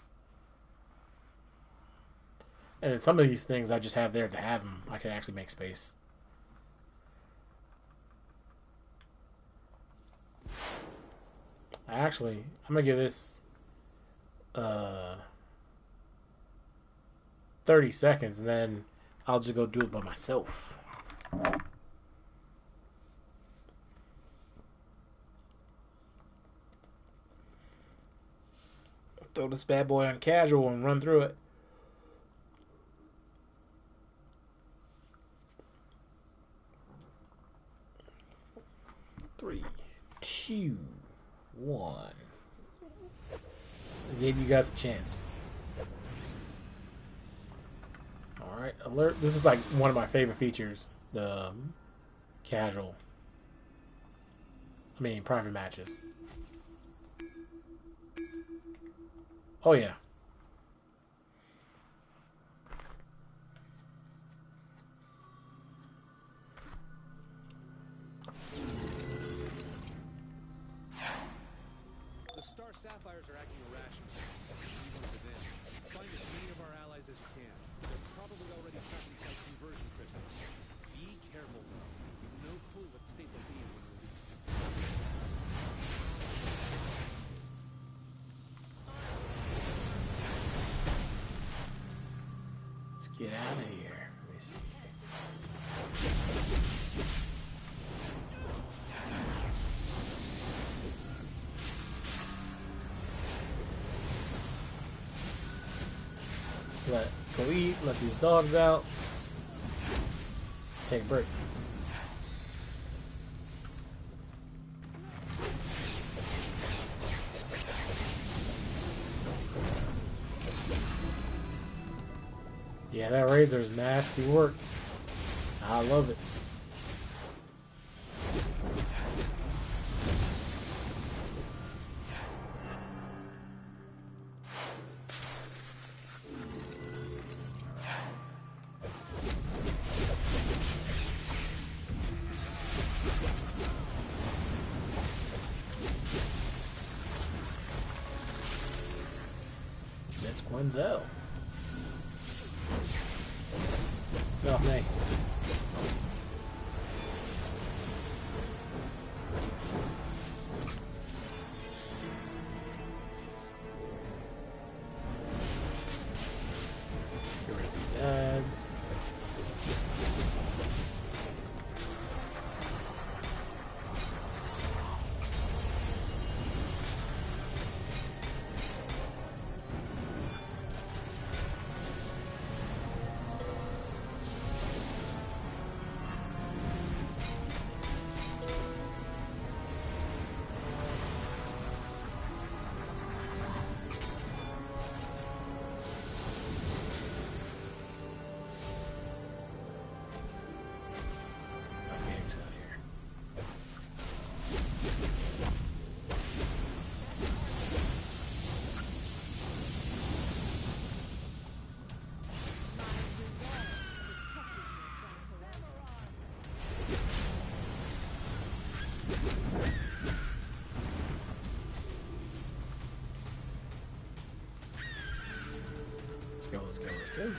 And some of these things I just have there to have them. I can actually make space. Actually, I'm gonna give this 30 seconds, and then I'll just go do it by myself. Throw this bad boy on casual and run through it. 3, 2, 1. I gave you guys a chance. Alright, alert. This is like one of my favorite features. The casual. I mean, private matches. Oh yeah. The Star Sapphires are acting irrationally. Leave them to them. Find as many of our allies as you can. They're probably already trapped inside conversion crystals. Be careful, though. You've no clue what state they'll be in when released. Let's get out of here. Let me see. Go eat, let these dogs out. Take a break. Yeah, that razor's nasty work. I love it. Miss Quinzel. Oh, man. Get rid of these ads. Phoenix out here. Let's go, let's go, let's go.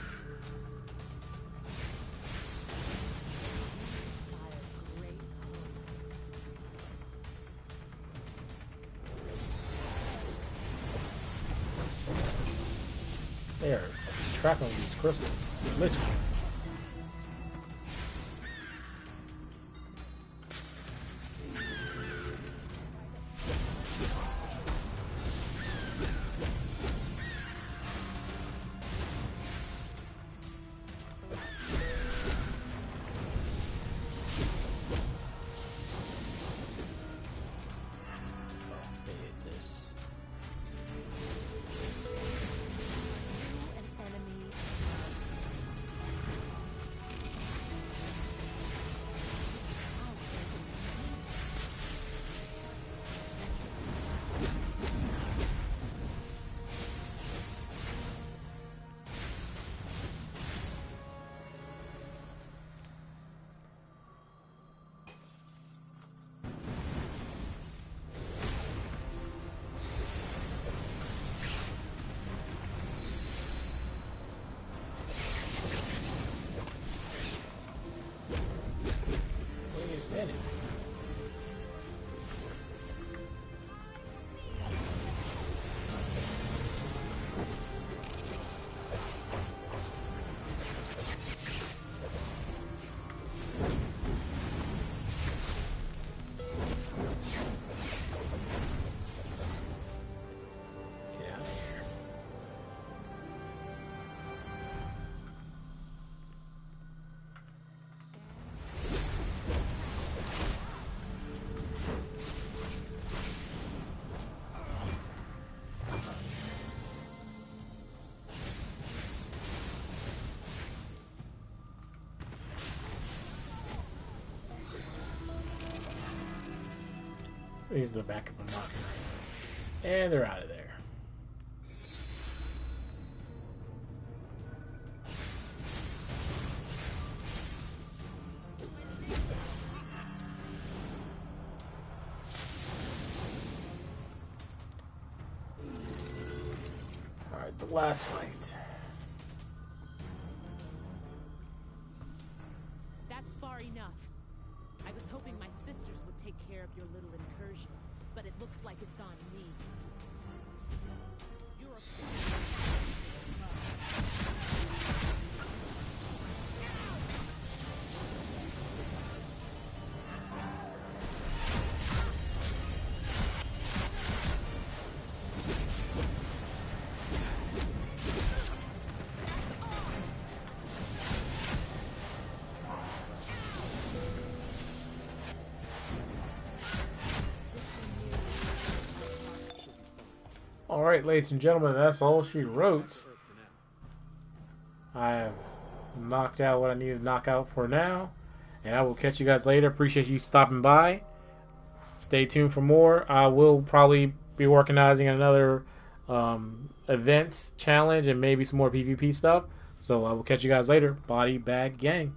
They are trapping these crystals religiously. They hit this. Wait a minute. Let's get out of here. So he's the backup I'm knocking. And they're out of there. Alright, the last fight. That's far enough. I was hoping my sisters would take care of your little incursion, but it looks like it's on me. You're a Alright, ladies and gentlemen, that's all she wrote. I have knocked out what I needed to knock out for now. And I will catch you guys later. Appreciate you stopping by. Stay tuned for more. I will probably be organizing another event challenge and maybe some more PvP stuff. So I will catch you guys later. Body Bag Gang.